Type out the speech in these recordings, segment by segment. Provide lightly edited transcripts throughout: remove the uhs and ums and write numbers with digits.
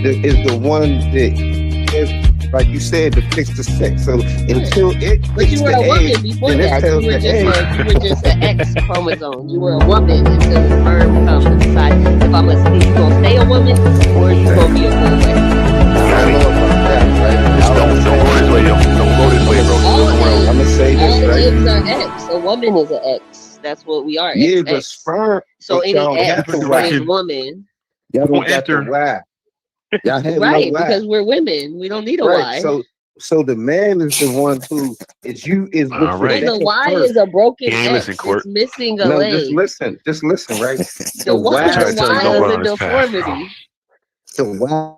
the one that is, like you said, to fix the sex. So until it But you fixes were the a woman egg, before then it that. tells the egg. You were just an X chromosome. You were a woman until the sperm comes and decide if you gonna stay a woman or if you gonna be a boy. I don't know about that, right? Just don't go this way, yo. Don't go this way, bro. Just go somewhere else. I'm gonna say this, All right? eggs are X. A woman is an X. That's what we are. Yeah, but XX. sperm. So But any y'all got X the Different Y. is direction. woman. Y'all don't Don't got the enter. Y. Y'all have no Right, Y. because we're women. We don't need a Right. Y. So the man is the one who is with All your Because right. a dad Y first. is a broken He ain't listening, X. It's Court. missing a No, leg. just listen, right? The Y, I'm trying to tell you, don't is run a on this path, bro. deformity. The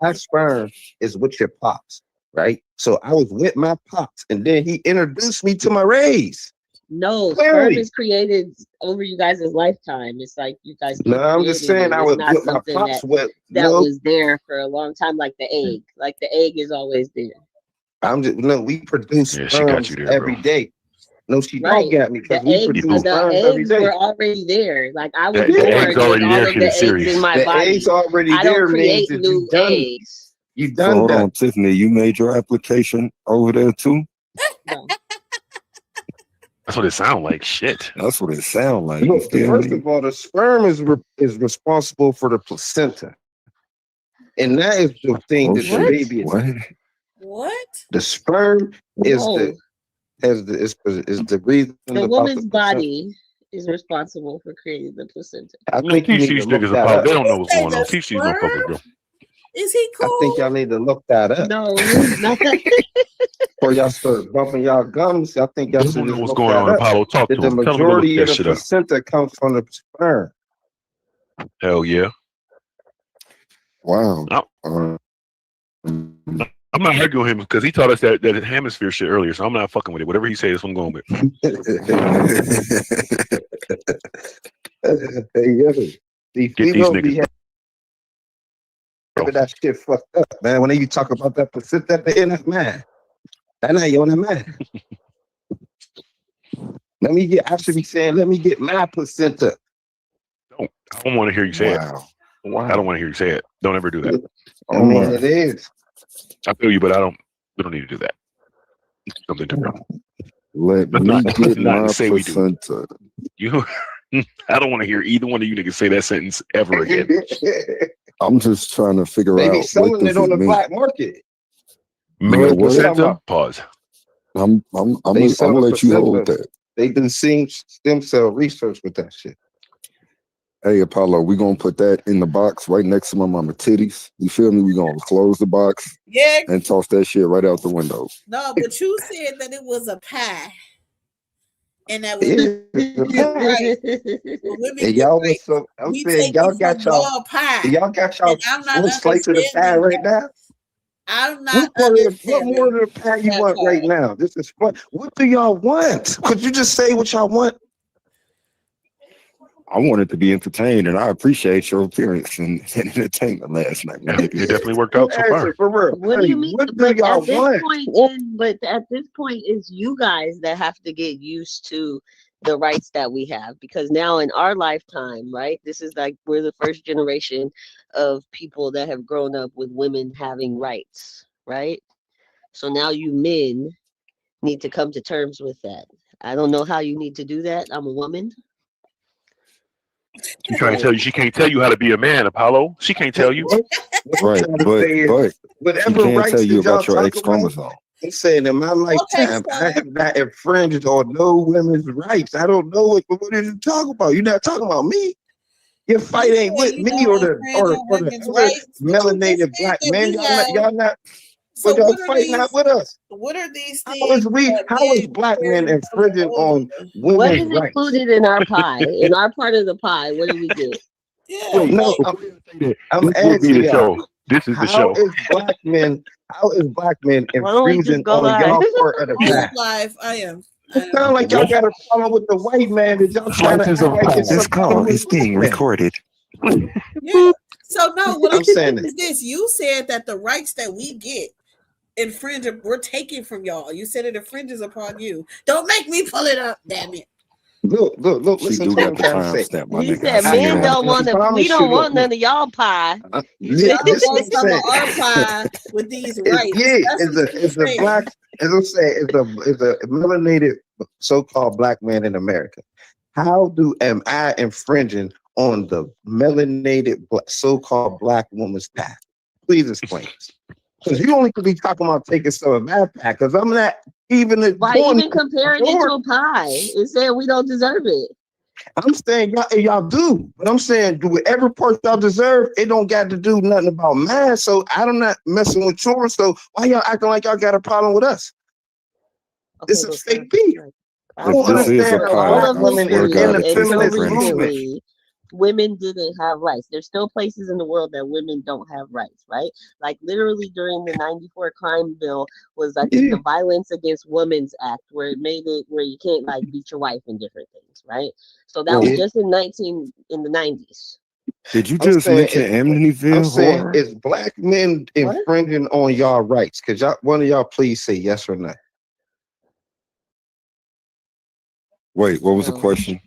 Y sperm is with your pops, right? So I was with my pops, and then he introduced me to my rays. No, sperm Clearly. is created over you guys' lifetime. It's like you guys No, keep I'm just creating saying it. I It's was not with my something pops. What? that No, was there for a long time, like the egg. Like the egg is always there. we produce Yeah, she got you sperms there, every bro. day. No, she don't Right. get me The because we eggs, produce You the sperms every eggs day. were already there. Like I was the egg's born with already all there. of She the was eggs in serious. my The eggs body. already I don't there means create that new eggs. you So done hold that. on, Tiffany, you made your application over there too? No. That's what it sounds like. Shit. That's what it sounds like. You Look, feel first me? of all, the sperm is responsible for the placenta, and that is the thing Oh that the What? shit. baby is. What? What? The sperm is No. the reason The about the woman's placenta. body is responsible for creating the placenta. I Man, think you teach need to these look niggas that about. up. They don't know You what's say going on. the Teach these sperm? motherfuckers, bro. Is he I think y'all cool? need to look that up No, he's not. before y'all start bumping y'all gums. I think y'all They should don't know just what's look going that on. up. Apollo, talk That to the him. Tell him to go look majority that of the shit up. placenta comes from the sperm. Hell yeah. Wow. No, I'm not arguing him because he taught us that hemisphere shit earlier. So I'm not fucking with it. Whatever he says, that's what I'm going with. Hey, yo, Get these these females be niggas, bro. having that shit fucked up, man. When you talk about that placenta at the end, that's mad. That ain't on the man. I should be saying, let me get my placenta. I don't want to hear you say it. wow. I don't Wow. want to hear you say it. Don't ever do that. I Oh mean, my. it is. I feel you, but we don't need to do that. Something different. Let Let's me not, get not my say we do. placenta. You, I don't want to hear either one of you niggas say that sentence ever again. I'm just trying to figure They be out what selling does it on it the mean. black market. Male What? placenta. Pause. I'm They I'm sell gonna the let you hold placenta. that. They do stem cell research with that shit. Hey Apollo, we gonna put that in the box right next to my mama titties. You feel me? We gonna close the box Yeah. and toss that shit right out the window. No, but you said that it was a pie. And that was right. When women And get y'all was raped, so I'm we saying taking from y'all pie. y'all got And y'all I'm not one slice of the pie understanding right that. now. I'm not What more understanding of the pie you that want right part. now? This is fun. What do y'all want? Could you just say what y'all want? I wanted to be entertained, and I appreciate your appearance and entertainment last night, my It nigga. definitely worked You out so answer far. for real. What do Honey, you mean? what do But y'all at this want? point, it's you guys that have to get used to the rights that we have, because now in our lifetime, right? This is like we're the first generation of people that have grown up with women having rights, right? So now you men need to come to terms with that. I don't know how you need to do that. I'm a woman, She's trying to but tell you she can't tell you how to be a man, Apollo. She can't tell you. What I'm Right, trying to say is, but she whatever can tell rights you that y'all about your talk X about, chromosome. I'm saying in my Okay, lifetime, I have not infringed on no women's rights. I don't know what are you talking about? You're not talking about me. Your fight you ain't say with you me don't or the infringe or the, on or the women's other rights, but you just melanated said black that men. we have. Y'all not, So but y'all what are fight not these? with us. What are these things that How is men black men bring to the infringing on over? what women's is rights? included in our pie? In our part of the pie, what do we get? Yeah, Wait, No, like I'm this will be asking the y'all. show. This is the How show. is black men? How is black men Why don't we just infringing go on live? y'all part of the whole pie? life, I am. It sounds like y'all got a problem with the white man that y'all trying to Slices act of like it's pie. This some problem call with is black being men. recorded. Yeah. So no, what I'm I'm saying saying is this: you said that the rights that we get we're taking from y'all. You said it infringes upon you. Don't make me pull it up, damn it. Look, She listen do to what got I'm the trying to say. timestamp, my He nigga. I said, see "Men it. don't want to. We promise you, don't want none of y'all pie." He this said, Y'all is what want I'm some of saying. our pie with these It's, rights. yeah, That's what you're it's a saying. black, as I'm saying, it's a melanated so-called black man in America. How am I infringing on the melanated so-called black woman's path? Please explain this. Because you only could be talking about taking some of my path, because I'm not even "Why going even comparing it to a pie and saying we don't deserve it?" I'm saying y'all do, but I'm saying do whatever part y'all deserve. It don't got to do nothing about mine. So I'm not messing with yours. So why y'all acting like y'all got a problem with us? Okay, It's a but fake beef. I If don't this is a understand how all pie, black of I women swear to is history in God, the it tastes until like feminist granny movement. smoked. recently, women didn't have rights. There's still places in the world that women don't have rights, right? Like literally during the '94 crime bill was, I think, Yeah, the Violence Against Women's Act, where it made it where you can't like beat your wife and different things, right? So that was yeah. just in the '90s. Did you I'm just saying mention I'm Amityville saying horror? is black men What? infringing on y'all rights? Could y'all one of y'all please say yes or no? Wait, what was the No. question?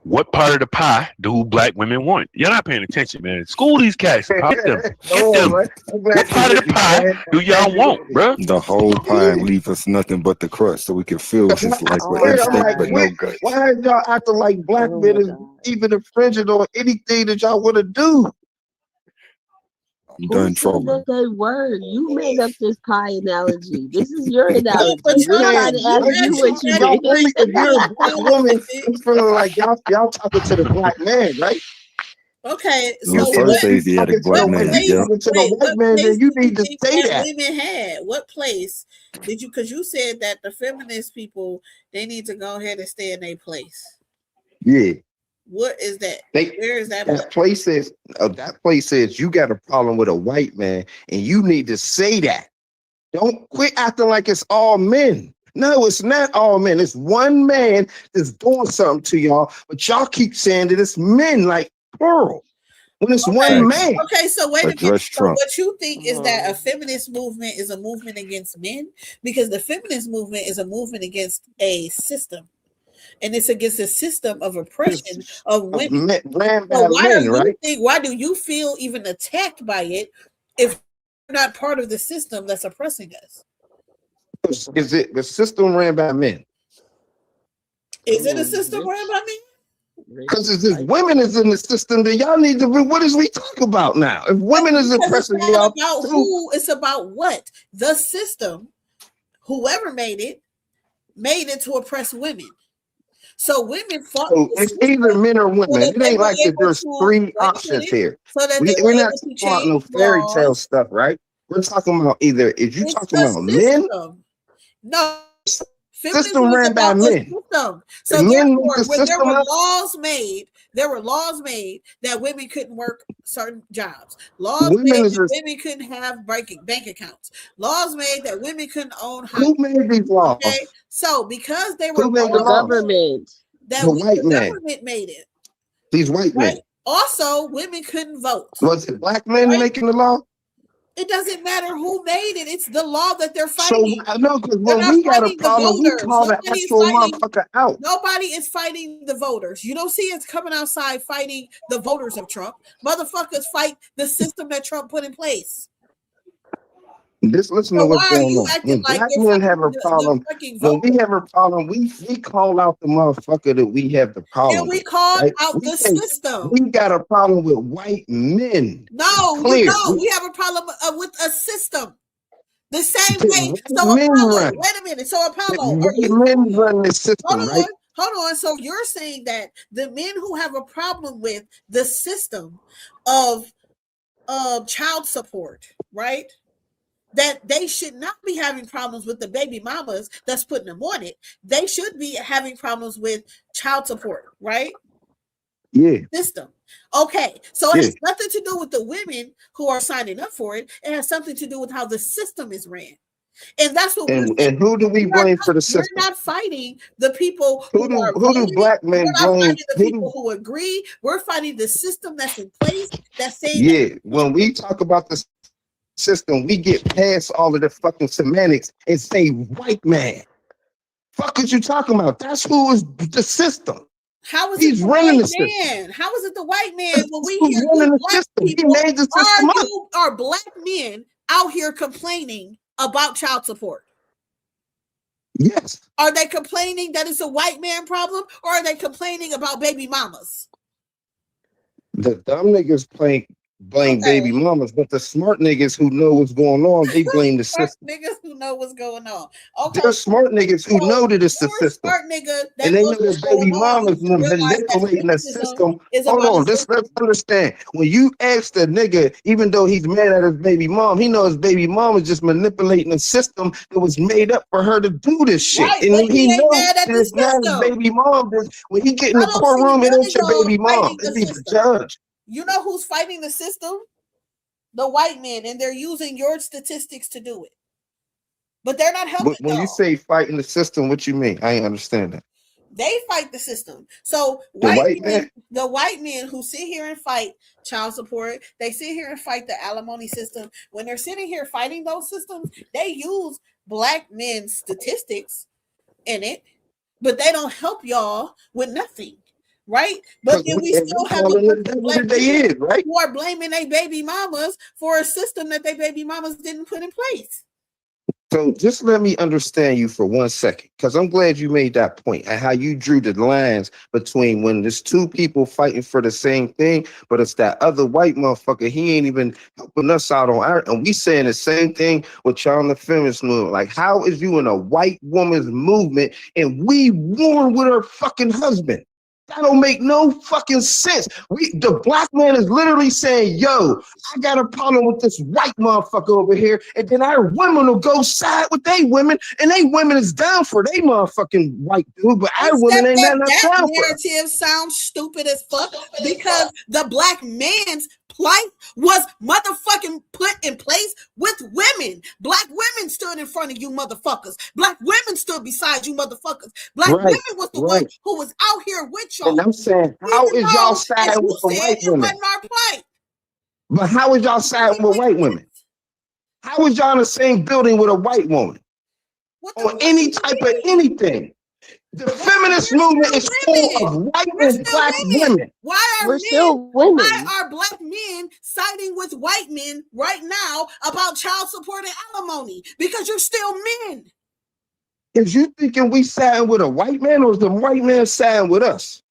What part of the pie do black women want? You're not paying attention, man. School these cats and pop them. Come Get on, them. man. I'm What glad you part of the with me, pie man. do I'm glad y'all you want, with me. bruh? The whole pie and leave us nothing but the crust so we can feel Cause just like I with Oh my swear, I'm like, instinct but god. no what? guts. Why is y'all acting like black Oh men my is god. even infringing on anything that y'all want to do? I'm Who done said that trolling. they were? You made up this pie analogy. This is your No, analogy. but We're trying Man, to you ask I'm you just what actually you had a y'all did. point. only if You you're a had a black point woman, with it. I'm feeling like y'all talking to the black man, right? Okay, No, so And first if what you Asiatic talking to black the what if man. you place? Yep. talking to the Wait, white what man, place then you do you need to think say that that. women had? What place did you? Because you said that the feminist people they need to go ahead and stay in their place. Yeah, What is that? they Where is that place? that place says you got a problem with a white man, and you need to say that. Don't quit acting like it's all men. No, it's not all men. It's one man that's doing something to y'all, but y'all keep saying that it's men, like plural, when it's Okay. one Facts. man. Okay, so wait a minute. Address So Trump. what you think is that a Mhm. feminist movement is a movement against men? Because the feminist movement is a movement against a system. And it's against a system of oppression It's of women. ran So by men, right? why do you feel even attacked by it if you're not part of the system that's oppressing us? Is it the system ran by men? Is it a system run Rich, by me? Because rich, if white. women is in the system, then y'all need to. What is we talk about now? If women is Because it's oppressing all y'all about too, who, it's about what. The system, whoever made it to oppress women. So women fought so the it's either system men or so women. that It they ain't were like that. able There's to three wait a options minute, here. so that they We're were not able to talking about no change fairy tale laws. stuff, right? We're talking about either is you It's talking the about men? system. No, feminism System is ran by about the men. system. If So men make therefore, the when system up, there were laws made that women couldn't work certain jobs. Laws women made is that a, women couldn't have bank accounts. Laws made that women couldn't own houses. who made these laws? Okay, so because they were Who made the The laws laws? government. that The white the man. government made it, These white right? men. Also, women couldn't vote, Was it black men right? making the law? It doesn't matter who made it; it's the law that they're So fighting. I know because They're when not we got a fighting the problem, we voters. call the actual motherfucker out. Nobody is fighting the voters. You don't see us coming outside fighting the voters of Trump. Motherfuckers fight the system that Trump put in place. Just listen to So what's why are going you on. acting When like black you're men have fighting a the problem, fucking when we voters? have a problem, we call out the motherfucker that we have the And problem we with, called right? out We the say system. we got a problem with white men. It's No, you clear. don't. We have a problem with a system. The same That way. white So men Apollo, run. wait a minute. So That Apollo, are white you men saying? run the system, right? Hold on. So you're saying that the men who have a problem with the system of child support, right? That they should not be having problems with the baby mamas that's putting them on it. They should be having problems with child support, right? Yeah, System. Okay, so it yeah. has nothing to do with the women who are signing up for it. It has something to do with how the system is ran. And that's what we're saying. And who do we blame for the We're system? not fighting the people who are Who do voting. black We're men not blame? fighting the Who people do who agree. We're fighting the system that's in place that's saying that yeah? When we talk about the system, we get past all of the fucking semantics and say white man. Fuck is you talking about? That's who is the system. How is He's it the running white the system. man? How is it the white man That's when we who's hear running you the black system. He people? made the system up. Are black men out here complaining about child support? Yes. Are they complaining that it's a white man problem, or are they complaining about baby mamas? The dumb niggas blame baby mamas, but the smart niggas who know what's going on, they blame the Smart system. niggas who know what's going on. Okay, There's smart niggas who so know that it's the you're a system. smart nigga that And they knows know what's that baby going on. mamas You realize that manipulating the racism system. is Hold about on, a system. let's understand. When you ask the nigga, even though he's mad at his baby mom, he knows his baby mom is just manipulating the system that was made up for her to do this shit. Right, And but he he ain't knows mad at that the it's not his system. baby mom. When he get in I the don't see courtroom, it none ain't of your y'all baby mom. fighting It's the the system. judge. You know who's fighting the system? The white men, and they're using your statistics to do it. But they're not helping When you y'all. say fighting the system, what you mean? I ain't understand that. They fight the system. So The white man? the white men who sit here and fight child support, they sit here and fight the alimony system. When they're sitting here fighting those systems, they use black men's statistics in it, but they don't help y'all with nothing. Right? But then we And we still have a calling the bunch of devil black that they men is, right? who are blaming their baby mamas for a system that their baby mamas didn't put in place. So just let me understand you for 1 second, because I'm glad you made that point and how you drew the lines between when there's two people fighting for the same thing, but it's that other white motherfucker. He ain't even helping us out on our, and we saying the same thing with y'all in the feminist movement. Like, how is you in a white woman's movement and we warn with her fucking husband? That don't make no fucking sense. The black man is literally saying, yo, I got a problem with this white motherfucker over here. And then our women will go side with they women, and they women is down for they motherfucking white dude, but our women Except ain't that nothing that down for. narrative sounds stupid as fuck because the black man's plight was motherfucking put in place with women. Black women stood in front of you motherfuckers. Black women stood beside you motherfuckers. Black women was the one who was out here with y'all. And I'm saying, how is y'all siding with the white women? It wasn't our plight. But how is y'all siding with white women? How is y'all in the same building with a white woman? On any type of anything? The feminist movement is full of white and black women. Why are Why are black men siding with white men right now about child support and alimony? Because you're still men. Is you thinking we siding with a white man, or is the white man siding with us?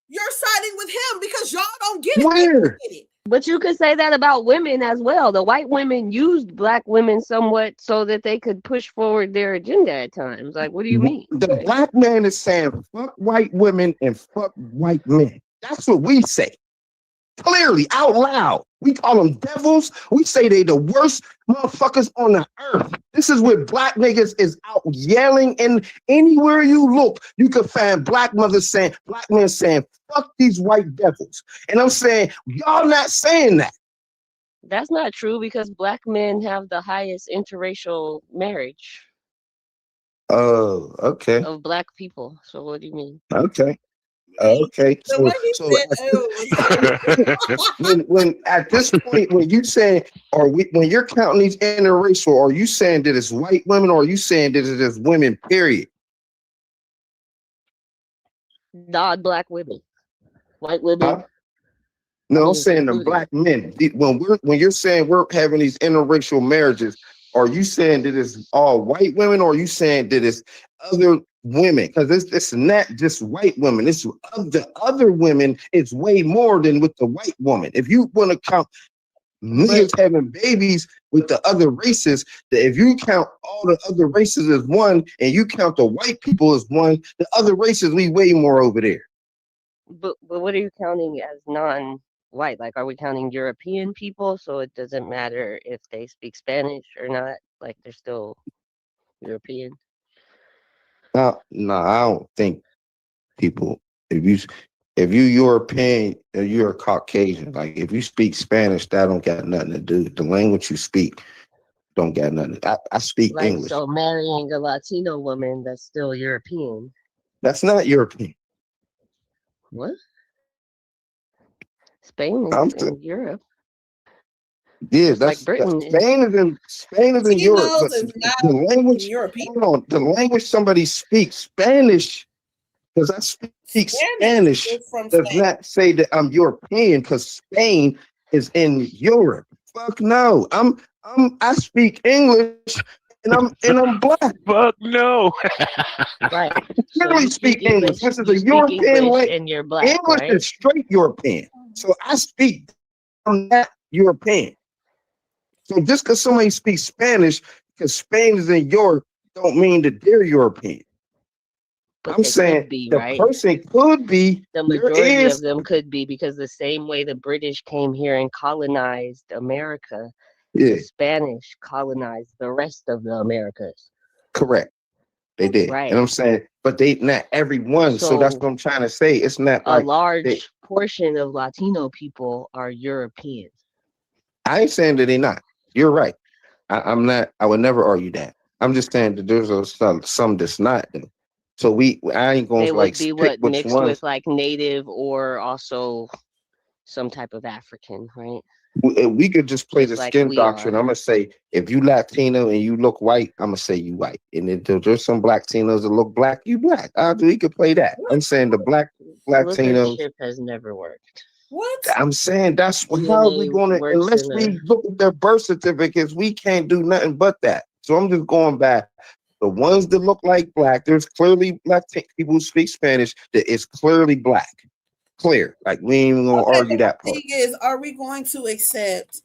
You're siding with him because y'all don't get it. Where? But you could say that about women as well. The white women used black women somewhat so that they could push forward their agenda at times. Like, what do you mean? The black man is saying fuck white women and fuck white men. That's what we say. Clearly, out loud. We call them devils. We say they the worst motherfuckers on the earth. This is where black niggas is out yelling, and anywhere you look, you can find black men saying, fuck these white devils. And I'm saying, y'all not saying that. That's not true because black men have the highest interracial marriage. Oh, okay. Of black people. So what do you mean? Okay. Okay. So when at this point, when you saying, when you're counting these interracial, are you saying that it's white women, or are you saying that it is women, period? Non-black women. White women. Huh? No, I'm saying the black men. When you're saying we're having these interracial marriages, are you saying that it's all white women, or are you saying that it's other women? Because it's not just white women. It's the other women. It's way more than with the white woman. If you want to count niggas having babies with the other races, that if you count all the other races as one, and you count the white people as one, the other races we way more over there. But what are you counting as non-white? Like, are we counting European people? So it doesn't matter if they speak Spanish or not. Like, they're still European. No, I don't think people. If you European, you're a Caucasian. Like, if you speak Spanish, that don't got nothing to do. The language you speak don't got nothing. I speak English. So marrying a Latino woman, that's still European. That's not European. What? Spain is in Europe. Yeah, Just like that's Britain is. Spain is in Europe, Latinos but is not the language. European. Hold on, the language somebody speaks Spanish because I speak Spanish Spanish is from does Spain. not say that I'm European because Spain is in Europe. Fuck no, I speak English and I'm black. Fuck no. Right. So Literally you speak speak English, English. which is You a speak European English language. and you're black, English right? is straight European. So I speak. I'm not European. So just because somebody speaks Spanish, because Spain is in Europe, don't mean that they're European. But I'm they could saying be, the right? person could be. The There majority of is them could be, because the same way the British came here and colonized America, yeah, the Spanish colonized the rest of the Americas, correct. They did, and right? I'm saying, but they not everyone. So that's So what I'm trying to say. It's not a like they. large portion of Latino people are European. I ain't saying that they not. You're right. I'm not. I would never argue that. I'm just saying that there's some that's not. Though. So I ain't going They to like would be pick what, which mixed with ones. like native or also some type of African, right? We could just play the Just like skin we doctrine. are. I'm gonna say if you Latino and you look white, I'm gonna say you white. And then there's some black Latinos that look black, you black. We could play that. I'm saying the black Latinos. Lookership has never worked. What? I'm saying that's how we DNA gonna works unless in a we look at their birth certificates, we can't do nothing but that. So I'm just going back. The ones that look like black, there's clearly black people who speak Spanish that is clearly black. Clear. Like we ain't even gonna Okay, argue but the that part. thing is, are we going to accept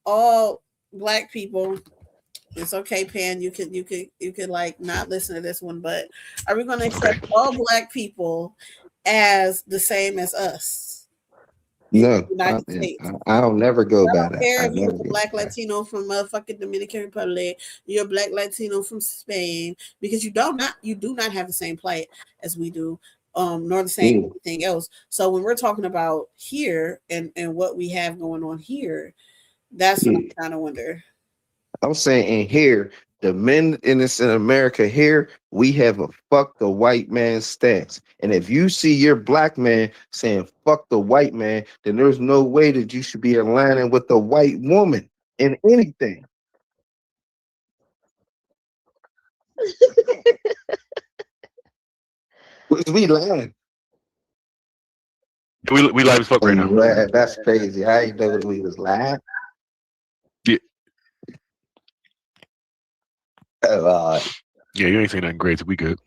all black people? It's okay, Pan. You can like not listen to this one, but are we going to accept all black people as the same as us in the No, United States? I'll never go I by don't that. care I if you're never a go black by that. Latino from motherfucking Dominican Republic, you're a black Latino from Spain, because you do not have the same plight as we do, nor the same Yeah. anything else. So when we're talking about here and what we have going on here, that's what I'm Yeah. trying to wonder. I'm saying in here, the men in this in America here, we have a fuck the white man stance. And if you see your black man saying fuck the white man, then there's no way that you should be aligning with the white woman in anything. Because we lying. We live as fuck right now. That's crazy. I ain't know that we was lying. Yeah, Uh, yeah, you ain't saying nothing crazy. We good.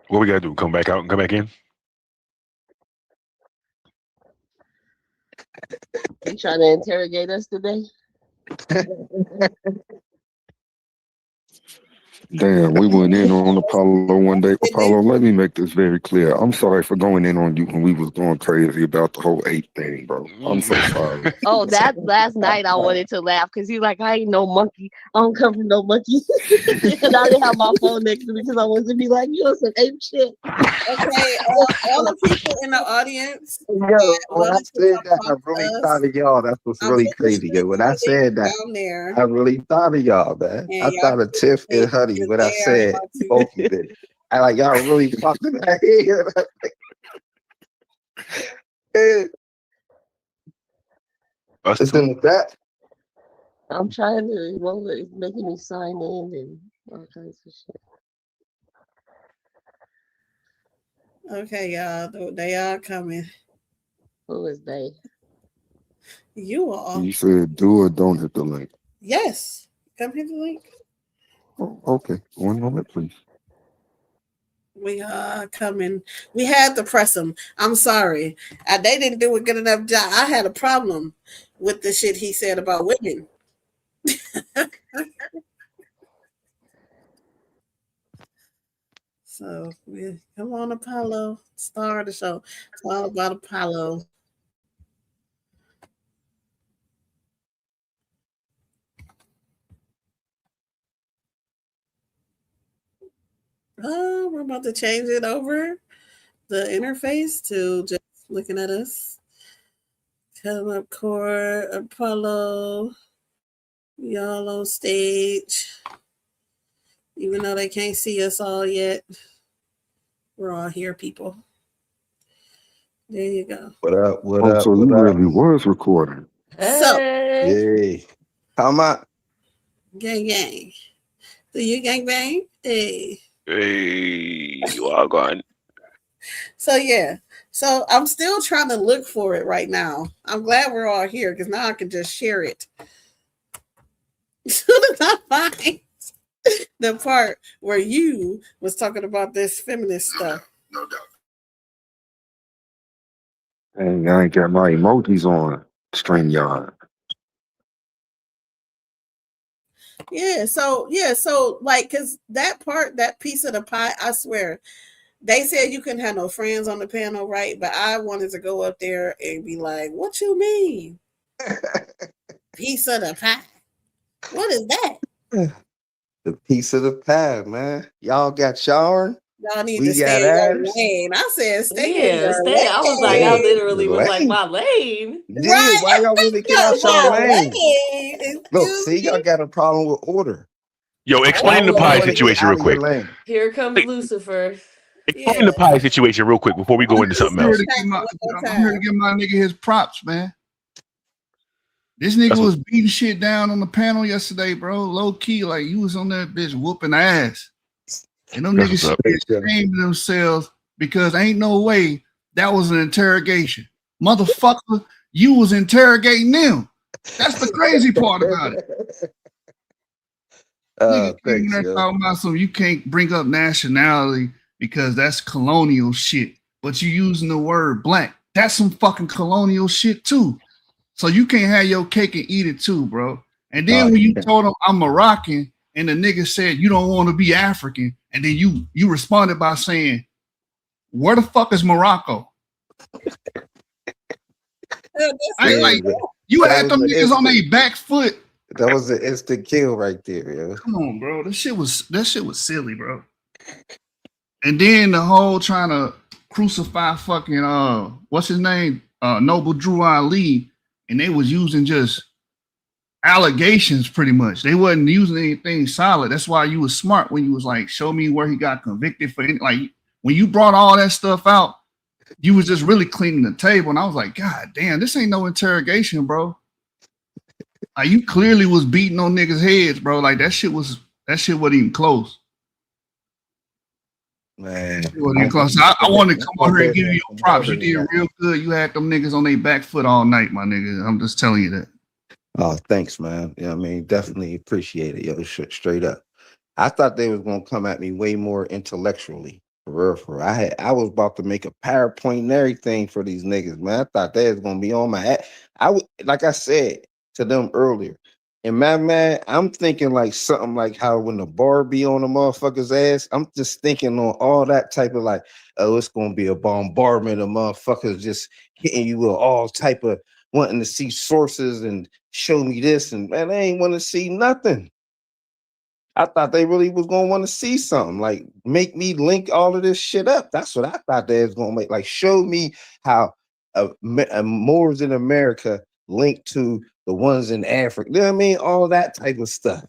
What we gotta do? Come back out and come back in? You trying to interrogate us today? Damn, we went in on Apollo one day. Apollo, let me make this very clear. I'm sorry for going in on you when we was going crazy about the whole ape thing, bro. I'm so sorry. Oh, that last night I wanted to laugh because he's like, I ain't no monkey. I don't come from no monkey. And I didn't have my phone next to me because I wanted to be like, you on some ape shit. Okay, all the people in the audience Yo, that when I wanted to said come that, I talk really to us, thought of y'all. That's what's I'm really putting the crazy. Yo, when I street link said that, down there, I really thought of y'all, man. and I y'all thought of Tiff and think Honey that when I they are said going to. both of it. I like y'all really fucking that here. Us It's too. in the back. I'm trying to, well, it's making me sign in and all kinds of shit. Okay, y'all, they are coming. Who is they? You all, You said do or don't hit the link. yes, come hit the link. Oh, okay, one moment, please. We are coming. We had to press them. I'm sorry. They didn't do a good enough job. I had a problem with the shit he said about women. So we come on, Apollo, star of the show. It's all about Apollo. Oh, we're about to change it over the interface to just looking at us. Come up, core Apollo. We all on stage. Even though they can't see us all yet. We're all here, people. There you go. What up? What Oh, up? so you What up? really was recording. So, Hey, how am I? gang gang. Do you gang bang? Hey. Hey, you all gone. So yeah. So I'm still trying to look for it right now. I'm glad we're all here because now I can just share it. As soon as I find the part where you was talking about this feminist stuff. No doubt. Dang, I ain't got my emojis on StreamYard. So like, cause that part, that piece of the pie, I swear, they said you couldn't have no friends on the panel, right? But I wanted to go up there and be like, "What you mean, piece of the pie? What is that?" The piece of the pie, man. Y'all got showering. Y'all need We to stay got in your ass. lane. I said, stay in Yeah, your stay. I was like, I lane. literally was like, Lane. my lane. Yeah, Right? why y'all want to get No, out y'all my lane? lane. Look, Excuse see, y'all me. got a problem with order. Yo, Why explain the would you pie want to get situation out real of your quick. lane? Here comes Lucifer. Explain Yeah. the pie situation real quick before we go into something I'm here else. to give my, One more I'm here to time. give my nigga his props, man. This nigga That's was beating shit down on the panel yesterday, bro. Low key, like you was on that bitch whooping ass. And them That's niggas what's should up. be ashamed of themselves because ain't no way that was an interrogation. Motherfucker, you was interrogating them. That's the crazy part about it. Nigga came in Thanks, there yo. talking about some you can't bring up nationality because that's colonial shit. But you using the word black. That's some fucking colonial shit too. So you can't have your cake and eat it too, bro. And then when you told him I'm Moroccan and the nigga said you don't want to be African, and then you responded by saying, where the fuck is Morocco? Like you That had was them the niggas on instant. their back foot. That was the instant kill right there, yo. Come on, bro. That shit was silly, bro. And then the whole trying to crucify fucking what's his name? Noble Drew Ali, and they was using just allegations pretty much. They wasn't using anything solid. That's why you was smart when you was like, show me where he got convicted for any, like when you brought all that stuff out, you was just really cleaning the table. And I was like, God damn, this ain't no interrogation, bro. Like you clearly was beating on niggas' heads, bro. Like that shit wasn't even close. Man, Close. I wanted to come on here and give you your props. You did real good. You had them niggas on their back foot all night, my nigga. I'm just telling you that. Oh, thanks, man. You know what I mean? Definitely appreciate it, yo. Straight up. I thought they was gonna come at me way more intellectually. For real. I was about to make a PowerPoint and everything for these niggas, man. I thought they was gonna be on my ass. I would, like I said to them earlier. And man, I'm thinking like something like how when the bar be on the motherfucker's ass, I'm just thinking on all that type of like, oh, it's gonna be a bombardment of motherfuckers just hitting you with all type of wanting to see sources and show me this, and man, they ain't want to see nothing. I thought they really was gonna want to see something, like make me link all of this shit up. That's what I thought they was gonna make, like show me how Moors in America linked to the ones in Africa. You know what I mean? All that type of stuff.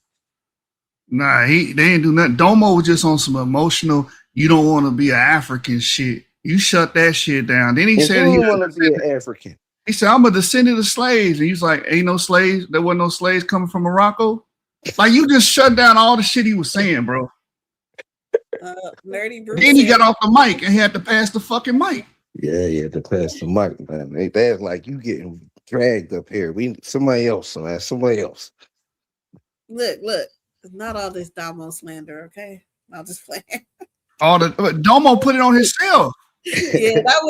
Nah, they ain't do nothing. Domo was just on some emotional, you don't want to be an African shit. You shut that shit down. Then he said he want to be an African. He said, I'm a descendant of slaves. And he's like, ain't no slaves. There wasn't no slaves coming from Morocco. Like, you just shut down all the shit he was saying, bro. Nerdy Bruce. Then he got off the mic and he had to pass the fucking mic. Yeah, to pass the mic, man. They're like, you getting dragged up here. Somebody else, man. Somebody else. Look. It's not all this Domo slander, okay? I'll just play. All the Domo put it on himself. Yeah, that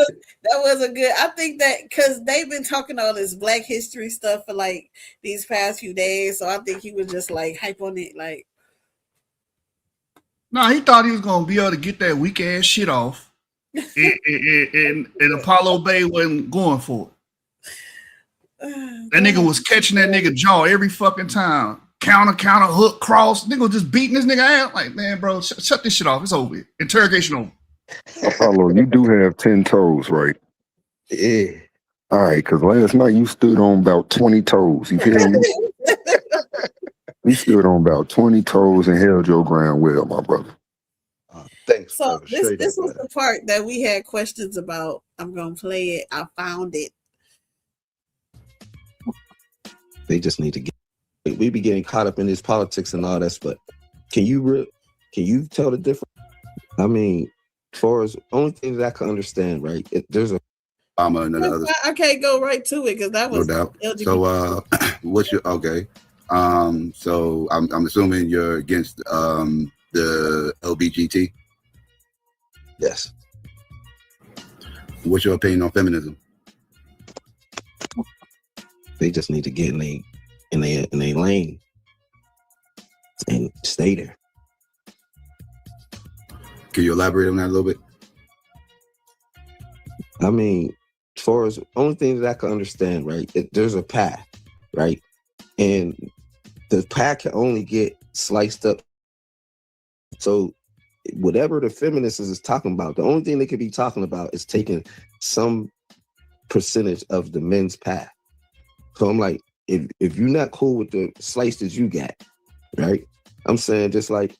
was a good. I think that because they've been talking all this Black History stuff for like these past few days, so I think he was just like hype on it. Like, no, he thought he was gonna be able to get that weak ass shit off, and Apollo Bay wasn't going for it. That nigga was catching that nigga jaw every fucking time. Counter, hook, cross. Nigga was just beating this nigga ass. Like, man, bro, shut this shit off. It's over. Interrogation over. Apollo, you do have 10 toes, right? Yeah. All right, because last night you stood on about 20 toes. You feel me? You stood on about 20 toes and held your ground well, my brother. Thanks, So brother. this Straight this up, was man. the part that we had questions about. I'm gonna play it. I found it. They just need to get. We be getting caught up in this politics and all that, but can you tell the difference? I mean, as far as only thing that I can understand, right? There's a and the other, I can't go right to it because that no was doubt. LGBT. So, what's your okay? So I'm assuming you're against the LBGT. yes. What's your opinion on feminism? They just need to get in a lane and stay there. Can you elaborate on that a little bit? I mean, as far as only thing that I can understand, right? There's a path, right? And the path can only get sliced up. So whatever the feminists is talking about, the only thing they could be talking about is taking some percentage of the men's path. So I'm like, if you're not cool with the slice that you got, right? I'm saying just like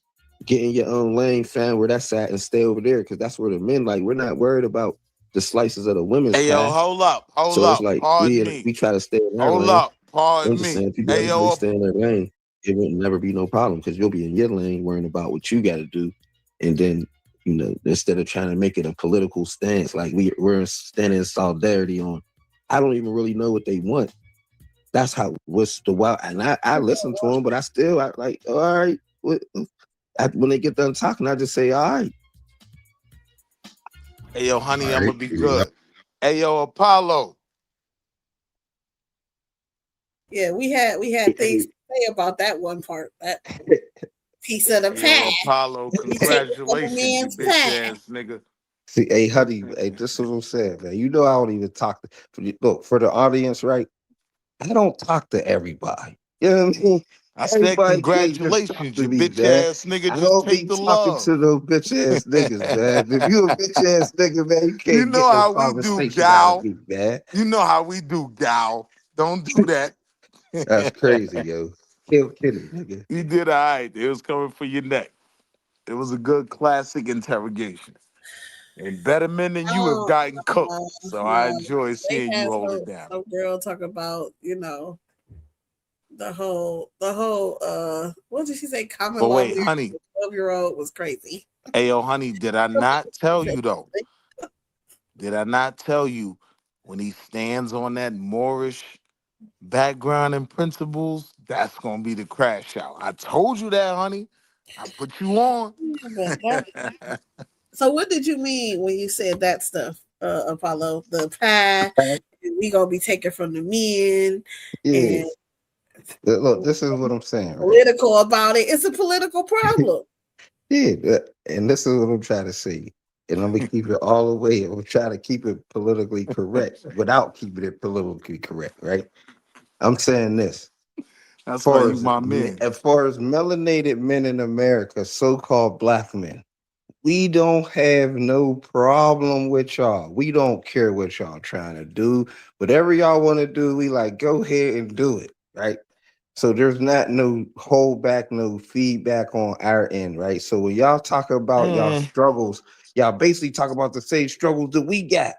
get in your own lane, find where that's at, and stay over there because that's where the men like. We're not worried about the slices of the women's Hey, yo, path. hold up. So it's like Pardon me. we try to stay in our Hold lane. up. Pardon I'm just me. saying, if Hey, everybody yo, stay in their lane, it would never be no problem because you'll be in your lane worrying about what you got to do, and then instead of trying to make it a political stance, like we're standing in solidarity on. I don't even really know what they want. That's how what's the wild, and I listen to them, but I like all right. When they get done talking, I just say all right. hey, yo, honey, All I'm right. going to be good. Hey, yo, Apollo. Yeah, we had things to say about that one part. That piece of the Hey, yo, pie. Apollo, We take it from the congratulations, you man's bitch pie. ass nigga. See, hey, honey, hey, this is what I'm saying, man. You know I don't even talk look for the audience, right? I don't talk to everybody. You know what I mean? I said Everybody can't just talk congratulations, to you me, bitch man. ass nigga. I Just don't take be the talking love. to those bitch ass niggas, man. If you a bitch ass nigga, man, you You can't know get no how we do, conversation out of gal. me, man. You know how we do, gal. Don't do that. That's crazy, yo. Kill Kenny, nigga. You did all right. It was coming for your neck. It was a good classic interrogation. And better men than you have Oh, gotten cooked. no, So I no. enjoy They seeing you had hold it down. some girl talk about, the whole what did she say? Common But law wait, marriage honey. for 12-year-old was crazy. Hey, yo, honey, did I not tell you, though? Did I not tell you when he stands on that Moorish background and principles, that's going to be the crash out. I told you that, honey. I put you on. Yeah, but so what did you mean when you said that stuff, Apollo? The pie, we gonna be taken from the men, Yeah. and Look, this is what I'm saying, right? political about it. It's a political problem. Yeah, and this is what I'm trying to say. And I'm gonna keep it all the way. I'm gonna try to keep it politically correct without keeping it politically correct, right? I'm saying this. That's why you my man. As far as melanated men in America, so-called black men, we don't have no problem with y'all. We don't care what y'all trying to do. Whatever y'all want to do, we like go ahead and do it, right? So there's not no hold back, no feedback on our end, right? So when y'all talk about y'all struggles, y'all basically talk about the same struggles that we got.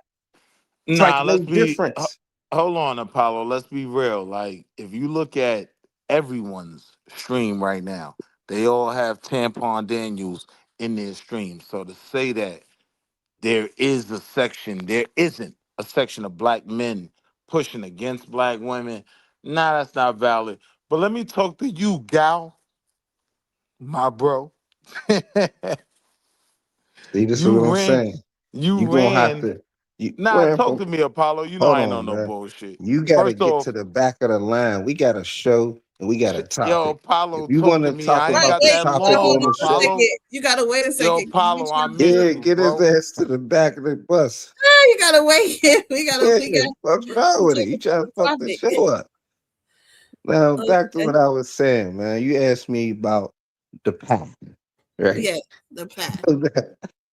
It's like Nah, no let's be difference. hold on, Apollo. Let's be real. Like, if you look at everyone's stream right now, they all have tampon Daniels in their stream. So to say that there isn't a section of black men pushing against black women, nah, that's not valid. But let me talk to you, gal, my bro. See, this is what you I'm ran, saying. you You gonna have ran. to Nah, talk to me, Apollo. You know hold I ain't on on, no man. bullshit. You gotta First get off, to the back of the line. We got a show and we got a yo, topic. If Apollo, you talk want to to me. talk I ain't Right, about got the wait, that you gotta topic hold on long, the on a show, Apollo. second. You gotta wait a Yo, second. Apollo, I'm You in yeah, you, get his bro. ass to the back of the bus. gotta wait. Yeah, We got what's wrong to with it? take You it to trying the to fuck the topic. show up. Now back to Okay. what I was saying, man. You asked me about the path, right? Yeah, the pie.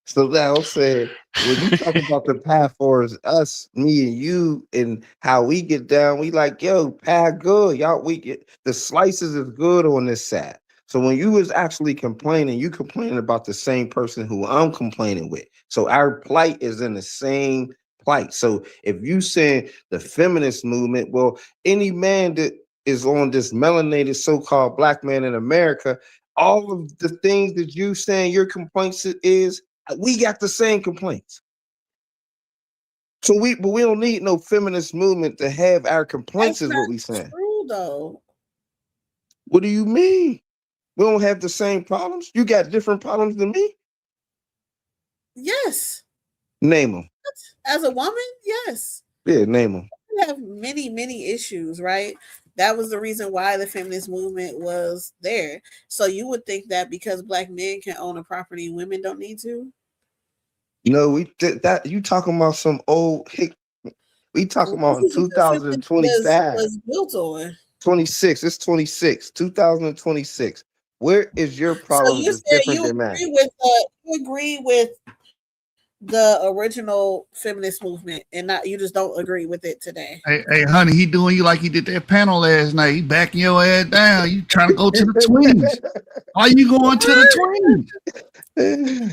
So now I'm saying when you talk about the path for us, me and you, and how we get down, we like, yo, path good. Y'all, we get the slices is good on this side. So when you was actually complaining, you complaining about the same person who I'm complaining with. So our plight is in the same plight. So if you saying the feminist movement, well, any man that is on this melanated so-called black man in America, all of the things that you saying your complaints is, we got the same complaints. So but we don't need no feminist movement to have our complaints, That's is what not we saying. true, though. What do you mean? We don't have the same problems. You got different problems than me. Yes. Name them. As a woman, yes. Yeah, name them. We have many issues, right? That was the reason why the feminist movement was there. So you would think that because black men can own a property, women don't need to? No, we did that. You talking about some old hick? We talking about in This is what the feminist 2025, was built on. 26. It's 26, 2026. Where is your So problems you is said different than mine? you agree with the original feminist movement, and not you just don't agree with it today. Hey, honey, he doing you like he did that panel last night. He backing your ass down. You trying to go to the twins. Why you going to the twins?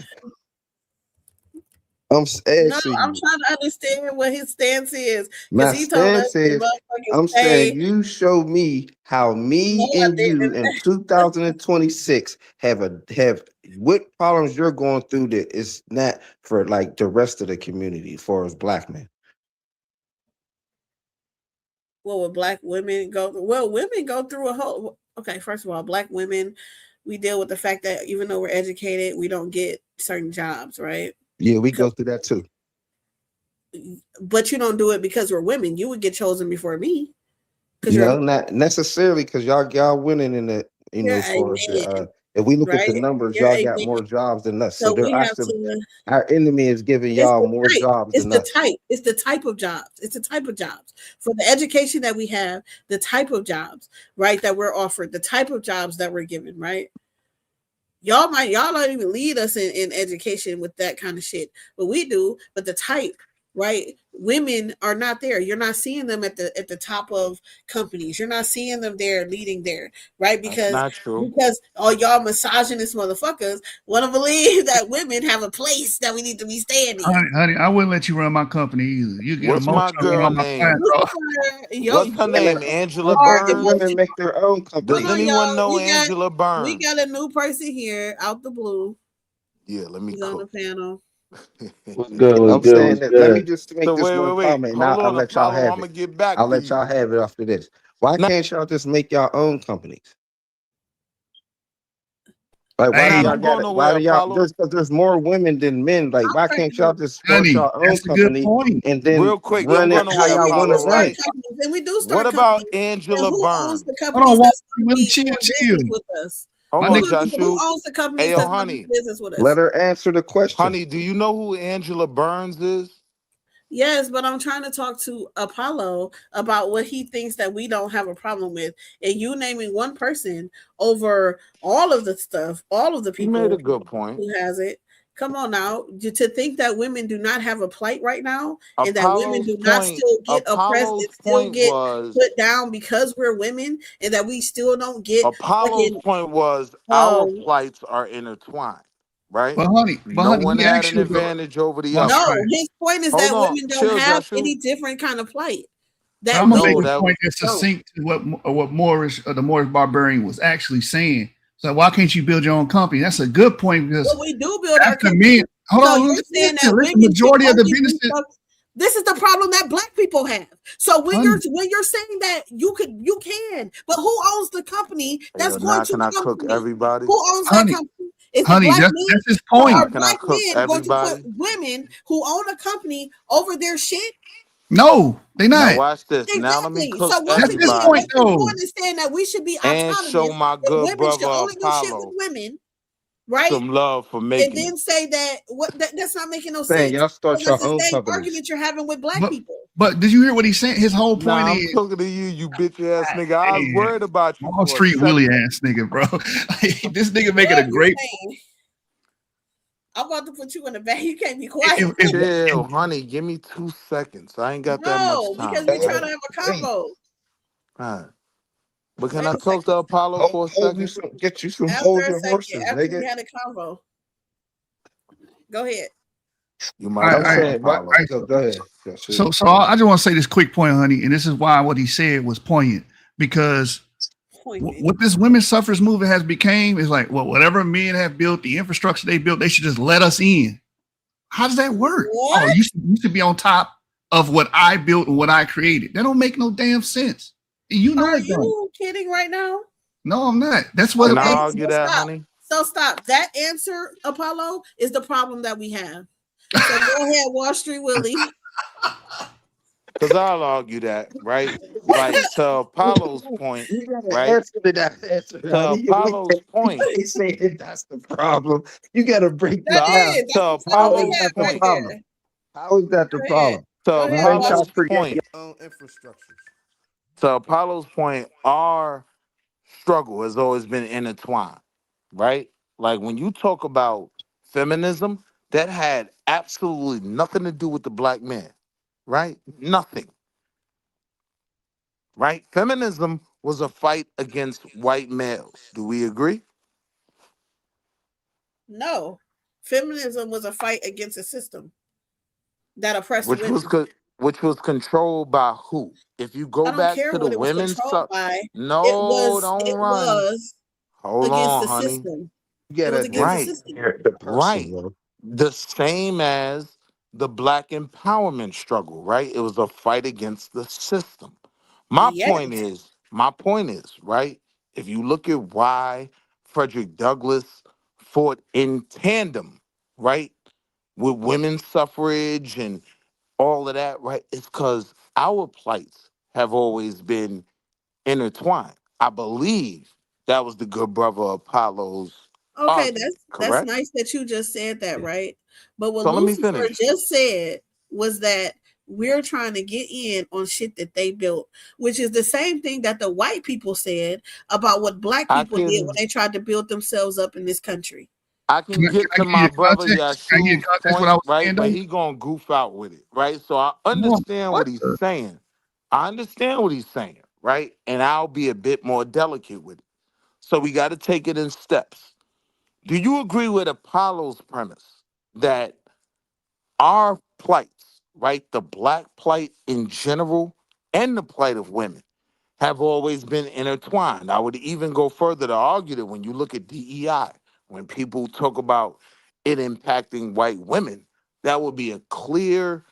I'm No, asking I'm you. trying to understand what his stance is because My he told us stance to is, motherfuckers I'm pay. saying you show me how No, me I and you didn't. in 2026 have what problems you're going through that is not for like the rest of the community for as black men. What would black women go through? Well, women go through a whole. Okay, first of all, black women, we deal with the fact that even though we're educated, we don't get certain jobs, right? Yeah, we go through that too. But you don't do it because we're women. You would get chosen before me because you're No, not necessarily because y'all winning in the you're a for the man, if we look at right? the numbers, You're y'all a got man. more jobs than us. So So there we are have some to. our enemy is giving It's y'all the more type. jobs It's than the us. type. It's the type of jobs. It's the type of jobs. For the education that we have, the type of jobs, right, that we're offered, the type of jobs that we're given, right? Y'all don't even lead us in education with that kind of shit. But we do, but the type, right? Women are not there. You're not seeing them at the top of companies. You're not seeing them there leading there, right? That's not true. Because all y'all misogynist motherfuckers want to believe that women have a place that we need to be staying in. Honey, I wouldn't let you run my company either. You get What's my emotional girl around my name? client, bro. Lucifer, What's her Women, name? Angela let the Burns? women emotional. make their own Hold Does on, companies. anyone y'all. know Angela We Burns? got a new person here out the blue. Yeah, let me He's on the cook. panel. What's good? What's I'm good? saying What's that. Let me good? just make So this one wait. comment, and Hold I'll on, let y'all Apollo. have I'm it. gonna get back I'll to let you. y'all have it after this. Why Now, can't y'all just make your own companies? Like, why do Hey, now y'all don't go got it? Why nowhere, do y'all Apollo. just because there's more women than men? Like, I'm why can't y'all cracking. just start honey, your own that's a good company point. and then Real quick, don't run go it how nowhere, Yeah, y'all we want do to Apollo, run start it? right? companies, and we do What start about companies. And Angela who owns the Burns? Hold on, companies Walter. that's going to Let me be chill, doing chill. business with us? Hold My Who, on, nigga, who Joshua. owns the companies Ayo, that's going to do honey. business with Let us? her answer the question. Honey, do you know who Angela Burns is? Yes, but I'm trying to talk to Apollo about what he thinks that we don't have a problem with. And you naming one person over all of the stuff, all of the You made a people good point. who has it. Come on now. To think that women do not have a plight right now and that women Apollo's do not point. still get oppressed Apollo's and still point get was. put down because we're women and that we still don't get Apollo's fucking point was our plights are intertwined, right? but No honey, one he had an actually though. advantage over the Well, other. no, right. his point is Hold that on, women don't chill, have Joshua. any different kind of plight. But That I'm gonna women make No, a that point that's don't. succinct to what Morris, the Morris Barbarian, was actually saying. So why can't you build your own company? That's a good point because Well, we do build our after company. men, hold So on, you're listen, saying that listen, women should majority of the only do businesses, stuff. This is the problem that black people have. So honey, when you're saying that you can, but who owns the company hey, that's yo, going now to can I come cook to me? everybody? Who owns that honey, company? Is the honey, black that's men? his So Now point. are can I black cook men going to put everybody? women who own a company over their shit? No, they Now not. watch this. Now let me Exactly. cook So That's his point everybody what's the though. point in saying that we should be and show autonomous my and good women brother should only do shit with Apollo women, right? some love for And making then it. say that that's not making no Saying sense y'all start because that's your the own same companies. argument you're having with black But people. but did you hear what he said? His whole point Nah, I'm is, talking to you, you bitch ass nigga. I was man, worried about you Wall for a Street Willie second. ass nigga, bro. Like, this nigga making a What? great. Insane. I'm about to put you in the back. You can't be quiet. If Chill, honey. Give me 2 seconds. I ain't got that much No, because time, we right? trying to have a combo. All right. But can Wait I a talk to second. Apollo for a second? Get you some After hold a your second, horses, after we nigga. had a combo, go ahead. You I, might I'm want I, saying, what? Apollo. Go ahead. Go shoot. so I just want to say this quick point, honey, and this is why what he said was poignant because Poignant. what this women's suffrage movement has became is like, well, whatever men have built, the infrastructure they built, they should just let us in. How does that work? Oh, What? you should be on top of what I built and what I created. That don't make no damn sense. You know Are it don't. you kidding right now? No, I'm not. That's Can what. I Okay, argue so that, stop. honey? So stop. That answer, Apollo, is the problem that we have. So go ahead, Wall Street Willie. Because I'll argue that, right? Like to Apollo's point, You gotta right? answer to that answer, To honey. Apollo's You point, ain't saying that's the problem. You gotta break That it down. is. to That's exactly How what is Apollo's that the happened right point, problem? there. How is that the Go ahead. problem? to Go ahead, Let Wall y'all Apollo's Street. create point, your own infrastructures. to Apollo's point, our struggle has always been intertwined, right? Like when you talk about feminism, that had absolutely nothing to do with the black man, right? Nothing, right? Feminism was a fight against white males. Do we agree? No. Feminism was a fight against a system that oppressed Which was women. which was controlled by who? If you go I don't back care to the what it was women's controlled by. no, don't It run. was Hold against on, the honey. system. You It was gotta against the Right. system. the person, Right. bro. The same as the black empowerment struggle, right? It was a fight against the system. Yes. My point is, right? If you look at why Frederick Douglass fought in tandem, right, with women's suffrage and all of that, right? It's because our plights have always been intertwined. I believe that was the good brother Apollo's Okay, argument, that's correct? nice that you just said that, right? But what So let me Lucifer finish. just said was that we're trying to get in on shit that they built, which is the same thing that the white people said about what black I people did when can they tried to build themselves up in this country. I Can can I, can get I to give you my the brother context? Can I give you the Yashub's context what I point, was right? saying But though? he gonna goof out with it, right? So I No, understand what what he's the? saying. I understand what he's saying, right? And I'll be a bit more delicate with it. So we got to take it in steps. Do you agree with Apollo's premise that our plights, right, the black plight in general and the plight of women have always been intertwined? I would even go further to argue that when you look at DEI, when people talk about it impacting white women, that would be a clear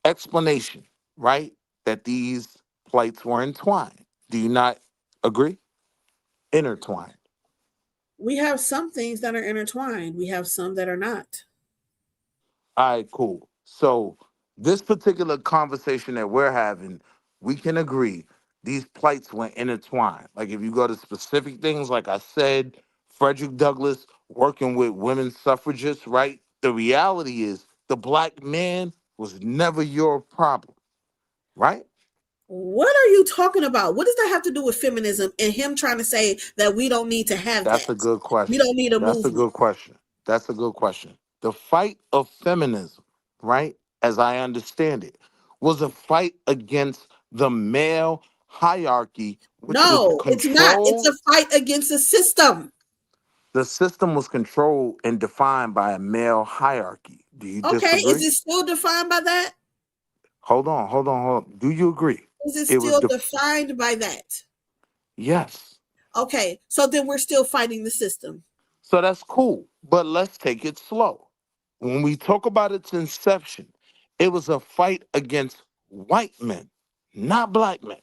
explanation, right? That these plights were entwined. Do you not agree? Intertwined. We have some things that are intertwined. We have some that are not. All right, cool. So this particular conversation that we're having, we can agree these plights were intertwined. Like if you go to specific things, like I said, Frederick Douglass working with women suffragists, right? The reality is the black man was never your problem, right? What are you talking about? What does that have to do with feminism and him trying to say that we don't need to have That's a that? good We question. don't need a That's a movement. good question. That's a good question. The fight of feminism, right, as I understand it, was a fight against the male hierarchy, which was No, it's not. It's controlled. a fight against the system. The system was controlled and defined by a male hierarchy. Do you Okay, is disagree? it still defined by that? Hold on. Do you agree? Is it It was still defined by that? yes. Okay, so then we're still fighting the system. So that's cool, but let's take it slow. When we talk about its inception, it was a fight against white men, not black men,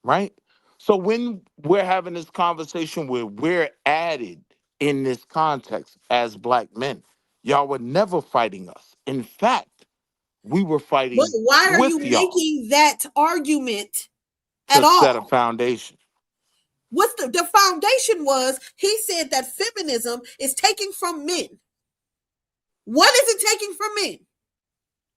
right? So when we're having this conversation where we're added in this context as black men, y'all were never fighting us. In fact, we were But fighting why are you with y'all making that argument at to set a all? foundation. What's the foundation was he said that feminism is taking from men. What is it taking from men?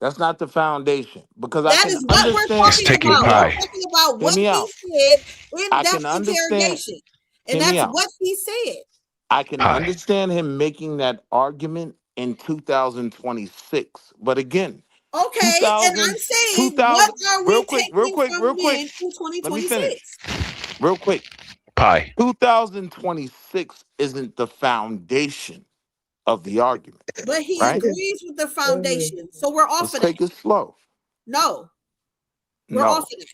That's not the foundation because I That can is what we're understand. It's talking taking Hear about. me We're out. pie. talking about Hear what me he out. said in I that can understand. interrogation. And Hear me that's out. what he said. I can Pie. understand him making that argument in 2026. But again, Okay, and 2000, I'm saying, what 2000, are real we quick, real taking quick, from real quick. men in Let me finish 2026? real quick. Pie. 2026 isn't the foundation of the argument, But he right? agrees with the foundation, so we're off Let's of that. take it slow. No, we're off No. of that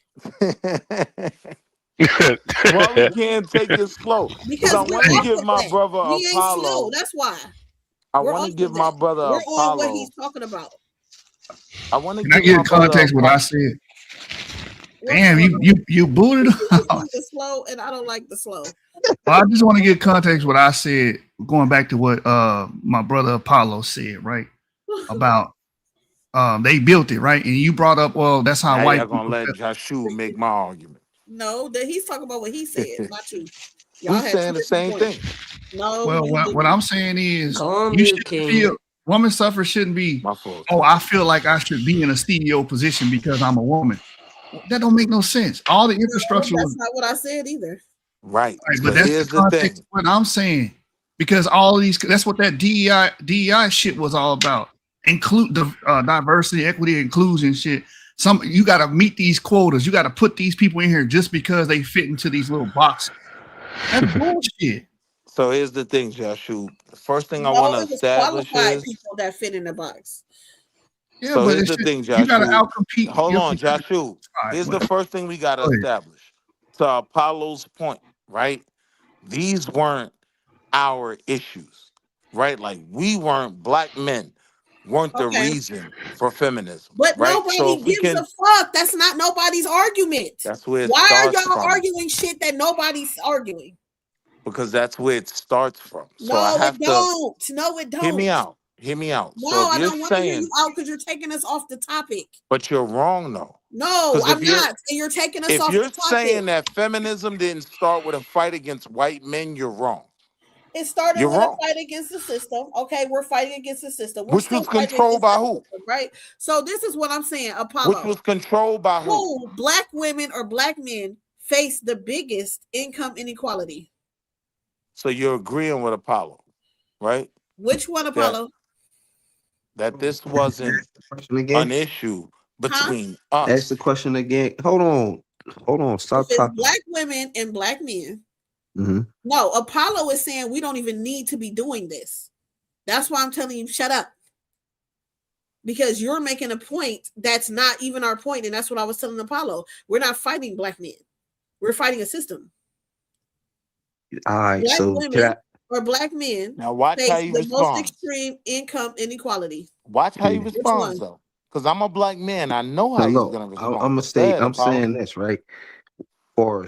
Why we can't take it slow? Because I because we're want to off give of my that. brother We ain't slow. Apollo. That's why I we're want to off give of my that. brother We're on what he's Apollo. talking about. I want to Can I give my get brother context what I Apollo. said? What's Damn, going on? you booted You out. do the slow, and I don't like the slow. Well, I just want to get context what I said, going back to what my brother Apollo said, right? About they built it, right? And you brought up, well, that's how Now white y'all gonna people let feel. Jashu make my argument. No, that he's talking about what he said, not you. We Y'all had two saying the different same points. thing. No, Well, you what didn't. I'm saying is Go on you mute, shouldn't King. feel woman suffrage shouldn't be, My fault, oh, King. I feel like I should be in a CEO position because I'm a woman. That don't make no sense. All the No, infrastructure was that's not what I said either. Right. right, but But that's the here's the context thing. of what I'm saying. Because all of these, that's what that DEI shit was all about. Include the diversity, equity, inclusion shit. Some you got to meet these quotas. You got to put these people in here just because they fit into these little boxes. That's bullshit. So here's the thing, Jashu. The first thing I No, want to it was establish qualified is. people that fit in the box. Yeah, So but here's it's the just, thing, you got to Jashu. outcompete Hold your on, competitors. Jashu. All right, Here's the whatever. first thing we gotta Go ahead. establish. To Apollo's point, right? These weren't our issues, right? Like we weren't black men, weren't the Okay. reason for feminism, But right? So nobody if we gives a can, fuck. That's not nobody's argument. that's where it Why are starts y'all from, arguing shit that nobody's arguing? because that's where it starts from. So I No, it have to don't. No, it hear me don't. out. Hear me out. No, So if I you're don't want to hear you saying, out because you're taking us off the topic. but you're wrong though, No, because I'm not. And you're taking us if off you're the topic. saying that feminism didn't start with a fight against white men, you're wrong. It started You're with a wrong. fight against the system. Okay, we're fighting against the system. We're Which still was fighting controlled against by that who? system, right? So this is what I'm saying, Which Apollo. was controlled by who? Who, black women or black men, face the biggest income inequality? So you're agreeing with Apollo, right? Which one, That Apollo? that this wasn't Ask the question again. an issue Huh? between Ask the us. question again. Hold on. Hold on. If Stop it's talking. black women and black men. Hmm. No, Apollo is saying we don't even need to be doing this. That's why I'm telling you, shut up. Because you're making a point that's not even our point, and that's what I was telling Apollo. We're not fighting black men. We're fighting a system. All right. Black So can women I? or black men Now watch how face he the most responds. extreme income inequality. Watch how he Yeah. Which responds one? though. Because I'm a black man. I know So how he's look, gonna I'm respond. gonna Go say ahead, I'm Apollo. saying this right. For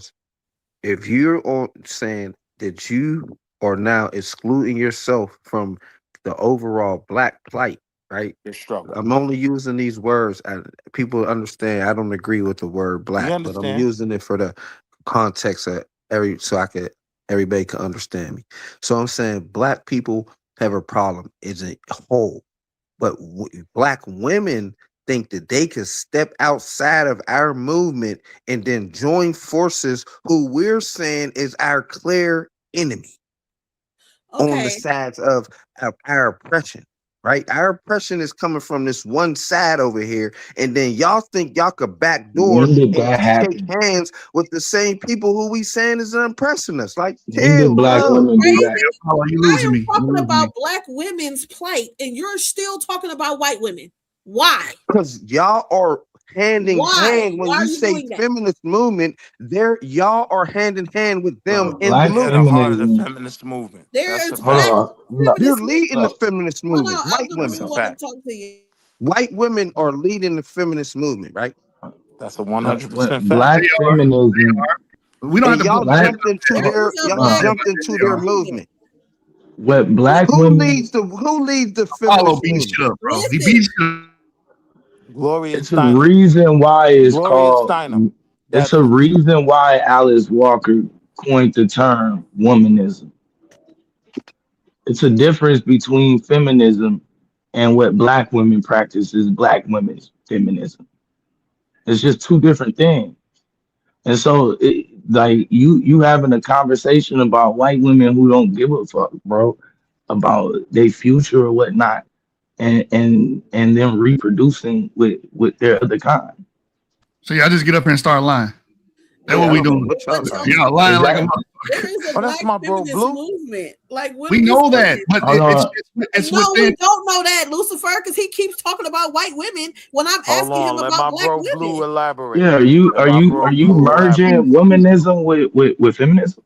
if you're on saying that you are now excluding yourself from the overall black plight, right? Your struggle. I'm only using these words and people understand I don't agree with the word We black, but I'm understand. using it for the context of so I could everybody can understand me. So I'm saying black people have a problem as a whole, but black women think that they can step outside of our movement and then join forces who we're saying is our clear enemy on the Okay. sides of our oppression, right? Our oppression is coming from this one side over here, and then y'all think y'all could backdoor When did and that shake happen? hands with the same people who we saying is oppressing us. Like, When did hell black Are you no. women do that? crazy? Oh, you I losing am me. You talking losing about me. black women's plight, and you're still talking about white women. Why? Because y'all are hand in Why? hand when Why are you you say doing that? feminist movement, there y'all are hand in hand with them Bro, in the black They're the movement. heart of the feminism. feminist movement. There That's a is Hold black fact. on. No, You're feminist leading the movement. look, feminist Hold movement. on, White That's women. a Abdul want to fact. talk to you. White women are leading the feminist movement, right? That's a what 100% fact. They black are. feminism, We don't have And to put y'all black, jumped into There their is a y'all hold black on. jumped into they their feminist are. movement. movement. What black women, Who leads the Apollo feminist beat movement? shit up, bro. He beat Listen, shit up. Gloria it's a Steinem. reason why it's Gloria called, Steinem. it's a That's reason why Alice Walker coined the term womanism. It's a difference between feminism and what black women practice is black women's feminism. It's just two different things. And so like you having a conversation about white women who don't give a fuck, bro, about their future or whatnot, and them reproducing with their other kind. So y'all just get up here and start lying. That's Yeah, what I we don't know doing. what y'all But talking Y'all about. lying like a Exactly. there motherfucker. is a Oh, that's black my bro, feminist Blue. movement. Like, what We are we know that, saying? but Hold on. it's No, we within. don't know that, Lucifer, because he keeps talking about white women when I'm Hold asking him on, let my about black bro Blue women. elaborate. Yeah, Let my bro are you Blue elaborate. merging womanism with feminism?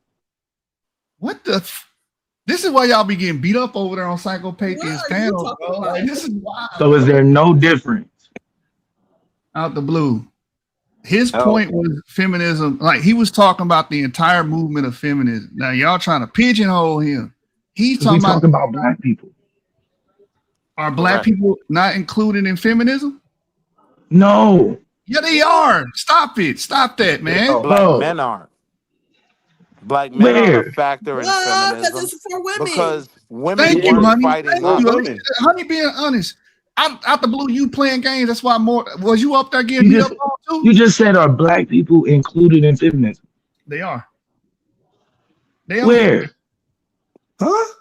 What the? This is why y'all be getting beat up over there on What Psychopathia's are you panels, talking bro. about? Like this is wild, So is bro. there no difference? Out the blue. His Oh, point was feminism. Like he was talking about the entire movement of feminism. Now y'all trying to pigeonhole him. He's Because we talking about talking about black people. are black Correct. people not included in feminism? No, Yeah, they are. Stop it. Stop that, yeah, man. oh, Black bro. men aren't. Black men aren't a Where? factor in Because feminism it's for women. because women Thank yeah, you, weren't honey. fighting Thank for you, us. honey. women. Honey, being honest. Out the blue, you playing games. That's why more was you up there getting You beat up just on too? you just said are black people included in feminism? They are. They are. Where? Huh?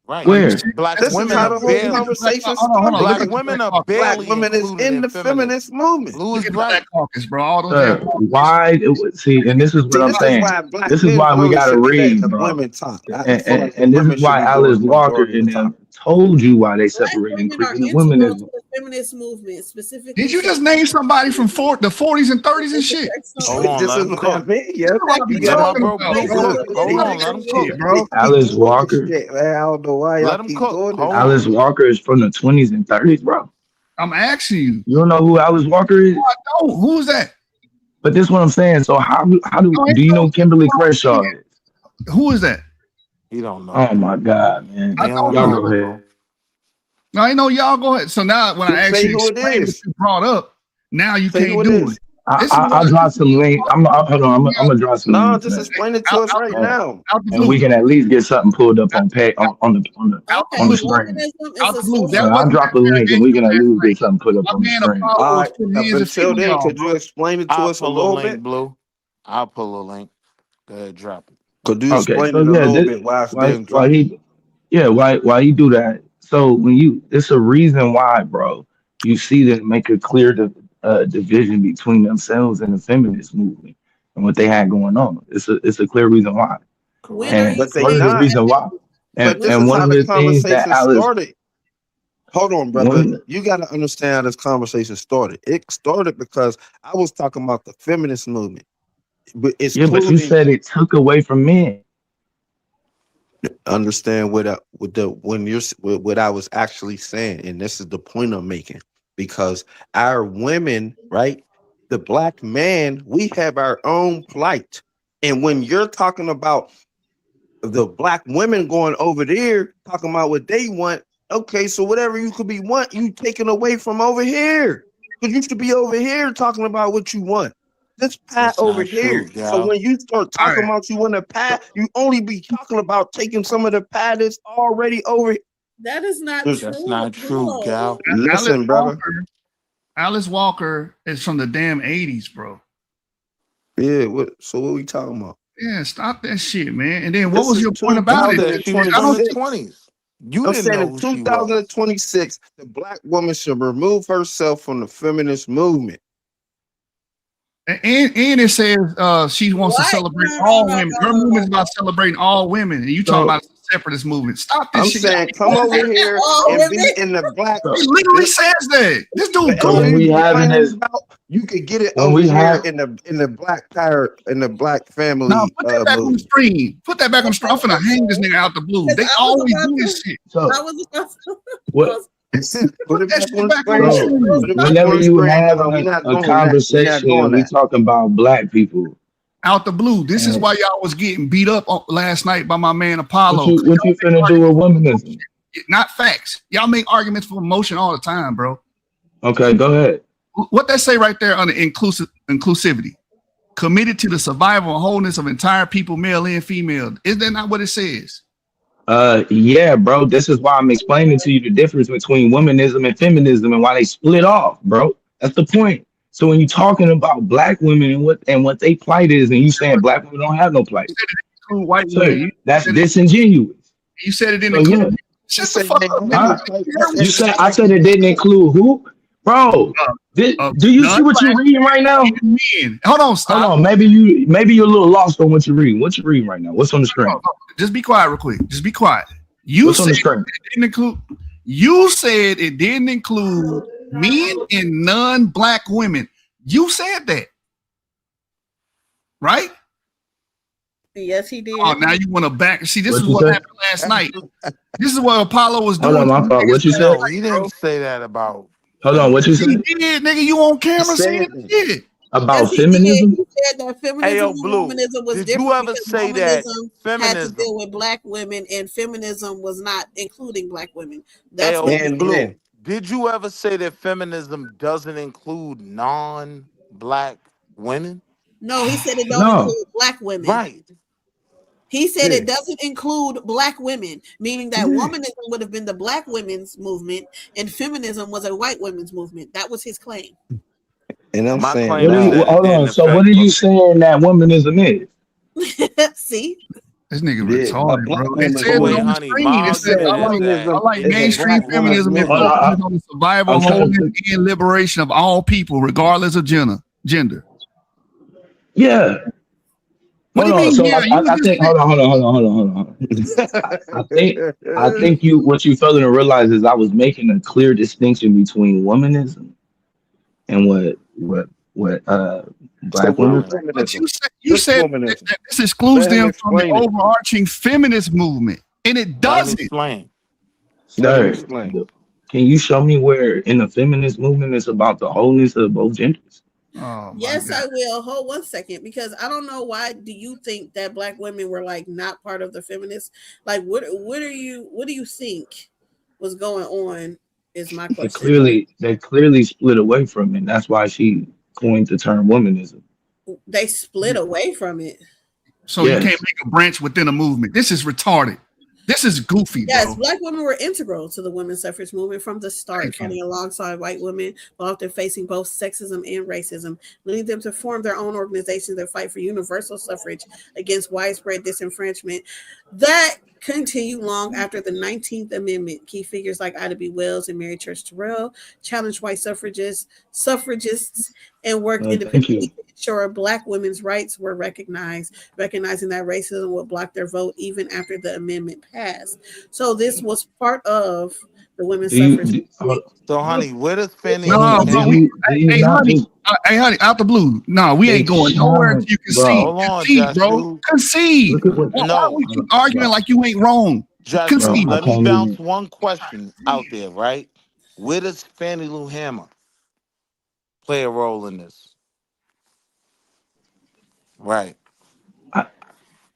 Right. Are you Where? serious? Black That's This is women how are the whole barely conversation hold on. started. Look black at the Because Black women are Caucus. black barely women is included in in the feminism. feminist movement. Blue Look is at the right. Black Caucus, bro. All those damn Sir, why see, and this is what See, I'm this is saying. why black This is men why we role gotta should be letting read, the bro. women talk. I And, feel and, like the and this is women should why be doing Alice the Walker majority of and the talk. them told you why they Black separated and women are created integral to womanism. the feminist movement, Did specifically you just name somebody from the 40s and 30s and shit? Hold on, This let is him what I cook. mean. This Yeah, is what I you be Let gotta my talking keep bro about, Blue chasing bro. the cook. This is Hold what I on, be let him talking cook. shit, bro. keep Alice doing this Walker. shit, man. I don't know why y'all Let him keep cook. doing this Hold shit. Alice on. Walker is from the 20s and 30s, bro. I'm asking you. You don't know who Alice Walker is? Oh, who's that? But this is what I'm saying. So how No, ain't do you no, know Kimberly Crenshaw is? who is that? He don't know. Oh my God, man. He I don't don't Y'all know. go know, ahead. bro. No, I know y'all go ahead. So now when I Just ask say you to who it explain what is. you brought up, now you Say who can't it do it. is. This is why I'll drop some link. Hold on. I'm gonna drop some No, links, just man. explain it to out, us out, right And, now. out the and we blue. can at least get something pulled up Out, on pay on the Okay, the blue. screen. womanism is Out a the blue. social. That I'll wasn't drop a that link and we can at last least night. get something put up My on the man screen. Apollo All was right. putting Up hands and feet until on then, y'all, could bro. you explain it to I'll us a pull a little link, bit? Blue. I'll pull a link. Go ahead, drop it. Could you Okay, explain so it a yeah, little bit while it's being why dropped? he why you do that? So it's a reason why, bro. You see them make a clear division between themselves and the feminist movement and what they had going on. It's a clear reason why. When Correct. are And you But they one of the saying not. reason why, But when this are is and one how of the the things that conversation Alice started. Hold on, brother. one You got to understand how this conversation started. It started because I was talking about the feminist movement, but yeah, but you excluding said it took away from men. understand what the when you're what I was actually saying, and this is the point I'm making because our women, right, the black man, we have our own plight, and when you're talking about the black women going over there talking about what they want, okay, so whatever you could be want, you taking away from over here because you should be over here talking about what you want. This pat That's over not true, here. So gal. when you start All talking right. about you want a pat, you only be talking about taking some of the pat that's already over. that is not Just That's true. not true, gal. No. Alice listen, brother. Walker. Alice Walker is from the damn 80s, bro. Yeah. So what we talking about? Yeah, stop that shit, man. And then what This was is your point about You it? said she was from I the don't. 2026. 20s. You I'm didn't saying know in who she was. 2026, the black woman should remove herself from the feminist movement. And it says she wants to What? celebrate No, no, all no, women. no, Her no, movement no, is no. about celebrating all women, and you talking So about a separatist movement. Stop this I'm shit. Y'all saying be come doing over that. here All and be women. in the black. He so literally says that. This dude so Whatever when goofy. we you having complaining this, about, you could get it when over we here have in the black power in the black Now family put that back on the movement. screen. Put that back on the screen. I'm Okay, finna hang this okay. nigga out the blue. Because They always do this shit. I so was about to, what Put Put it that back shit on the back on the screen. so Put screen. it back whenever on the you screen. No, having we're not a doing that. We're not conversation doing and we that. talking about black people, Out the blue. This is and why y'all was getting beat up last night by my man Apollo. what you finna do with womanism? Not facts. Y'all make arguments for emotion all the time, bro. Okay, go ahead. What they say right there on the inclusivity, committed to the survival and wholeness of entire people, male and female. Is that not what it says? Yeah, bro. This is why I'm explaining to you the difference between womanism and feminism and why they split off, bro. That's the point. So when you're talking about black women and what they plight is, and you saying black women don't have no plight, Include white so women. that's disingenuous. You said it didn't So yeah, include. You Shut the say fuck they up, have nigga. no huh? type You said I said it didn't include who, bro? Do you see what you're Non-black reading right now? men. Hold on, Hold stop. on, maybe you're a little lost on what you're reading. What you reading right now? What's on the screen? Just be quiet real quick. Just be quiet. You What's on said the screen? it didn't include. You said it didn't include men and non-black women. You said that, right? Yes, he did. Oh, now you want to back. See, this What is you what say? happened last night. This is what Apollo was Hold doing on, to my you fault. niggas What you last said? No, night, he bro. didn't say that about Hold on, what you feminism. said He did, nigga. You on camera saying said that. he did. about Yes, he did. feminism? He said that Hey, feminism yo, and Blue, womanism was did you different ever because say that womanism had to feminism? deal with black women and feminism was not including black women. Hey, That's yo, what he And said. Blue, then did you ever say that feminism doesn't include non-black women? No, he said it don't No. include black women. Right. He said yeah. it doesn't include black women, meaning that Yeah. womanism would have been the black women's movement and feminism was a white women's movement. That was his claim. And I'm My saying claim What are is you? now, that it Hold didn't on. So what are affect. you saying that womanism is? See? This nigga a retarded, bro. black It woman's But says it wait, on the movement. honey, screen. my It I'm says argument saying I is like that I feminism like is a mainstream black woman's feminism and Hold movement. on. focuses on the survival, I'm trying wholeness, to. and liberation of all people, regardless of gender. Yeah. What do Hold you on. mean? So Yeah, you I just think. said. Hold on. I think you what you failing to realize is I was making a clear distinction between womanism and what So black what women is Right. practice. But feminism? you What's said womanism? that this excludes Let him them from the explain it. overarching feminist movement, and it Let him doesn't. explain. Let him Sir, explain. can you show me where in the feminist movement it's about the wholeness of both genders? Oh my Yes, god. I will. Hold 1 second, because I don't know why do you think that black women were like not part of the feminists? Like, what do you think was going on? Is my question. Like, They clearly split away from it. That's why she coined the term womanism. they split away from it. So you can't Yes, make a branch within a movement. This is retarded. This is goofy, Yes, bro. black women were integral to the women's suffrage movement from the start, Thank you. fighting alongside white women while often facing both sexism and racism, leading them to form their own organizations that fight for universal suffrage against widespread disenfranchisement. That continued long after the 19th Amendment. Key figures like Ida B. Wells and Mary Church Terrell challenged white suffragists, and worked thank independently you. to ensure black women's rights were recognized, recognizing that racism would block their vote even after the amendment passed. So this was part of the women's Do you suffrage movement. So, honey, where does Fannie No, Lou bro. Hamer? do you Hey, not honey. just Hey, honey. Out the blue. No, we they ain't going nowhere until challenge, you concede. bro? Hold on, Concede, bro. Jashu. Concede. Look at what, Why No, we keep arguing bro, like you ain't wrong? Jashu. bro. Concede. I Let me can't bounce even. one question out there, right? Where does Fannie Lou Hamer play a role in this? Right. I,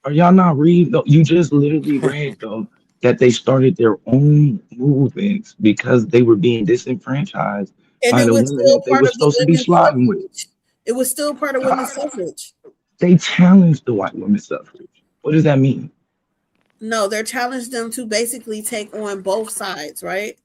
are y'all not reading? Though? You just literally read though that they started their own movements because they were being disenfranchised And by it the was women still that they part were of the supposed to be women's sliding with. suffrage. It was still part of women's suffrage. They challenged the white women's suffrage. What does that mean? No, they're challenged them to basically take on both sides, right?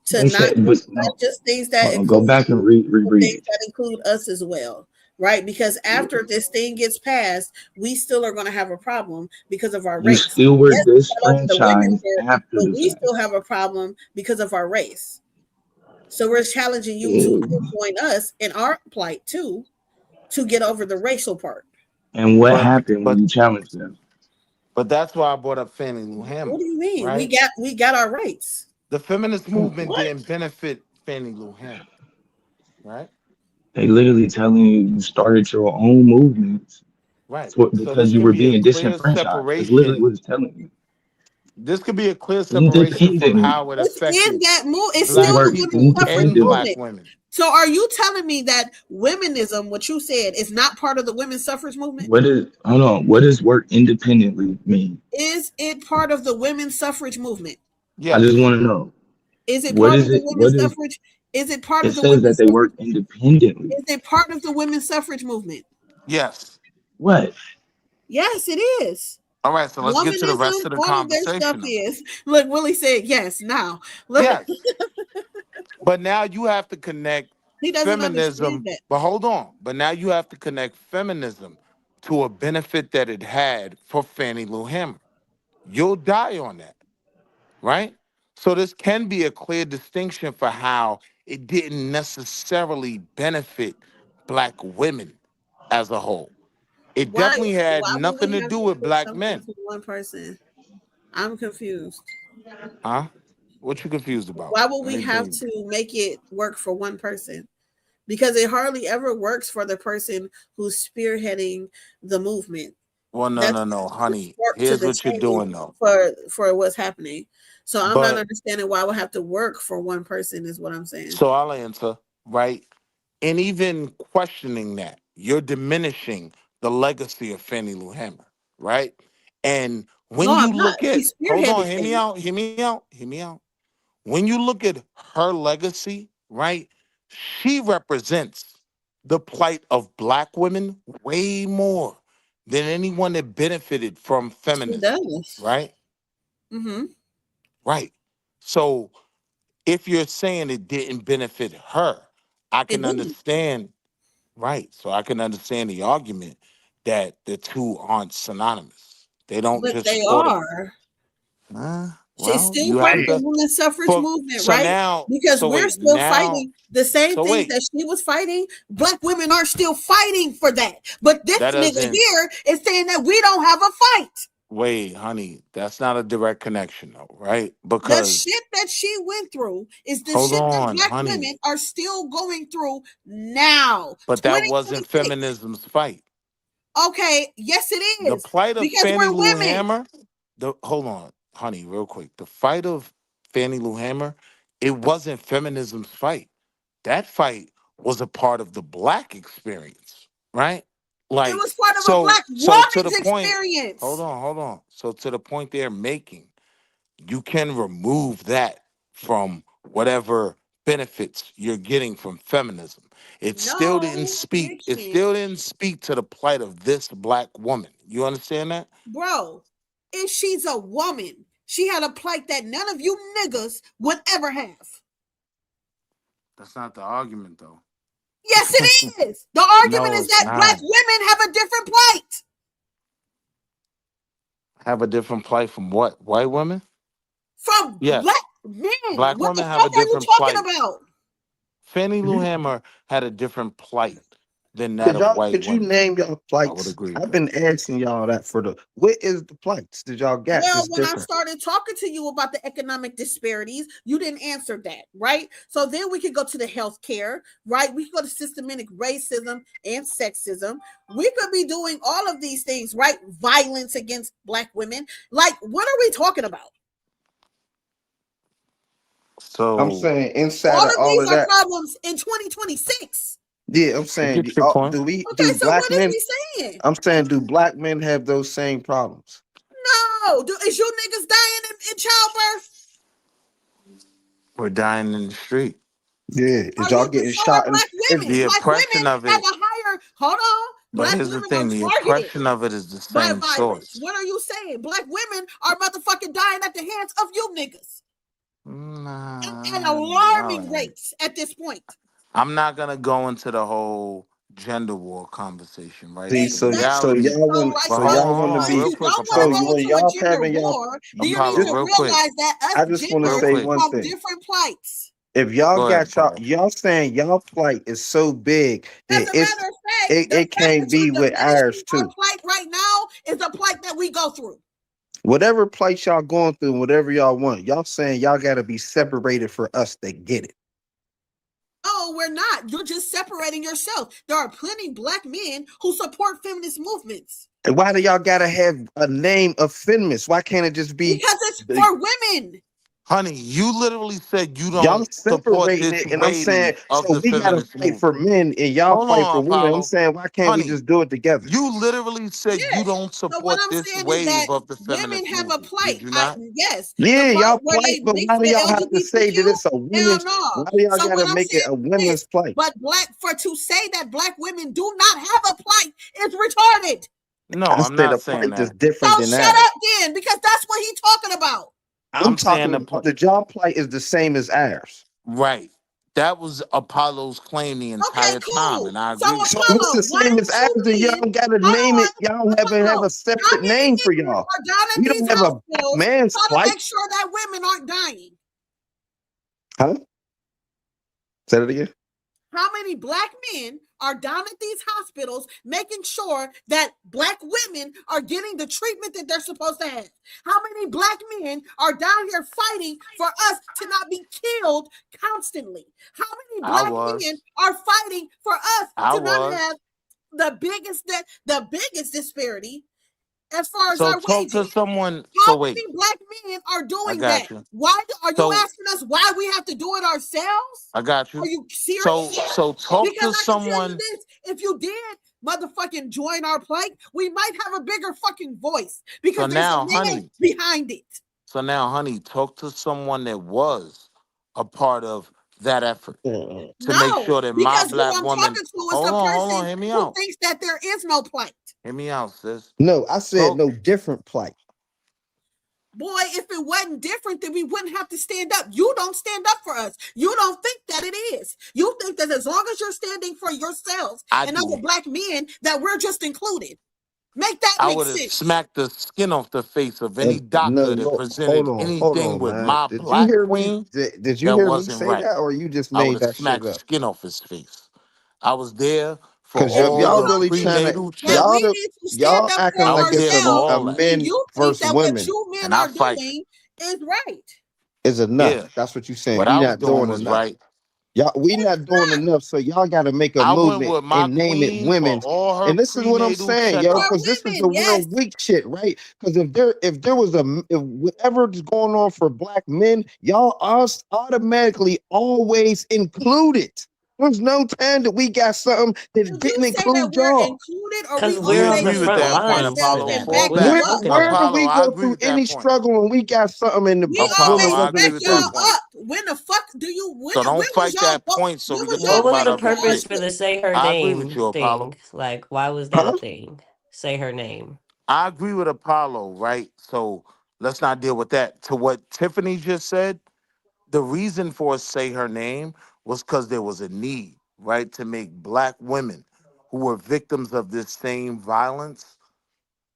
To They not said, but just no, not just things that hold on, go include back and you, but reread things it. that include us as well, right? Because after this thing gets passed, we still are going to have a problem because of our You race. still were Yes, we got over the women disfranchised part, after but the we fact. still have a problem because of our race. So we're challenging you to Ew. join us in our plight too, to get over the racial part. And what but happened when but you challenged them? but that's why I brought up Fannie Lou What Hamer, do you mean? We right? got our rights. The feminist movement What? didn't benefit Fannie Lou Hamer, right? They literally telling you you started your own movements Right. So because this you could were be a being clear disenfranchised. That's literally separation. what it's telling you. This could be a clear separation from Independently. how it It's in affected that move. It's They still black the work women's people suffrage and independently. black movement. women. So are you telling me that womenism, what you said, is not part of the women's suffrage movement? What is hold on? What does work independently mean? Is it part of the women's suffrage movement? I just Yes. want to know. Is it What part of is the it? What women's is suffrage? Is it part it of the says that women's they work suffrage? independently. Is it part of the women's suffrage movement? Yes. What? Yes, it is. All right. So let's get to the rest Womanism, of the all of their stuff conversation. is. Look, Willie said yes. Now, look, Yes. But now you have to connect He doesn't understand feminism. that. But hold on. But now you have to connect feminism to a benefit that it had for Fannie Lou Hamer. You'll die on that, right? So this can be a clear distinction for how it didn't necessarily benefit black women as a whole. It Why definitely had why would nothing we to have do to with put black something men. for one person? I'm confused. Huh? What you confused about? Why would Let we me bring have you. to make it work for one person? Because it hardly ever works for the person who's spearheading the movement. Well, no, That's no, no, the honey. spark to Here's the what you're change doing though. for what's happening. So I'm not But understanding why it would have to work for one person is what I'm saying. so I'll answer, right? And even questioning that, you're diminishing the legacy of Fannie Lou Hamer, right? And No, when I'm you not. look at, She hold on, spearheaded hear me things. out, hear me out, hear me out. When you look at her legacy, right? She represents the plight of black women way more than anyone that benefited from She feminism, does. right? Mm-hmm. Right. So if you're saying it didn't benefit her, I It can didn't. understand, right? So I can understand the argument that the two aren't synonymous. They don't But just they sort of, are. She's well, still you part have of the Hey, to, women's suffrage for, movement, so right? now, Because so we're wait, still now, fighting the same so things wait, that she was fighting. Black women are still fighting for that. But this that nigga doesn't, here is saying that we don't have a fight. wait, honey, that's not a direct connection though, right? The Because, shit that she went through is the hold shit that on, black honey, women are still going through now, but that wasn't 2026. feminism's fight. Okay, yes, it The is. plight of Because Fannie we're Lou women. Hamer, the hold on, honey, real quick. The fight of Fannie Lou Hamer, it wasn't feminism's fight. That fight was a part of the black experience, right? It Like, was part of a so, black so to the woman's point, hold experience. on, hold on. So to the point they're making, you can remove that from whatever benefits you're getting from feminism. No, you It can't. still didn't speak to the plight of this black woman. You understand that? Bro, if she's a woman, she had a plight that none of you niggas would ever have. That's not the argument though. Yes, it is. The argument No, is it's that black not. women have a different plight Have a different plight from what? White women? from black Yes. men. Black What the women have a fuck are you different talking plight. about? Fannie Lou You Hamer had a different plight than that could of y'all white could you women. name y'all I would plights? agree with I've that. been asking y'all that for the what is the plights that y'all got Well, that's when I different? started talking to you about the economic disparities, you didn't answer that, right? So then we could go to the healthcare, right? We could go to systematic racism and sexism. We could be doing all of these things, right? Violence against black women. Like, what are we talking about? I'm So saying inside All of of all these of are that, problems in 2026. yeah, I'm I saying get your point. do we Okay, do so black what is men? we saying? I'm saying do black men have those same problems? No, is you niggas dying in childbirth? We're dying in the street. Yeah, is Are y'all you getting so are shot? And black is women? The Black oppression women of have it, a higher. Hold on, but black here's the women are thing, the targeted oppression of it is the by same violence. source. What are you saying? Black women are motherfucking dying at the hands of you niggas at Nah, all alarming right. rates at this point. I'm not gonna go into the whole gender war conversation, right? see? The So Exactly. reality, y'all So, want right. but so So, y'all hold want to on, since real be you quick, don't want to so go Apollo. you when into a y'all gender having y'all war, then you need Apollo, just to real quick, realize that us I just want to real genders say quick. one have thing. different plights. If y'all Go ahead, got Apollo. y'all saying y'all plight is so big As that a matter of fact, the it fact can't that you're be with diminishing ours our too. plight right now is a plight that we go through. Whatever plight y'all going through, whatever y'all want, y'all saying y'all got to be separated for us to get it. No, we're not. You're just separating yourself. There are plenty black men who support feminist movements And why do y'all got to have a name of feminist? Why can't it just be because it's the, for women. Honey, you literally said you y'all don't support separating this it? And I'm saying, wave of so the we got to feminist fight for movement. men and y'all Hold fight on, for women. I'm Apollo. saying, why can't we Honey, just do it together? you literally said you Yes. don't So what support I'm this saying is that wave of the women feminist have a movement. plight. Did you not? Yes, the Yeah, part y'all where plight, they but mix why do the y'all have to say that LGBTQ. it's a Hell women's? no. Why do y'all So got what to I'm make it saying a is women's this. plight? But to say that black women do not have a plight is retarded. No, I I'm said not a saying plight is that. different So than shut ours. up then, because that's what he's talking about. I'm I'm saying talking the about point. the job plight is the same as ours. Right. That was Apollo's claim the Okay, entire time, cool. and I So agree with So that. what's the Apollo, why same as don't you ours? men? Y'all gotta name Hold it. on, Y'all have a Apollo. How separate many name for men y'all. are down at We these don't have a black hospitals man's trying to plight. make sure that women aren't dying? Huh? Say it again. How many black men are down at these hospitals making sure that black women are getting the treatment that they're supposed to have? How many black men are down here fighting for us to not be killed constantly? How many I black men was. are fighting for us I to not was. have the biggest disparity as far as So our talk to wages? someone. How So wait, many black men are I doing that? got you. Why are you So asking us why we have to do it ourselves? I got Are you. you So serious? so talk Because to I can tell you someone. this: if you did motherfucking join our plight, we might have a bigger fucking voice So because there's a now, man honey. behind it. Talk to someone that was a part of that effort to make No, sure that my because who black I'm woman. talking to is Hold the on, person hear me who out. thinks that there is no plight. Hear me out, sis. No, I said Talk. no different plight. Boy, if it wasn't different, then we wouldn't have to stand up. You don't stand up for us. You don't think that it is. You think that as long as you're standing for yourselves I and other do. black men, that we're just included. Make that I make would have sense. smacked the skin off the face of any And no, doctor that no, presented hold anything on, with man. my Did you black hear me? queen Did you that hear me wasn't say right. that, or you just I would made have that shit smacked up? skin off his face. I was there for Because If all you y'all the don't really trying think to prenatal that we y'all checks. the need to stand y'all up acting for I like was it's there for ourselves, a all that. then men you think versus that what women you men And I are fight. doing is right. is Yeah. enough. That's what you saying. What We I was not doing doing was enough. right. Y'all, we It's not doing not. enough. So y'all got to make a I went movement with my and name it queen for women's. all her And this is what I'm prenatal saying, yo, For checkups. because this is the women, real yes. weak shit, right? Because if there was if whatever's going on for black men, y'all are automatically always included. There's no time that we got something that Did you didn't say that include we're y'all. included or we Because We we're on always the agree with front that include point, lines for ourselves Apollo. and that. Fall back What are you you back. up? talking Where do about? we Apollo, I go agree through with that any point. struggle and we got something We Apollo, women always I wasn't agree back with that included? y'all point. up. When the fuck do you So don't when was fight y'all that point so when we was can y'all What talk was about the voting other for our purpose shit. for the shit? say her I agree with name you, Apollo. thing? Like, why was that Huh? a thing? Say her name. I agree with Apollo, right? So let's not deal with that. To what Tiffany just said, the reason for say her name was because there was a need, right, to make black women who were victims of this same violence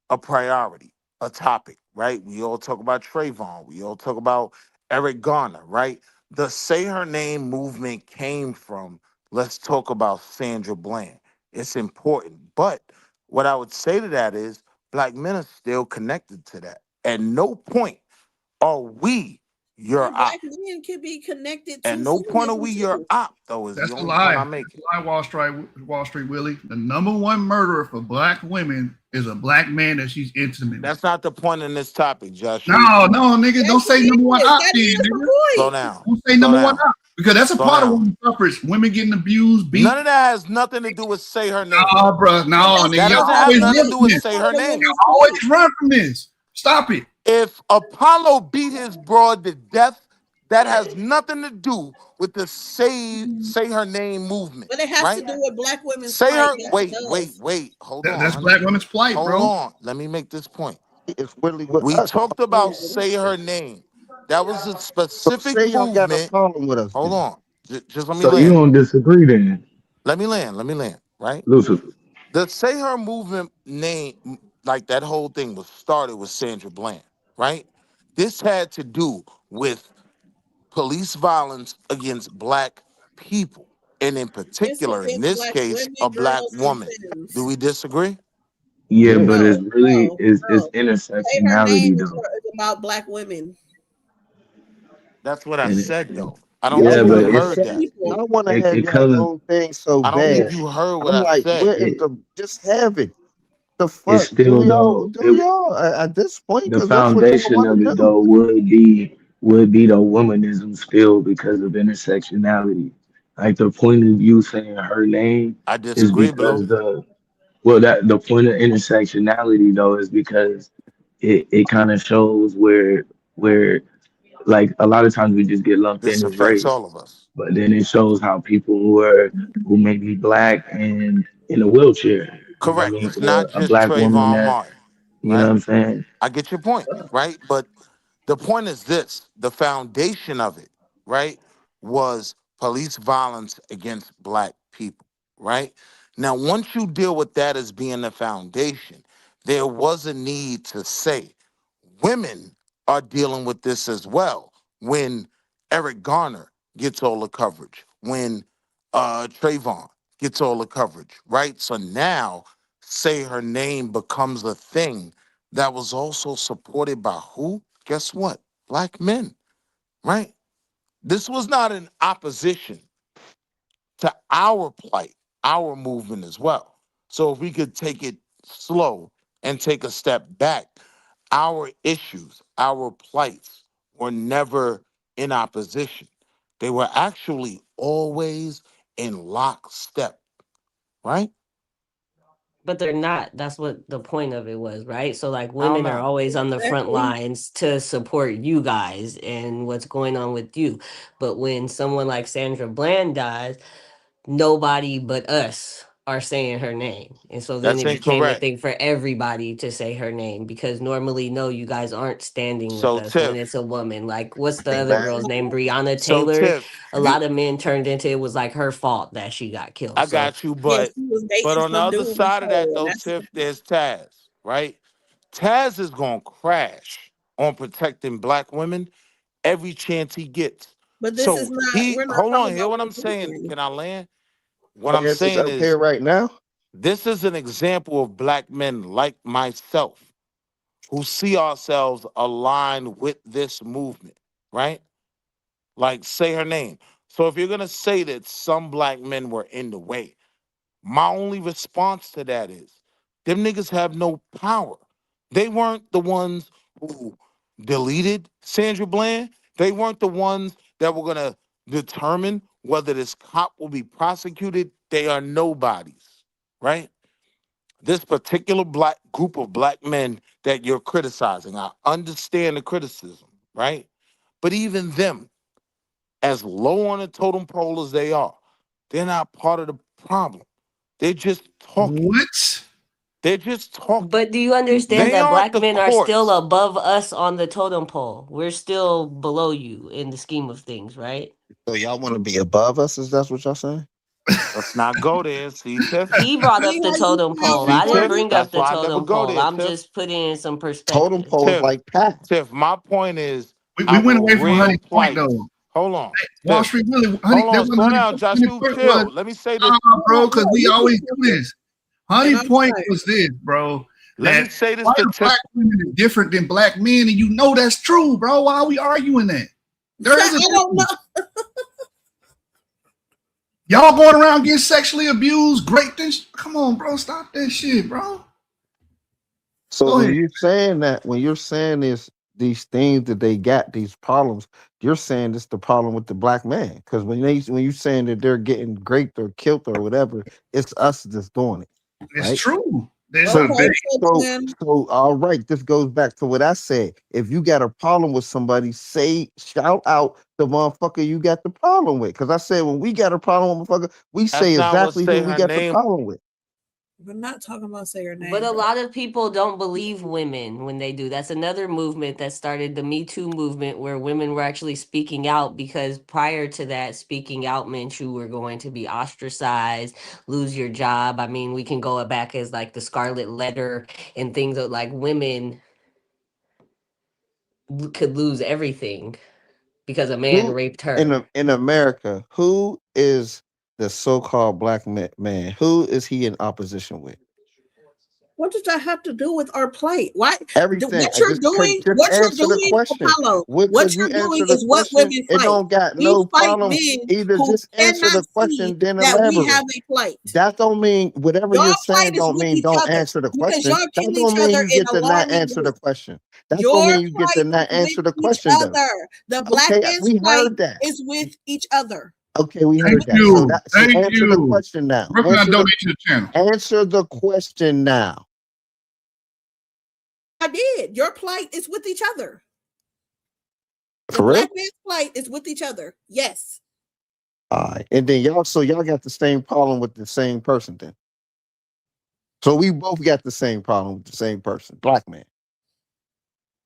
a priority, a topic, right? We all talk about Trayvon. We all talk about Eric Garner, right? The Say Her Name movement came from let's talk about Sandra Bland. It's important. But what I would say to that is black men are still connected to that. At no point are we your Well, op. black men can be connected At to no point are feminism we your too. op, though, is the That's a only point lie. I'm That's making. a lie, Wall Street Willie. The number one murderer for black women is a black man that she's intimate with. That's not the point in this topic, Just You. No, no, nigga, Yes, don't say number one it is. op That then, is the nigga. Slow point. down. Don't say Slow number one down. op because that's a Slow part of down. women's suffrage. Women getting abused, beat. None of that has nothing to do with say her name. Oh, bro, But no, that's nigga, That y'all doesn't that's have always nothing run to do from with this. that's say part her of the name. women's Y'all plight. always run from this. Stop it. If Apollo beat his broad to death, that has nothing to do with the say her name movement, But it has to right? do with black women's Say plight. her. Yes, it Wait. does. Hold on, That's honey. black women's plight, Hold bro. on. Let me make this point. It's really with We us. talked about say her name. That was a So specific say y'all got a movement. problem with us Hold then. on. Just let me So you land. don't disagree then, Let me land. Let me land. Right. Lucifer? The Say Her movement name, like that whole thing was started with Sandra Bland, right? This had to do with police violence against black people, and in It's particular, in against this black case, women, a black girls, and woman. Do femmes. we disagree? Yeah, Yeah. but it's No, really no, is no. Say her name intersectionality is, though, is about black women. That's what I and said, though. I don't Y'all yeah, think but you want to it's heard have that. People. y'all want to have it your comes own thing so I don't think bad. yeah you heard what I'm I like, said. where is it the just have it? The it's fuck still though do y'all at this point? the Because that's what y'all foundation want of to it do. though would be the womanism still because of intersectionality. Like the point of you saying her name I is disagree, Blue. because the point of intersectionality though is because it kind of shows where like a lot of times we just get lumped This in as affects race, all of us. but then it shows how people who may be black and in a wheelchair, you know what I Correct. mean, It's not or a just black woman Trayvon that, Martin, you know what right? I'm saying? I get your point, right? But the point is this: the foundation of it, right, was police violence against black people, right? Now, once you deal with that as being the foundation, there was a need to say women are dealing with this as well. When Eric Garner gets all the coverage, when Trayvon gets all the coverage, right? So now say her name becomes a thing that was also supported by who? Guess what? Black men, right? This was not in opposition to our plight, our movement as well. So if we could take it slow and take a step back, our issues, our plights were never in opposition. They were actually always in lockstep, right? But they're not. That's what the point of it was, right? So like How women are not? always on the front Exactly. lines to support you guys and what's going on with you. But when someone like Sandra Bland dies, nobody but us are saying her name. And so then That's it became a incorrect. thing for everybody to say her name because normally, no, you guys aren't standing with So us when it's Tiff, a woman. Like, what's the Hey, other back. girl's name? Breonna so Taylor. Tiff, A you lot of men turned into it was like her fault that she got killed. I So got you, Yeah, but she was but dating on the some other dude side of that before, and though, that's Tiff, there's Taz, right? Taz is gonna crash on protecting black women every chance he gets. but this is So not he we're not hold talking on, hear about what I'm saying? protecting. Can I land? What My I'm answer's saying up here is right now. this is an example of black men like myself who see ourselves aligned with this movement, right? Like say her name. So if you're gonna say that some black men were in the way, my only response to that is them niggas have no power. They weren't the ones who deleted Sandra Bland. They weren't the ones that were gonna determine whether this cop will be prosecuted. They are nobodies, right? This particular black group of black men that you're criticizing, I understand the criticism, right? But even them, as low on the totem pole as they are, they're not part of the problem. They're just talking. What? They're just talking. but do you understand They that aren't black the men are still courts. above us on the totem pole? We're still below you in the scheme of things, right? So y'all want to be above us? Is that what y'all saying? Let's not go there. See, Tiff? He brought up See the how you totem sound, pole. See, I didn't Tiff? Courtney? bring up That's the why I never totem go pole. there, I'm Tiff. just putting in some Totem perspective. pole is Tiff, like Pat. Tiff, my point is We went our away from real Honey's point though. plights. Hold on, Wall Tiff. Street really, Honey, Hold that on, wasn't slow Honey. down, Josh. Honey You point was, chill. Let me say this. bro, because No, we you always can do feel it. this. Honey And I'm point sorry. was this, bro, Let me that say this white to black Tiff. women is different than black men, and you know that's true, bro. Why are we arguing that? There is a I don't know. difference. Y'all going around getting sexually abused, great things. Come on, bro, stop that shit, bro. So Go when ahead. you're saying that, when you're saying this, these things that they got, these problems, you're saying it's the problem with the black man. Because when you saying that they're getting raped or killed or whatever, it's us that's doing it, It's right? true. There's So a Okay, big so then all right, this goes back to what I said. If you got a problem with somebody, shout out the motherfucker you got the problem with. Because I said when we got a problem with motherfucker, we That's say not what exactly who say we her got the name. problem with. we're not talking about say your But name, a bro. lot of people don't believe women when they do. That's another movement that started the Me Too movement where women were actually speaking out because prior to that, speaking out meant you were going to be ostracized, lose your job. I mean, we can go back as like the Scarlet Letter and things that like women could lose everything because a man Who raped her. in America, who is the so-called black man? Who is he in opposition with? What does that have to do with our plight? Why? Everything. Just What you're answer the doing, question. Apollo? What Because you you're doing answer the is what question, women it fight. don't got We no fight problem. men Either who just answer cannot the see question, then that we have elaborate. a plight. That don't mean whatever Y'all you're plight saying is don't with mean each don't other answer the because question. y'all That kill don't each mean other you in get to not alarming answer the ways. question. That don't Your mean you get to plight is not with answer the each question though. other. The black Okay, man's we plight heard that. is with each other. Okay, we thank heard that. you. So Thank answer the you. question now. Where can I donate to the channel? Answer the question now. I did. Your plight is with each other. The For real? black man's plight is with each other. Yes. All right. And then y'all got the same problem with the same person then. So we both got the same problem with the same person, black man.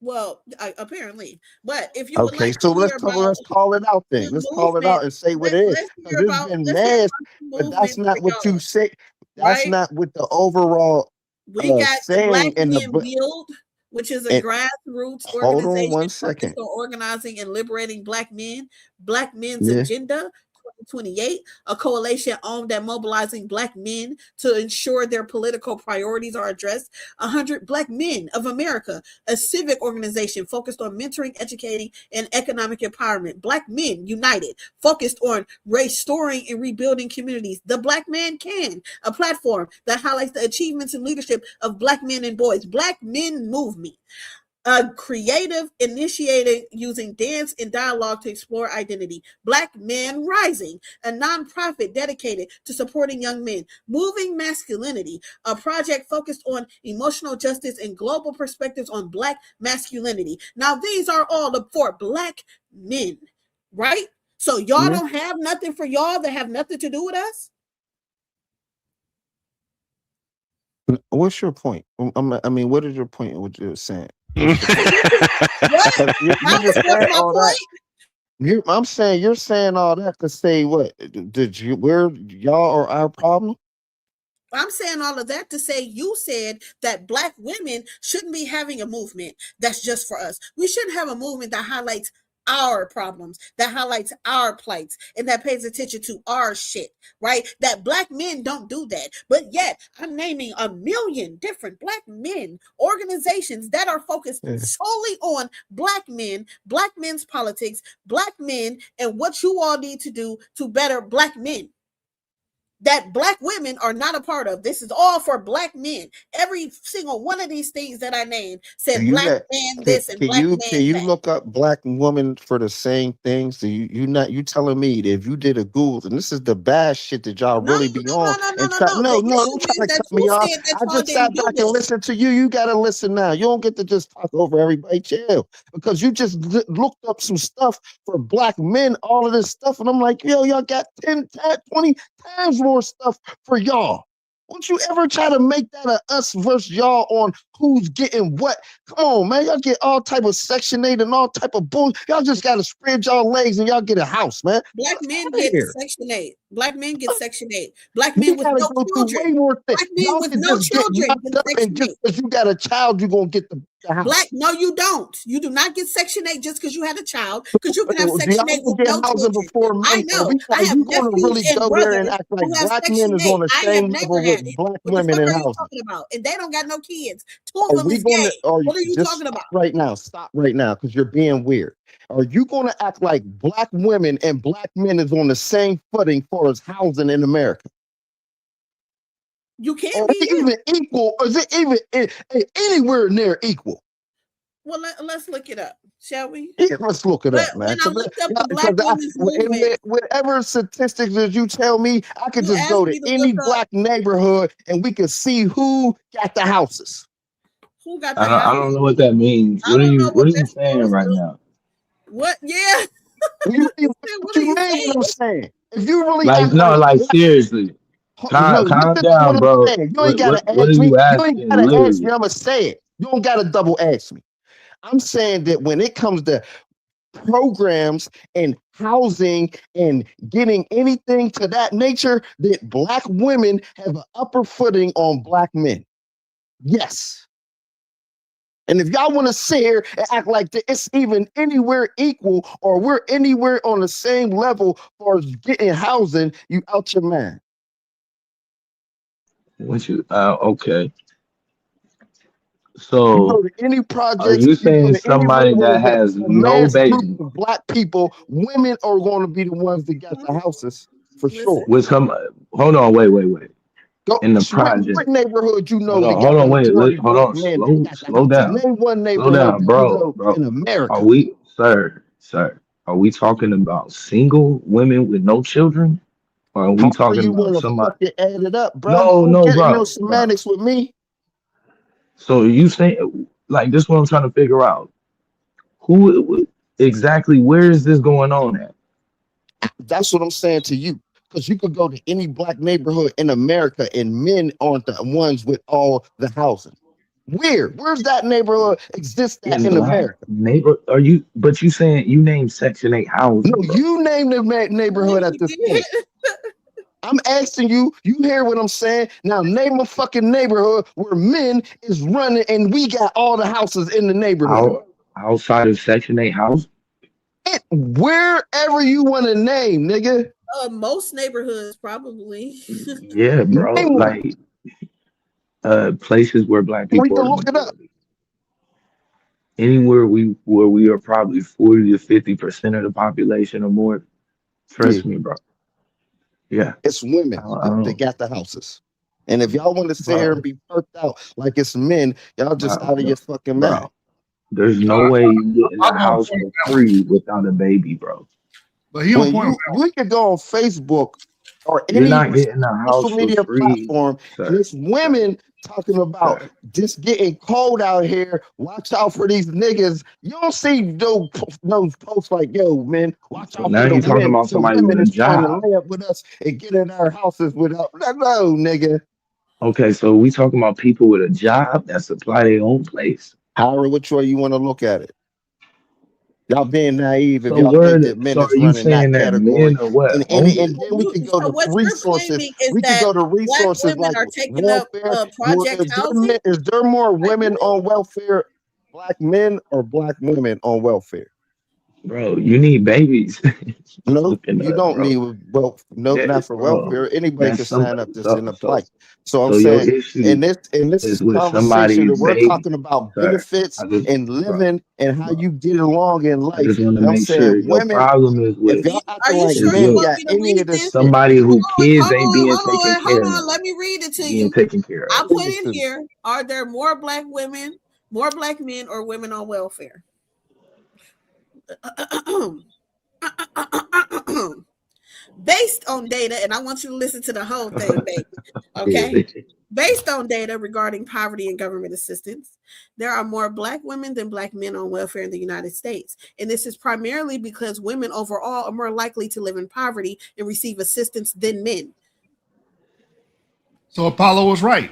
Well, apparently. But if you would Okay, like so to hear about let's call it out then. the Let's call it movement, out and say what it is. Because there's been let's hear mass, about the but that's movement for not what you y'all, say. That's right? not what the overall We got the Black saying in the Men book. Guild, which is a And grassroots hold on organization one focused second. on organizing and liberating Black men. Black Men's Yeah. Agenda 2028, a coalition aimed at mobilizing Black men to ensure their political priorities are addressed. 100 Black Men of America, a civic organization focused on mentoring, educating, and economic empowerment. Black Men United, focused on restoring and rebuilding communities. The Black Man Can, a platform that highlights the achievements and leadership of Black men and boys. Black Men Movement, a creative initiative using dance and dialogue to explore identity. Black Men Rising, a nonprofit dedicated to supporting young men. Moving Masculinity, a project focused on emotional justice and global perspectives on Black masculinity. Now, these are all for Black men, right? So y'all Yeah. don't have nothing for y'all that have nothing to do with us? What's your point? I mean, what is your point of what you're saying? What? You That was just what's said my all that. point? I'm saying you're saying all that to say what? Did you? We're y'all are our problem? I'm saying all of that to say you said that Black women shouldn't be having a movement that's just for us. We shouldn't have a movement that highlights our problems, that highlights our plights, and that pays attention to our shit, right? That Black men don't do that. But yet, I'm naming a million different Black men organizations that are focused Yeah. solely on Black men, Black men's politics, Black men, and what you all need to do to better Black men that Black women are not a part of. This is all for Black men. Every single one of these things that I named said You Black got man this and Black can man you that. look up black woman for the same things? So you not you telling me that if you did a Google and this is the bad shit that y'all No, really be on and try no. no The no don't issue try is to that cut me you off. said that I y'all just didn't sat do back and this. listened to you. You gotta listen now. You don't get to just talk over everybody. Chill. Because you just looked up some stuff for black men, all of this stuff, and I'm like, yo, y'all got 10, 20 times more stuff for y'all. Won't you ever try to make that a us versus y'all on who's getting what? Come on, man. Y'all get all type of Section 8 and all type of bull. Y'all just got to spread y'all legs and y'all get a house, man. Black Get men out of get here. Section 8. Black men get Section 8. Black You men with got to no go through way children. more things. Black men Y'all with can no just get children knocked get up and Section just 8. because you got a child, you're going to get the Black, house. no, you don't. You do not get Section 8 just because you had a child, because you can have Do Section 8 y'all with get no housing children. before I men? know. I Are have you going to nephews really and go there and brothers act like who have black Section men is 8. on the I have same never level with had it. black What the women fuck in are you housing? talking about? And they don't got no kids. Two of Are them we is going to, gay. or What are you just talking stop about? right now? Stop right now because you're being weird. Are you going to act like black women and black men is on the same footing for as housing in America? You can't Are be, we yeah. even equal? Or is it even anywhere near equal? Well, let's look it up, shall we? Yeah, let's look it But up, man. when I Because looked up the Black women's movement, whatever statistics that you tell me, I could you just asked go to me to look any up black neighborhood and we could see who got the houses. who got the I house. don't know what that means. I don't know What what are you that's saying supposed right to. now? What? Yeah. What What are you you mean what I'm saying? saying? If you really Like act no, like like seriously. no, Calm listen to what down, I'm bro. saying. You ain't gotta What are ask me. you You ain't asking? gotta ask me. Literally. I'ma say it. You don't gotta double ask me. I'm saying that when it comes to programs and housing and getting anything to that nature, that black women have an upper footing on black men. Yes. And if y'all want to sit here and act like it's even anywhere equal or we're anywhere on the same level for getting housing, you out your mind. What you okay. You go So to any are projects, you you go saying to any somebody that neighborhood with has a no mass group baby of black people, women are going to be the ones that got the houses for Listen, sure. with some hold on, wait. Go, In the what project. neighborhood you know that got Hold the on, wait, majority hold black on, men that got the slow houses? down. Name one Slow neighborhood down, that you know bro. in Are America. we sir, are we talking about single women with no children? Or are we However talking you about want to somebody? fucking add it up, bro. No, Don't no, get in no bro. semantics with me. So you saying like this? Is what I'm trying to figure out. Who exactly? Where is this going on at? That's what I'm saying to you. Because you could go to any black neighborhood in America and men aren't the ones with all the housing. Where's that neighborhood exist Yeah, at in black America? neighbor. Are you? But you saying you named Section 8 housing, No, bro. you name the Yeah, neighborhood he at this point. did. I'm asking you, you hear what I'm saying? Now name a fucking neighborhood where men is running and we got all the houses in the neighborhood. Outside of Section 8 housing. Wherever you want to name, nigga. Most neighborhoods probably. Yeah, bro. Name one. Like places where black We people can are the look it up. majority. Anywhere we are probably 40 to 50% of the population or more. Yeah, Trust me, bro. Yeah. it's women I that don't, got the houses. And if y'all want to sit here and bro, be perked out like it's men, y'all just bro, out of your fucking mind. bro. There's no I, way you get in I'll a go house point for on that one. free without a baby, bro. But he on When point on you could go on Facebook or You're any not getting a social house for media free, platform, and sir. it's women talking about Sir. just getting cold out here. Watch out for these niggas. You don't see those posts like, yo, man, watch So out now for you're talking about the somebody with women a is trying to job. lay up with us and get in our houses without no, nigga. Okay, so we talking about people with a job that supply their own place. However, which way you want to look at it. Y'all being naive if So y'all think that so men is are you running saying that that category. men are what, And homeless? then we could go So to what you're resources. claiming is We could that go to black resources women like are taking up welfare. project housing? Is there more Like women what? on welfare, black men or black women on welfare? Bro, you need babies. No, Looking you up, don't bro. need no, Yeah, not for bro. welfare. Anybody That's can sign up somebody. this in apply. So I'm So your saying issue in this is with conversation that somebody's we're baby. talking about Sir, benefits I just and bro, living and how bro. you get along in I life. just want to And I'm make sure saying your women, problem is if with y'all Are acting you like is sure you men with want got me to any read of this this? shit. somebody who kids Hold ain't on, being hold taken on, hold care on. of. Let me read it to Being you. taken care I of. put Read it in to me. here, are there more black women, more black men, or women on welfare? Based on data, and I want you to listen to the whole thing, baby. Yeah. Okay. Based on data regarding poverty and government assistance, there are more black women than black men on welfare in the United States. And this is primarily because women overall are more likely to live in poverty and receive assistance than men. So Apollo was right.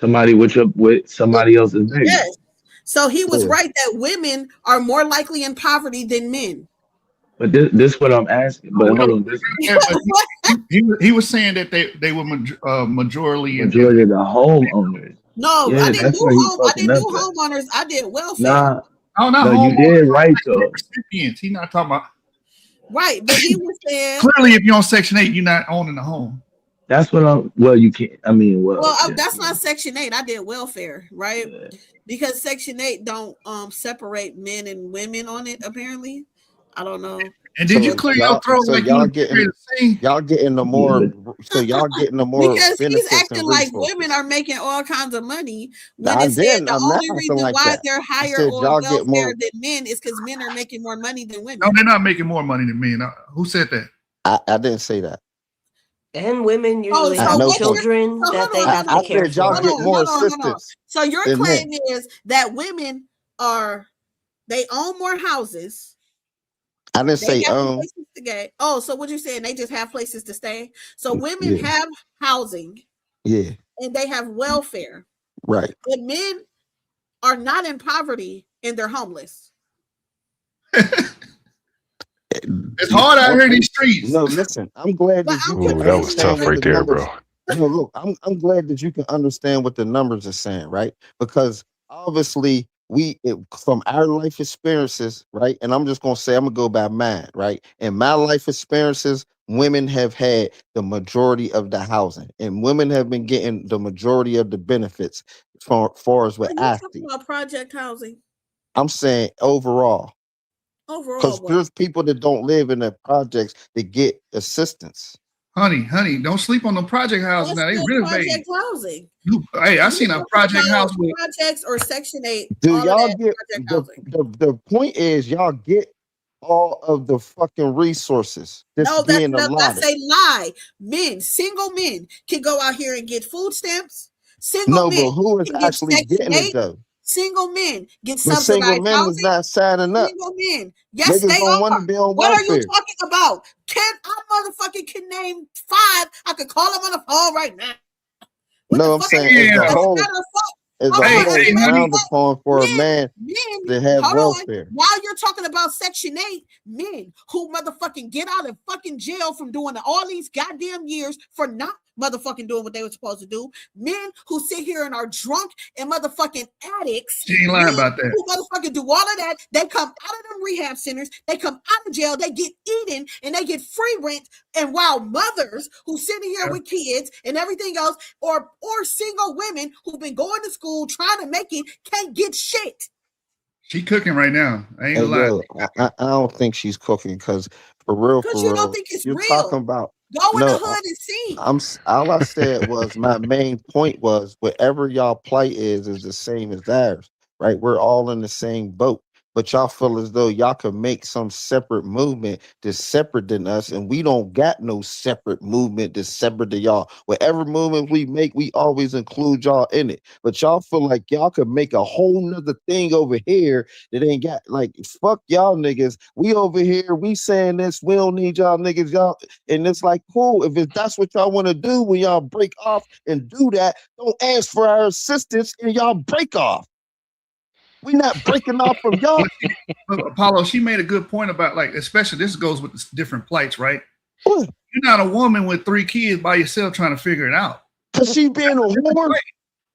Somebody with somebody else's baby. Yes. So he was Yeah. right that women are more likely in poverty than men. But this what I'm asking. Oh, But we hold don't on, agree this with that, but he was saying that they were majority in majority of the homeowners. No, I Yeah, didn't that's do where he home. I fucking didn't do up at. homeowners. I did welfare. Nah, oh, not no, you homeowners, did right though. recipients. He's not talking about Right, but he was saying, clearly if you're on Section 8, you're not owning a home. That's what I'm. Well, you can't. I mean, well, well, yeah, that's yeah, not Section 8. I did welfare, right? yeah. Because Section 8 don't separate men and women on it, apparently. I don't know. And did you So What clear the, your y'all throat so like you y'all was getting ready getting to sing? Yeah, but getting the more because he's benefits acting and like women resources. are making all kinds of money when I it said didn't. the I'm not only acting reason like why that. they're I higher said on y'all get welfare more. than men is because men are making more money than No, women. they're not making more money than men. Who said that? I didn't say that And women Oh, usually at so have no what you're point. children so hold that they on, have hold to I on, care said y'all hold for. get on, more hold on, hold on. assistance So your than men. claim is that women are they own more houses. I didn't They say have places to go. Oh, so what you're saying? They just have places to stay. So women yeah, have housing yeah, and they have welfare, right. but men are not in poverty and they're homeless. It's hard out here in these streets. No, listen. I'm glad But that you I'm can Ooh, that was confused. understand tough what right the there, numbers. bro. No, look, I'm glad that you can understand what the numbers are saying, right? Because obviously from our life experiences, right? And I'm just gonna say I'm gonna go by mine, right? In my life experiences, women have had the majority of the housing, and women have been getting the majority of the benefits far as Are what you I talking see. about project housing? I'm saying overall, Overall, because what? there's people that don't live in the projects that get assistance. Honey, don't sleep on the project houses That's now. They still renovating. project housing. Hey, I If you're seen a talking project house about with projects or Section 8, Do all of y'all that get project housing. the point is y'all get all of the fucking resources that's No, being that's allotted. a lie. Single men can go out here and get food stamps. Single No, men but who is can get actually Section getting it 8. though? Single men get The single subsidized men is housing. not signing up. Single men. Yes, Niggas they don't want to are. be on What are you welfare. talking about? I motherfucking can name 5. I could call them on the phone right now. What the No, I'm fuck are saying you as yeah. the as a whole matter of fact, is Hold on, almost Hey, and honey. frowned upon for a man men, to have hold on. welfare. While you're talking about Section 8, men who motherfucking get out of fucking jail from doing all these goddamn years for not motherfucking doing what they were supposed to do. Men who sit here and are drunk and motherfucking addicts. She ain't lying Men about that. who motherfucking do all of that. They come out of them rehab centers. They come out of jail. They get eaten and they get free rent. And while mothers who sitting here with kids and everything else, or single women who've been going to school trying to make it, can't get shit. She cooking right now. I ain't Hey, gonna lie. yo, I don't think she's cooking because Because you don't real, think it's you're talking real. about Go in the no. hood and see. All I said was my main point was whatever y'all plight is the same as ours, right? We're all in the same boat. But y'all feel as though y'all can make some separate movement that's separate than us, and we don't got no separate movement that's separate to y'all. Whatever movement we make, we always include y'all in it. But y'all feel like y'all could make a whole nother thing over here that ain't got like fuck y'all niggas. We over here, we saying this, we don't need y'all niggas, y'all. And it's like, cool, that's what y'all want to do when y'all break off and do that, don't ask for our assistance and y'all break off. We not breaking off from y'all. Apollo, she made a good point about like, especially this goes with the different plights, right? What? You're not a woman with 3 kids by yourself trying to figure it out. Cause she being a whore.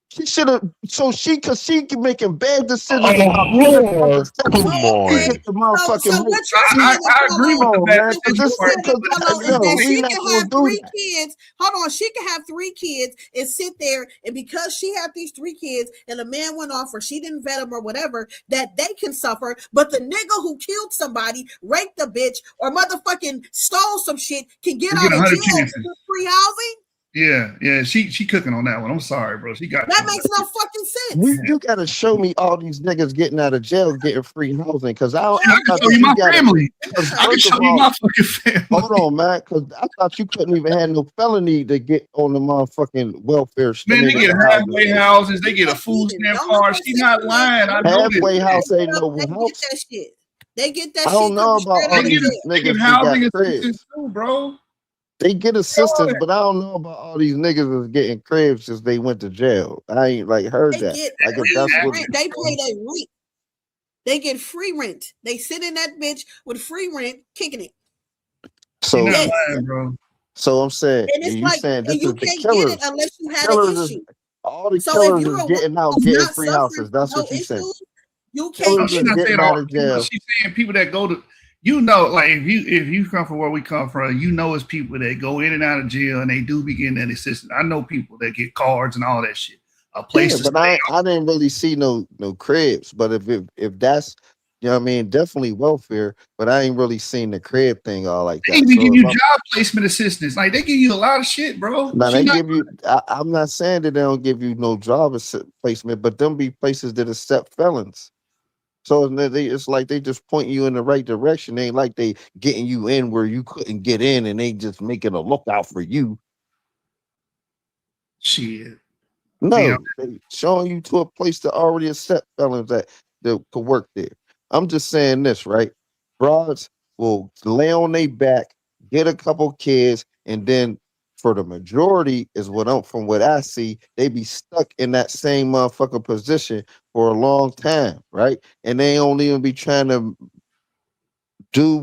She should have. Cause she making bad decisions Oh, about who come she on. get the motherfucking. What you're saying, I agree with the Apollo, bad man. what Cause you're decision this, part. saying, cause Apollo, is no, that we she not can gonna have do 3 that. kids. Hold on, she can have 3 kids and sit there, and because she had these 3 kids and a man went off or she didn't vet him or whatever, that they can suffer. But the nigga who killed somebody, raped a bitch, or motherfucking stole some shit can get You out get of 100 jail chances. for free housing? Yeah, she cooking on that one. I'm sorry, bro. She got That you. makes no fucking sense. You gotta show me all these niggas getting out of jail, getting free housing. Cause I I can thought show that you you my gotta. family. Cause I can first show of you all, my fucking family. hold on, man. Cause I thought you couldn't even have no felony to get on the motherfucking welfare. I Man, they mean, get the housing halfway shit. houses. They get a Get food eaten. stamp Don't look card. on She not Section 8. lying. I know this. Halfway house ain't no They get house. that shit. They get that I shit don't know coming about straight all out They of get these jail. they get niggas that housing got assistance cribs. too, bro. They get All assistance, that. but I don't know about all these niggas is getting cribs since they went to jail. I ain't like heard They that. get Like if free that's what. rent. They pay their rent. They get free rent. They sit in that bitch with free rent, kicking it. She not So, Yes. lying, bro. so I'm saying, And it's you like, saying and this you is the can't get it killers. unless you had an Killers is issue. all the So if killers you're is a woman getting out, who's getting not free suffering houses. from That's no what you saying. issues, you can't No, Killers get she's is not saying getting all out of people. jail. She's saying people that go to, you know, like if you come from where we come from, you know, it's people that go in and out of jail and they do be getting that assistance. I know people that get cards and all that shit, a place Yeah, to but stay. I didn't really see no cribs. But if that's you know what I mean, definitely welfare, but I ain't really seen the crib thing all like They that. even So give if you I'm job placement assistance. Like they give you a lot of shit, bro. now She they not. give you I'm not saying that they don't give you no job placement, but them be places that accept felons. So it's like they just point you in the right direction. They ain't like they getting you in where you couldn't get in and they just making a lookout for you. Shit. Be No, they showing you to a place to already accept felons that could work there. I'm just saying this, right? Broads will lay on their back, get a couple kids, and then for the majority is what I'm from what I see, they be stuck in that same motherfucking position for a long time, right? And they don't even be trying to do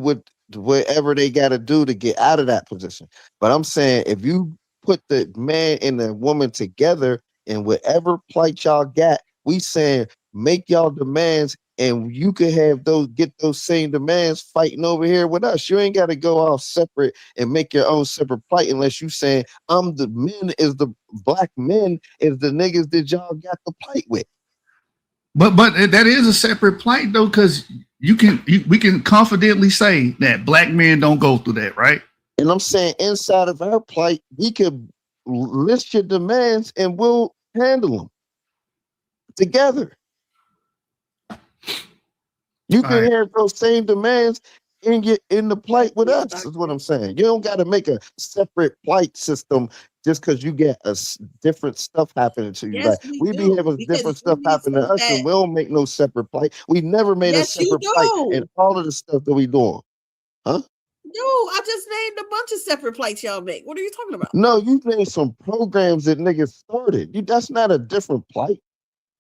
whatever they got to do to get out of that position. But I'm saying if you put the man and the woman together in whatever plight y'all got, we saying make y'all demands and you could have those get those same demands fighting over here with us. You ain't got to go off separate and make your own separate plight unless you saying I'm the men is the black men is the niggas that y'all got the plight with. But that is a separate plight though, because we can confidently say that black men don't go through that, right? And I'm saying inside of our plight, we could list your demands and we'll handle them together. You All can right. have those same demands in the plight with us, is what I'm saying. You don't got to make a separate plight system just because you get different stuff happening to you. yes, Like we we be do. having Because different you stuff need happen to some us, that. and we don't make no separate plight. We never made a Yes, you separate plight in do. all of the stuff that we doing, huh? No, I just named a bunch of separate plates y'all make. What are you talking about? No, you named some programs that niggas started. That's not a different plight.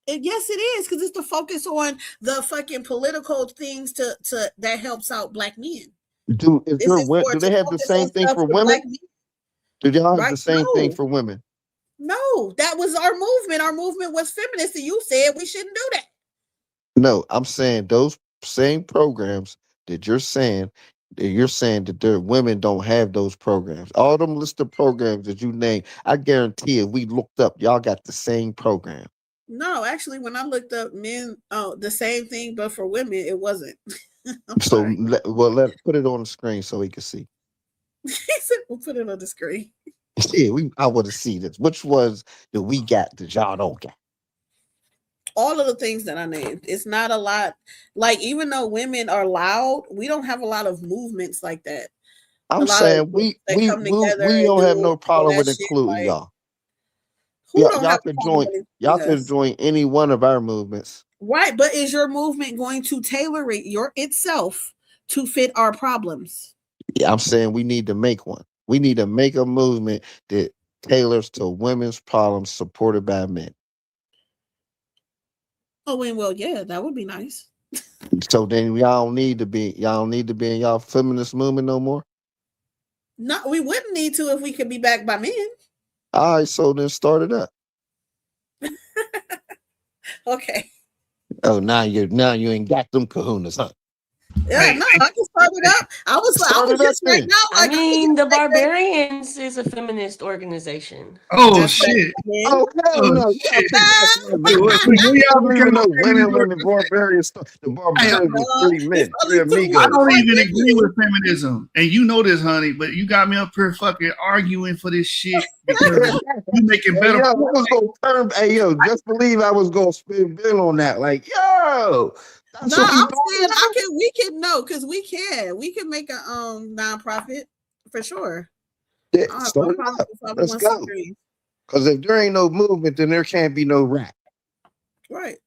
Yes, it is, because it's the focus on the fucking political things to that helps out black men. Do they have the Focus on same thing stuff for for black women? men, Do y'all have right? the same thing No, for women? no, that was our movement. Our movement was feminist, and you said we shouldn't do that. No, I'm saying those same programs that you're saying that their women don't have those programs. All them list of programs that you name, I guarantee if we looked up, y'all got the same program. No, actually, when I looked up men, oh, the same thing, but for women, it wasn't. I'm So sorry. let put it on the screen so we can see. He said, we'll put it on the screen. Yeah, I want to see this. Which ones that we got that y'all don't got? All of the things that I named. It's not a lot. Like, even though women are loud, we don't have a lot of movements like that. A I'm lot of saying groups that come together we and don't have do no all problem that with shit. including Like, y'all. who don't Y'all have a can problem join. with Y'all including can us? join any one of our movements. Right, but is your movement going to tailor it itself to fit our problems? Yeah, I'm saying we need to make one. We need to make a movement that tailors to women's problems supported by men. Oh, and well, yeah, that would be nice. So then y'all don't need to be in y'all feminist movement no more. No, we wouldn't need to if we could be backed by men. All right, so then start it up. Okay. Oh, now you ain't got them kahunas, huh? Yeah, Hey, no, I can start it up. I Start was it up just right then. now, I like, I was mean, just the like, Barbarians is a feminist organization. oh that's backed shit, by men. Oh hell oh no! Y'all shit. think that's what Wait, women? when I y'all don't become even a know feminist women when the organization? barbarians. The Hey, barbarians was No, three it's men, three only two I amigos. women. don't Wait, even wait, agree wait. with feminism, and you know this, honey. But you got me up here fucking arguing for this shit because you making Hey better yo, I points. was gonna turn. Hey yo, just believe I was gonna spin bill on that. Like yo, that's No, what we I'm doing saying now. we can no, because we can make a nonprofit for sure. Yeah, I don't have no start it problem up. with Let's go. 501c3. Because if there ain't no movement, then there can't be no rap. Right.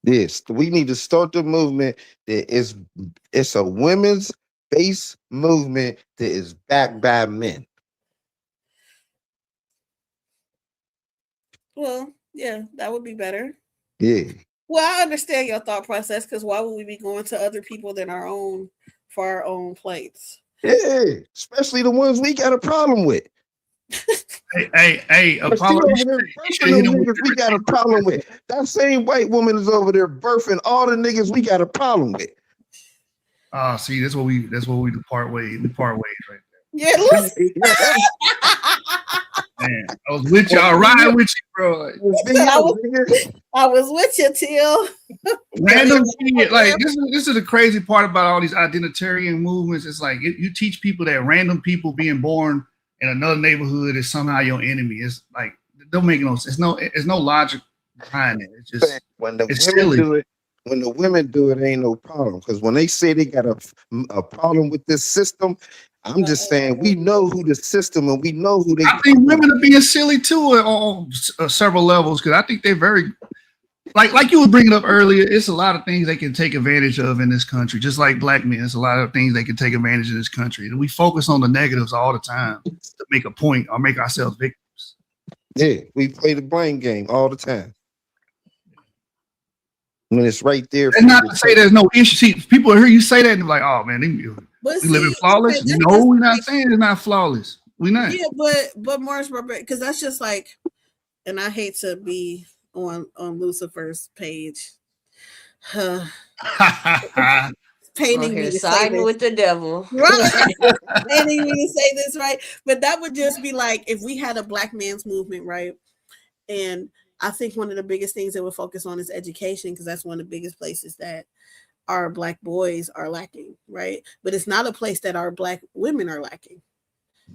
Yes, we need to start the movement that is it's a women's based movement that is backed by men. Well, yeah, that would be better. Yeah. Well, I understand your thought process, because why would we be going to other people than our own for our own plates? Yeah. Especially the ones we got a problem with. Hey, But she Apollo, over there you birthing should hit them him with niggas we got a problem with. That same white woman is over there birthing all the niggas we got a problem with. see, that's what we part ways. We part ways right Yeah, listen. there. Man, I was with you. Well, I ride with you, bro. He said nigga. I was with you till Random shit. Like this is the crazy part about all these identitarian movements. It's like you teach people that random people being born in another neighborhood is somehow your enemy. It's like it don't make no sense. It's no logic behind it. It's just When the it's women silly. do it, ain't no problem. Because when they say they got a problem with this system, I'm just saying we know who the system and we know who they I think problem. women are being silly too on several levels because I think they're very like you were bringing up earlier. It's a lot of things they can take advantage of in this country, just like black men. It's a lot of things they can take advantage of this country, and we focus on the negatives all the time to make a point or make ourselves victims. Yeah, we play the blame game all the time. When it's right there for And you not to to say take. there's no issue. See, people hear you say that and they're like, "Oh man, But we living see, okay, flawless." that's No, just we're not like, saying it's not flawless. We not. yeah, but Morris Barbara, because that's just like, and I hate to be on Lucifer's page, On painting me here to say siding this, with the devil. right? Painting me to say this, right? But that would just be like if we had a black man's movement, right? And I think one of the biggest things that we'll focus on is education, because that's one of the biggest places that our black boys are lacking, right? But it's not a place that our black women are lacking,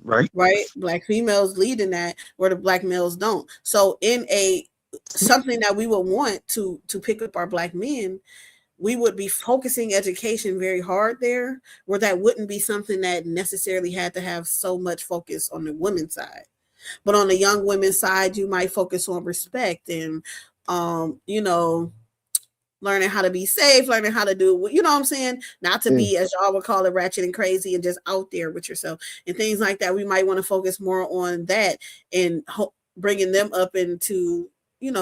Right. right? Black females lead in that where the black males don't. So in a something that we would want to pick up our black men, we would be focusing education very hard there, where that wouldn't be something that necessarily had to have so much focus on the women's side. But on the young women's side, you might focus on respect and you know, learning how to be safe, learning how to do, you know what I'm saying? Not to Mm. be, as y'all would call it, ratchet and crazy and just out there with yourself and things like that. We might want to focus more on that and bringing them up into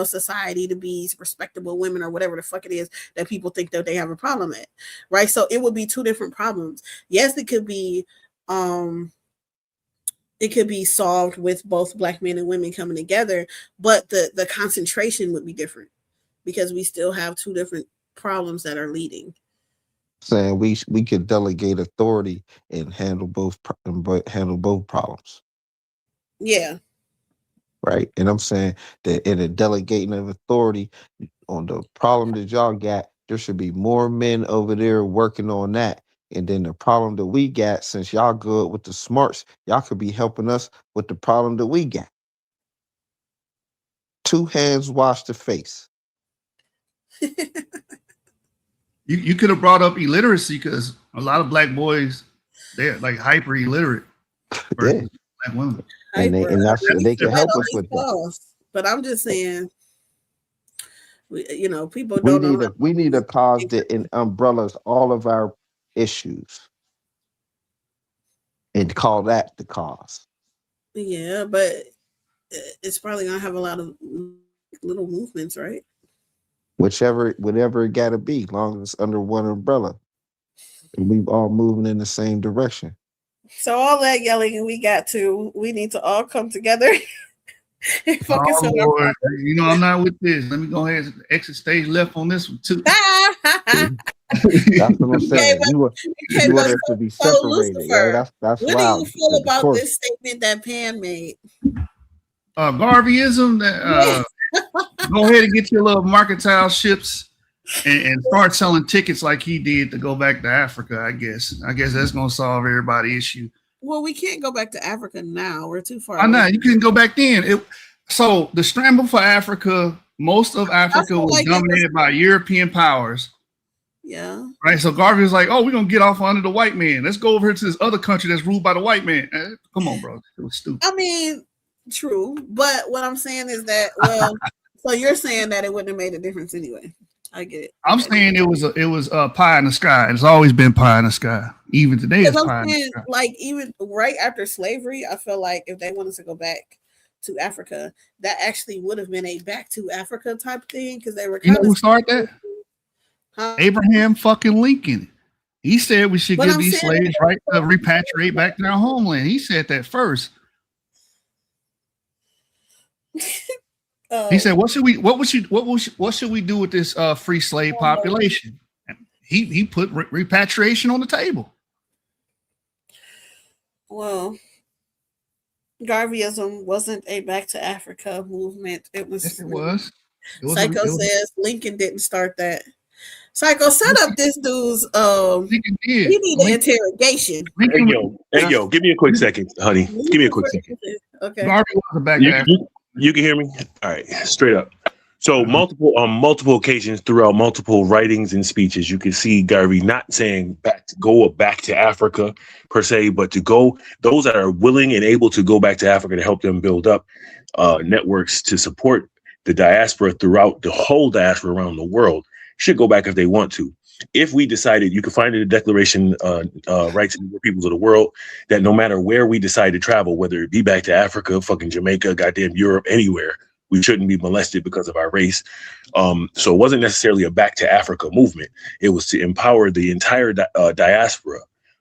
society to be respectable women or whatever the fuck it is that people think that they have a problem at, right? So it would be two different problems. Yes, it could be solved with both black men and women coming together, but the concentration would be different because we still have two different problems that are leading. Saying we could delegate authority and handle both problems. Yeah. Right. And I'm saying that in a delegating of authority on the problem that y'all got, there should be more men over there working on that. And then the problem that we got, since y'all good with the smarts, y'all could be helping us with the problem that we got. Two hands wash the face. You could have brought up illiteracy because a lot of black boys, they're like hyper illiterate versus black women. And they can help us with that. But I'm just saying, people don't know. We need a cause that umbrellas all of our issues and call that the cause. Yeah, but it's probably gonna have a lot of little movements, right? Whatever it gotta be, long as it's under one umbrella. And we all moving in the same direction. So all that yelling we need to all come together and focus on our Lord, I'm not with this. Let me go ahead and exit stage left on this one too. That's what I'm saying. You want us to be separated, right? That's what why. What do you feel about this statement that Pan made? Garveyism. That go ahead and get your little mercantile ships and start selling tickets like he did to go back to Africa. I guess that's gonna solve everybody's issue. Well, we can't go back to Africa now. We're too far. I know you couldn't go back then. So the scramble for Africa, most of Africa was dominated by European powers. Yeah. Right. So Garvey was like, "Oh, we're gonna get off under the white man. Let's go over here to this other country that's ruled by the white man." Come on, bro. It was stupid. I mean, true, but what I'm saying is that so you're saying that it wouldn't have made a difference anyway. I get it. I'm saying it was pie in the sky. It's always been pie in the sky. Even today, it's pie in the sky. Like even right after slavery, I feel like if they wanted to go back to Africa, that actually would have been a back to Africa type thing because they were. Who started that? Huh? Abraham fucking Lincoln. He said we should give these slaves right to repatriate back to their homeland. He said that first. He said, "What should we do with this free slave population?" He put repatriation on the table. Well, Garveyism wasn't a back to Africa movement. It was. Yes, it was. Psycho says Lincoln didn't start that. Psycho, set up this dude's. Lincoln did. We need an interrogation. Hey yo, give me a quick second, honey. Give me a quick second. Okay. Garvey was a back to Africa. You can hear me? All right, straight up. So multiple occasions throughout multiple writings and speeches, you can see Garvey not saying go back to Africa per se, but to go those that are willing and able to go back to Africa to help them build up networks to support the diaspora throughout the whole diaspora around the world should go back if they want to. If we decided, you can find in the Declaration Rights of the Peoples of the World that no matter where we decide to travel, whether it be back to Africa, fucking Jamaica, goddamn Europe, anywhere, we shouldn't be molested because of our race. So it wasn't necessarily a back to Africa movement. It was to empower the entire diaspora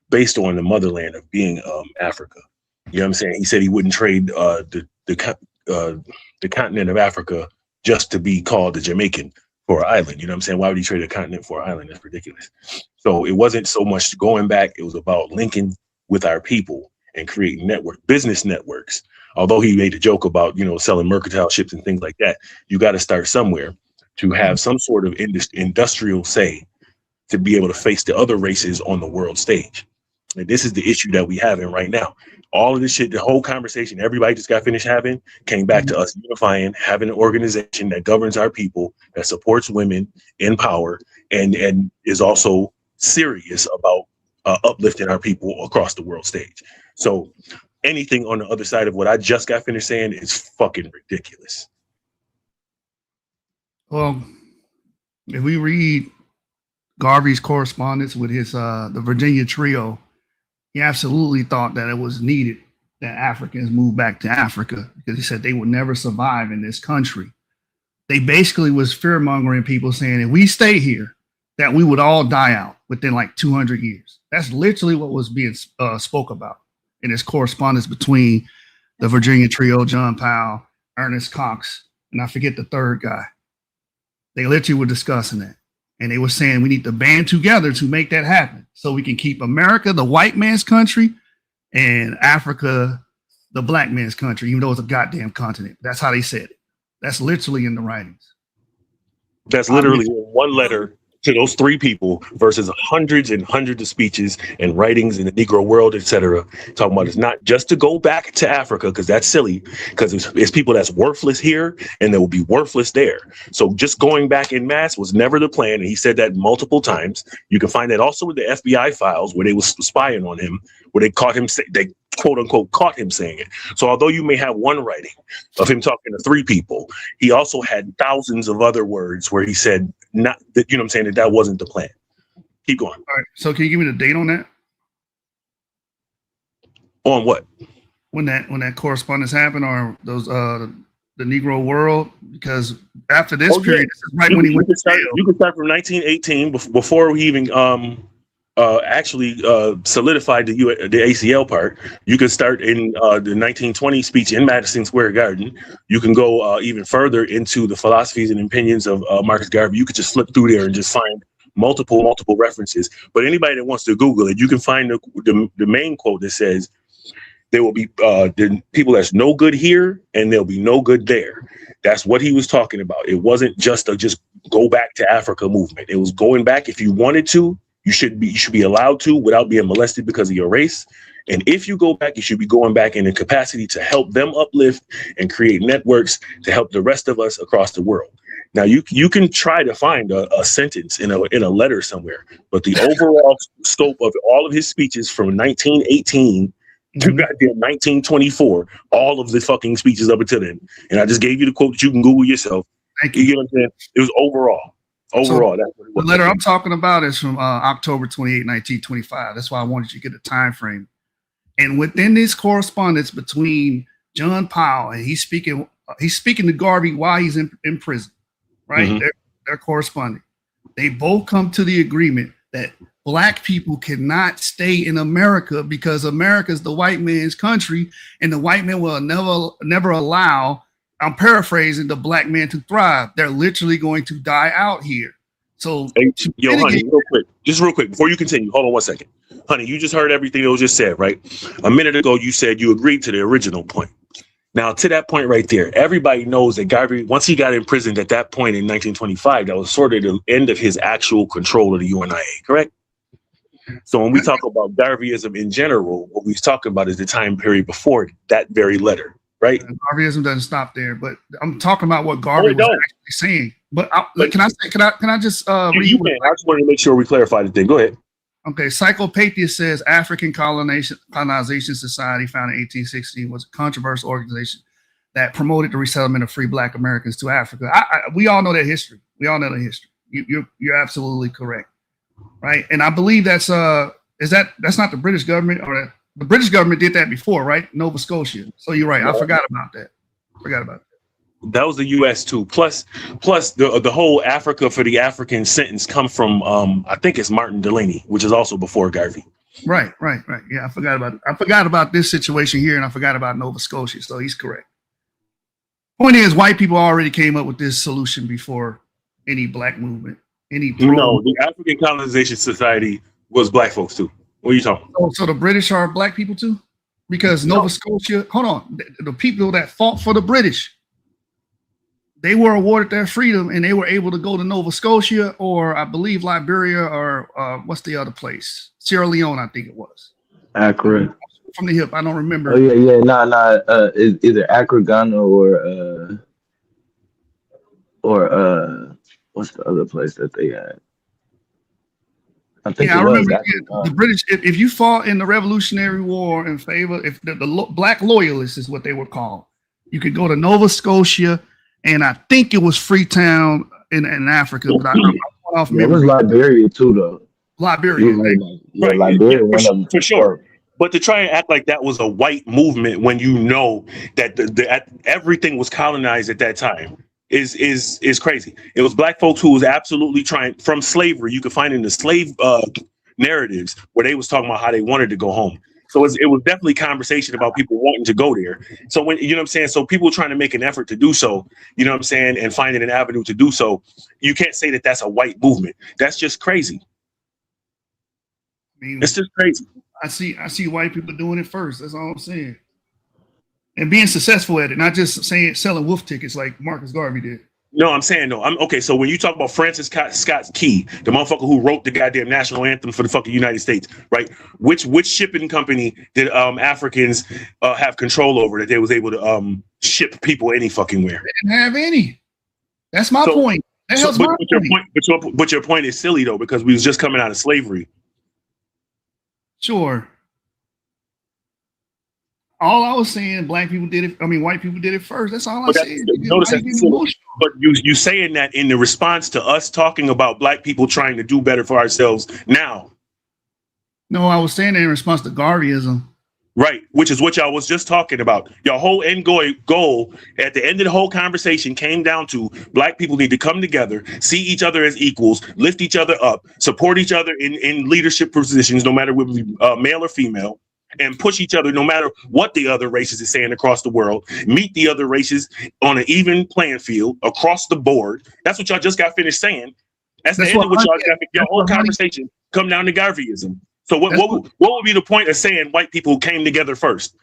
based on the motherland of being Africa. You know what I'm saying? He said he wouldn't trade the continent of Africa just to be called the Jamaican for an island. You know what I'm saying? Why would he trade a continent for an island? That's ridiculous. So it wasn't so much going back. It was about linking with our people and creating business networks. Although he made a joke about, selling mercantile ships and things like that, you got to start somewhere to have some sort of industrial say to be able to face the other races on the world stage. And this is the issue that we having right now. All of this shit, the whole conversation everybody just got finished having came back to us unifying, having an organization that governs our people, that supports women in power, and is also serious about uplifting our people across the world stage. So anything on the other side of what I just got finished saying is fucking ridiculous. Well, if we read Garvey's correspondence with his the Virginia Trio, he absolutely thought that it was needed that Africans move back to Africa because he said they would never survive in this country they basically was fear mongering people, saying if we stay here, that we would all die out within like 200 years. That's literally what was being spoke about in this correspondence between the Virginia trio, John Powell, Ernest Cox, and I forget the third guy. They literally were discussing that. And they were saying we need to band together to make that happen so we can keep America the white man's country and Africa the black man's country, even though it's a goddamn continent. That's how they said it. That's literally in the writings. That's literally one letter to those three people versus hundreds and hundreds of speeches and writings in the Negro world, etc. Talking about it's not just to go back to Africa, because that's silly, because it's people that's worthless here and they will be worthless there. So just going back in mass was never the plan. And he said that multiple times. You can find that also with the FBI files where they was spying on him, where they caught him, they quote unquote caught him saying it. So although you may have one writing of him talking to three people, he also had thousands of other words where he said not that, you know what I'm saying, that wasn't the plan. Keep going. All right. So can you give me the date on that? On what? When that correspondence happened, or those the Negro world? Because after this period, this is right when he went to jail. You can start from 1918 before he even actually solidified the ACL part. You can start in the 1920 speech in Madison Square Garden. You can go even further into the philosophies and opinions of Marcus Garvey. You could just flip through there and just find multiple references. But anybody that wants to Google it, you can find the main quote that says, there will be the people that's no good here and there'll be no good there. That's what he was talking about. It wasn't just a just go back to Africa movement. It was going back if you wanted to. You should be allowed to without being molested because of your race. And if you go back, you should be going back in the capacity to help them uplift and create networks to help the rest of us across the world. Now, you can try to find a sentence in a letter somewhere, but the overall scope of all of his speeches from 1918 to goddamn 1924, all of the fucking speeches up until then. And I just gave you the quote that you can Google yourself. Thank you. You get what I'm saying? It was overall. Overall, that's what it was. The letter I'm talking about is from October 28, 1925. That's why I wanted you to get a time frame. And within this correspondence between John Powell and he's speaking to Garvey while he's in prison, right? Mm-hmm. They're corresponding. They both come to the agreement that black people cannot stay in America because America is the white man's country, and the white man will never allow, I'm paraphrasing, the black man to thrive. They're literally going to die out here. So, yo, honey, real quick, before you continue, hold on 1 second. Honey, you just heard everything that was just said, right? A minute ago, you said you agreed to the original point. Now, to that point right there, everybody knows that Garvey, once he got imprisoned at that point in 1925, that was sort of the end of his actual control of the UNIA, correct? So when we talk about Garveyism in general, what we're talking about is the time period before that very letter, right? Garveyism doesn't stop there, but I'm talking about what Garvey was actually saying. But can I just read? You can. I just wanted to make sure we clarify the thing. Go ahead. Okay, Cyclopaedia says African Colonization Society, founded in 1816, was a controversial organization that promoted the resettlement of free Black Americans to Africa. We all know that history. You're absolutely correct, right? And I believe that's not the British government, or the British government did that before, right? Nova Scotia. So you're right. I forgot about that. That was the U.S. too. Plus the whole Africa for the African sentence come from I think it's Martin Delaney, which is also before Garvey. Right. Yeah, I forgot about this situation here, and I forgot about Nova Scotia. So he's correct. Point is, white people already came up with this solution before any black movement. No, the African Colonization Society was black folks too. What are you talking about? So the British are black people too? Because Nova Scotia, hold on, the people that fought for the British, they were awarded their freedom and they were able to go to Nova Scotia, or I believe Liberia, or what's the other place? Sierra Leone, I think it was. Accurate. From the hip, I don't remember. Oh yeah. Nah. Either Accra, Ghana, or what's the other place that they had? I think I remember the British. If you fought in the Revolutionary War in favor, if the black loyalists is what they were called, you could go to Nova Scotia, and I think it was Freetown in Africa. But I'm off memory. It was Liberia too, though. Liberia, right? Liberia, for sure. But to try and act like that was a white movement when you know that everything was colonized at that time. is crazy. It was black folks who was absolutely trying from slavery. You could find in the slave narratives where they was talking about how they wanted to go home. So it was definitely conversation about people wanting to go there. So when you know what I'm saying, so people trying to make an effort to do so, you know what I'm saying, and finding an avenue to do so. You can't say that that's a white movement. That's just crazy. I mean, It's just crazy. I see white people doing it first. That's all I'm saying, and being successful at it, not just saying selling wolf tickets like Marcus Garvey did. No, I'm saying no. I'm okay. So when you talk about Francis Scott Key, the motherfucker who wrote the goddamn national anthem for the fucking United States, right? Which shipping company did Africans have control over that they was able to ship people any fucking where? They didn't have any. That's my point. That helps my point. But your point is silly though, because we was just coming out of slavery. Sure. All I was saying, black people did it. I mean, white people did it first. That's all I said. But you saying that in the response to us talking about black people trying to do better for ourselves now. No, I was saying that in response to Garveyism. Right, which is what y'all was just talking about. Your whole end goal at the end of the whole conversation came down to black people need to come together, see each other as equals, lift each other up, support each other in leadership positions, no matter whether male or female, and push each other no matter what the other races is saying across the world. Meet the other races on an even playing field across the board. That's what y'all just got finished saying. That's the end of what y'all got. Your whole conversation come down to Garveyism. So what would be the point of saying white people came together first?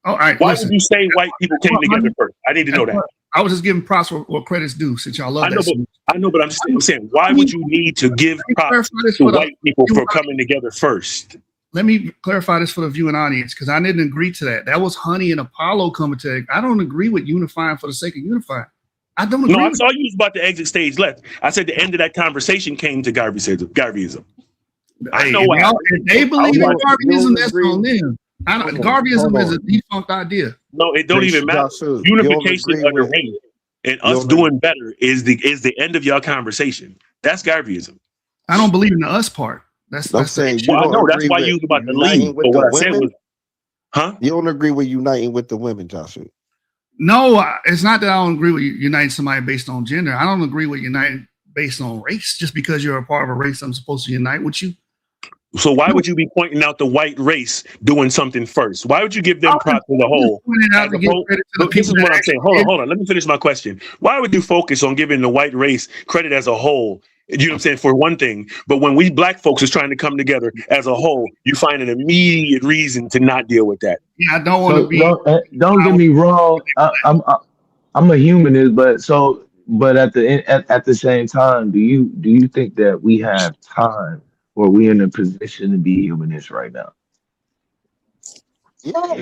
All right. Why would you say white people came together first? I need to know that. I was just giving props where credit's due, since y'all love that. I know, but I'm saying, why would you need to give props to white people for coming together first? Let me clarify this for the viewing audience, because I didn't agree to that. That was Honey and Apollo coming to. I don't agree with unifying for the sake of unifying. I don't agree. No, I saw you was about to exit stage left. I said the end of that conversation came to Garveyism. I know why. If they believe in Garveyism, that's on them. Garveyism is a defunct idea. No, it don't even matter. Unification of the race and us doing better is the end of your conversation. That's Garveyism. I don't believe in the us part. That's saying well, I know that's why you was about to leave. But what I said was, you don't agree with uniting with the women, Joshua? No, it's not that I don't agree with uniting somebody based on gender. I don't agree with uniting based on race. Just because you're a part of a race, I'm supposed to unite with you. So why would you be pointing out the white race doing something first? Why would you give them props to the whole? This is what I'm saying. Hold on. Let me finish my question. Why would you focus on giving the white race credit as a whole? You know what I'm saying? For one thing, but when we black folks is trying to come together as a whole, you find an immediate reason to not deal with that. Yeah, I don't want to be. Don't get me wrong. I'm a humanist, but at the same time, do you think that we have time, or we in a position to be humanists right now? Yeah.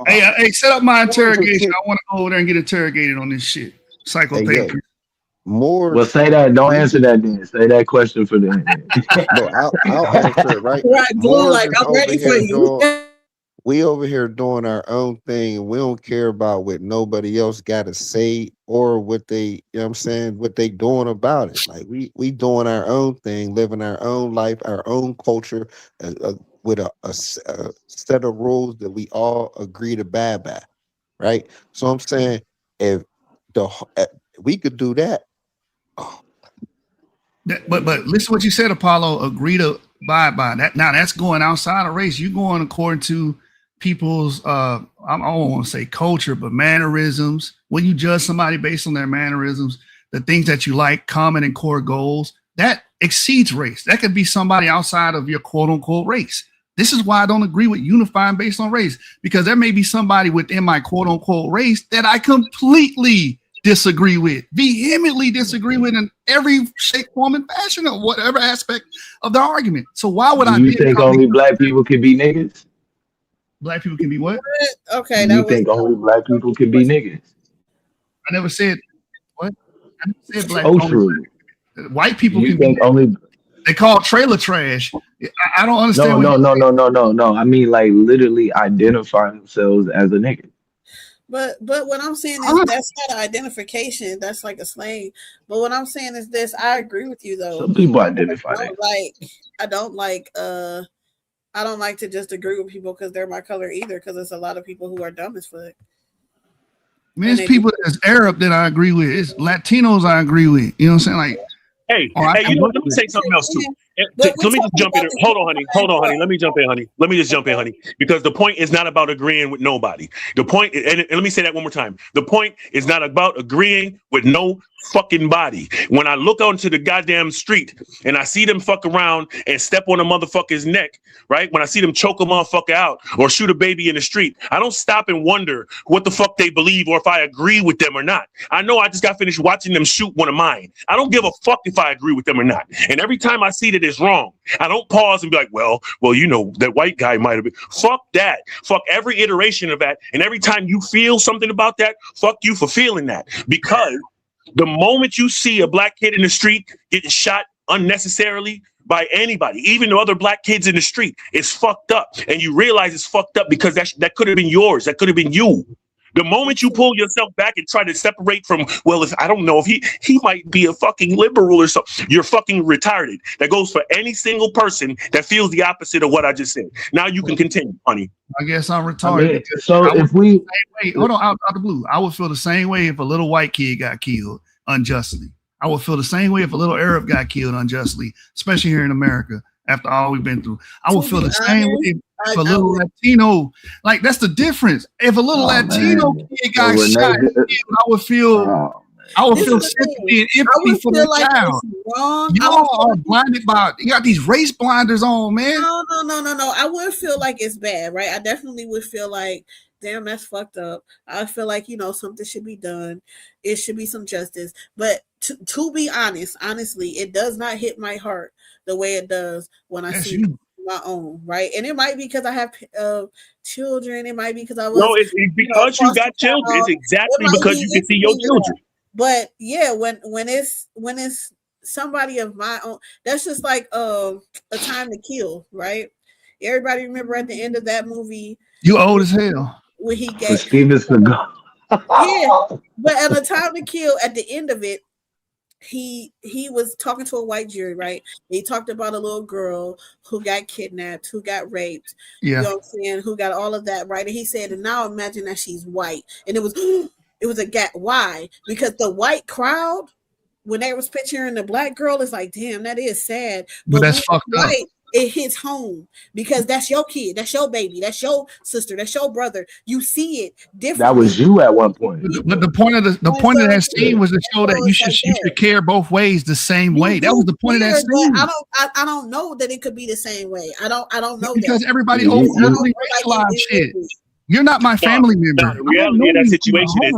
Hey, set up my interrogation. I want to go over there and get interrogated on this shit. Psychopath. More. Well, say that. Don't answer that then. Say that question for the end. No, I'll answer it, right? Right, Blue, like I'm ready for you. We over here doing our own thing, and we don't care about what nobody else got to say or what they, you know what I'm saying, what they doing about it. Like we doing our own thing, living our own life, our own culture, with a set of rules that we all agree to abide by, right? So I'm saying if we could do that. But listen to what you said, Apollo. Agree to abide by that. Now that's going outside of race. You going according to people's I don't want to say culture, but mannerisms. When you judge somebody based on their mannerisms, the things that you like, common and core goals, that exceeds race. That could be somebody outside of your quote unquote race. This is why I don't agree with unifying based on race, because there may be somebody within my quote unquote race that I completely disagree with, vehemently disagree with in every shape, form, and fashion of whatever aspect of the argument. So why would you think only black people can be niggas? Black people can be what? Okay. You think only black people can be niggas? I never said what? I never said black. White people can be only. They call trailer trash. I don't understand. No. I mean, like literally identify themselves as a nigga. But what I'm saying is that's not an identification. That's like a slang. But what I'm saying is this. I agree with you though. Some people identify that. I don't like to just agree with people because they're my color either. Because there's a lot of people who are dumb as fuck. mean, it's people that's Arab that I agree with. It's Latinos I agree with. You know what I'm saying? Like, Hey, I you know, let me say something else too. But Let me just jump in. Hold on, honey. Let me jump in, honey. Let me just jump in, honey. Because the point is not about agreeing with nobody. The point, and let me say that one more time. The point is not about agreeing with no fucking body. When I look onto the goddamn street and I see them fuck around and step on a motherfucker's neck, right? When I see them choke a motherfucker out or shoot a baby in the street, I don't stop and wonder what the fuck they believe or if I agree with them or not. I know I just got finished watching them shoot one of mine. I don't give a fuck if I agree with them or not. And every time I see that it's wrong, I don't pause and be like, well, you know, that white guy might have been. Fuck that. Fuck every iteration of that. And every time you feel something about that, fuck you for feeling that. Because the moment you see a black kid in the street getting shot unnecessarily by anybody, even the other black kids in the street, it's fucked up. And you realize it's fucked up because that could have been yours. That could have been you. The moment you pull yourself back and try to separate from, well, if I don't know if he might be a fucking liberal or something, you're fucking retarded. That goes for any single person that feels the opposite of what I just said. Now you can continue, honey. I guess I'm retarded. I mean, so if we hold on, out the blue, I would feel the same way if a little white kid got killed unjustly. I would feel the same way if a little Arab got killed unjustly, especially here in America. After all we've been through, I would feel the same way if a little Latino, like that's the difference. If a little Latino kid got shot, I would feel sympathy and empathy for the child. Y'all are blinded by, you got these race blinders on, man. No. I would feel like it's bad, right? I definitely would feel like, damn, that's fucked up. I feel like, you know, something should be done. It should be some justice. But to be honestly, it does not hit my heart the way it does when I see my own, right? And it might be because I have children. It might be because I was. No, it's because you got children. It's exactly because you can see your children. But yeah, when it's somebody of my own, that's just like A Time to Kill, right? Everybody remember at the end of that movie? You old as hell. When he gave Steven Seagal. Yeah, but at A Time to Kill, at the end of it, he was talking to a white jury, right? He talked about a little girl who got kidnapped, who got raped, you know what I'm saying, who got all of that, right? And he said, and now imagine that she's white. And it was a gap. Why? Because the white crowd, when they was picturing the black girl, it's like, damn, that is sad. But that's fucked up. It hits home because that's your kid, that's your baby, that's your sister, that's your brother. You see it differently. That was you at one point. But the point of that scene was to show that you should care both ways the same way. That was the point of that scene. I don't know that it could be the same way. I don't know because that. everybody overly racialized shit. You're not my family member. The reality of that situation is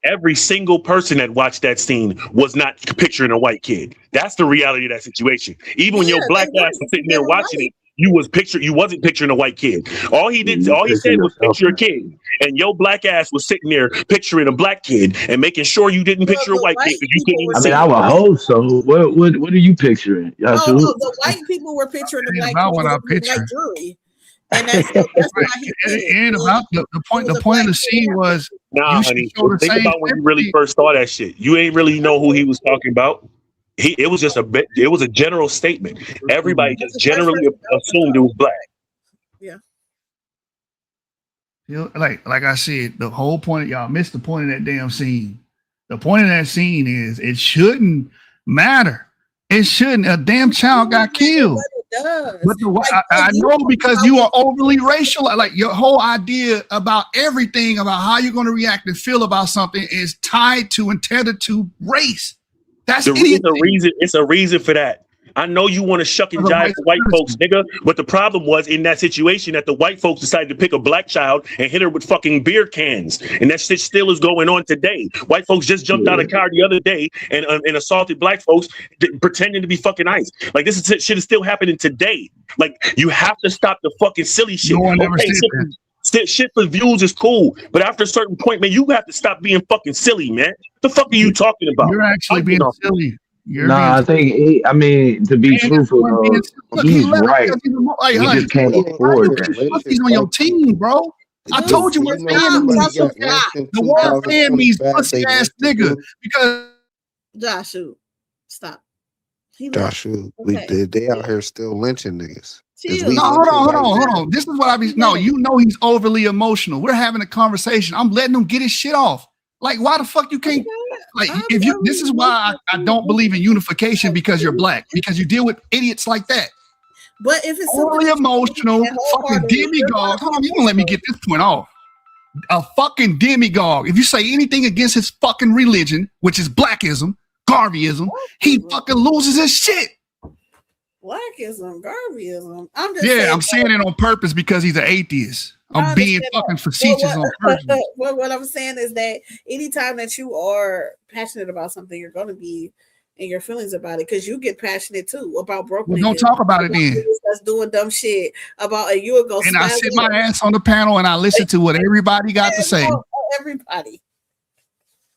every single person that watched that scene was not picturing a white kid. That's the reality of that situation. Even when your black ass was sitting there watching it, you wasn't picturing a white kid. All he said was picture a kid. And your black ass was sitting there picturing a black kid and making sure you didn't picture a white kid because you couldn't even see. I would hope so. What are you picturing? No, the white people were picturing the black jury. And that's why and about the point of the scene was honey, think about when you really first saw that shit. You ain't really know who he was talking about. It was just it was a general statement. Everybody just generally assumed it was black. Yeah. You know, like I said, the whole point, y'all missed the point of that damn scene. The point of that scene is it shouldn't matter. It shouldn't. A damn child got killed. But I know because you are overly racial. Like your whole idea about everything about how you're going to react and feel about something is tied to and tethered to race. That's it's a reason for that. I know you want to shuck and jive the white folks, nigga, but the problem was in that situation that the white folks decided to pick a black child and hit her with fucking beer cans, and that shit still is going on today. White folks just jumped out of a car the other day and assaulted black folks pretending to be fucking ICE. Like this shit is still happening today. Like you have to stop the fucking silly shit. No one ever said that. Shit for views is cool, but after a certain point, man, you have to stop being fucking silly, man. The fuck are you talking about? You're actually being silly. I think to be truthful, though, he's right. He just can't afford that. He's on your team, bro. I told you what fan means. The word fan means pussy ass nigga. Because Joshua, stop. Joshua, they out here still lynching niggas. No, hold on. This is what I be. No, you know he's overly emotional. We're having a conversation. I'm letting him get his shit off. Like, why the fuck you can't? Like, I'm if you, this very is why I don't believe in unification, because you're black, because you deal with idiots like that. But if it's something Overly that you emotional, understand fucking wholeheartedly, you're demigod. gonna Hold on, be you gonna let me emotional. get this point off. A fucking demigod. If you say anything against his fucking religion, which is blackism, Garveyism, he fucking loses his shit. Blackism, Garveyism. I'm just Yeah, saying. I'm saying it on purpose because he's an atheist. I I'm being understand fucking that. facetious on purpose. What I'm saying is that anytime that you are passionate about something, you're going to be in your feelings about it, because you get passionate too about broke Well, niggas. don't talk about it then. Niggas that's doing dumb shit about a year ago. And I sit my ass on the panel and I listen to what everybody got to say. Everybody.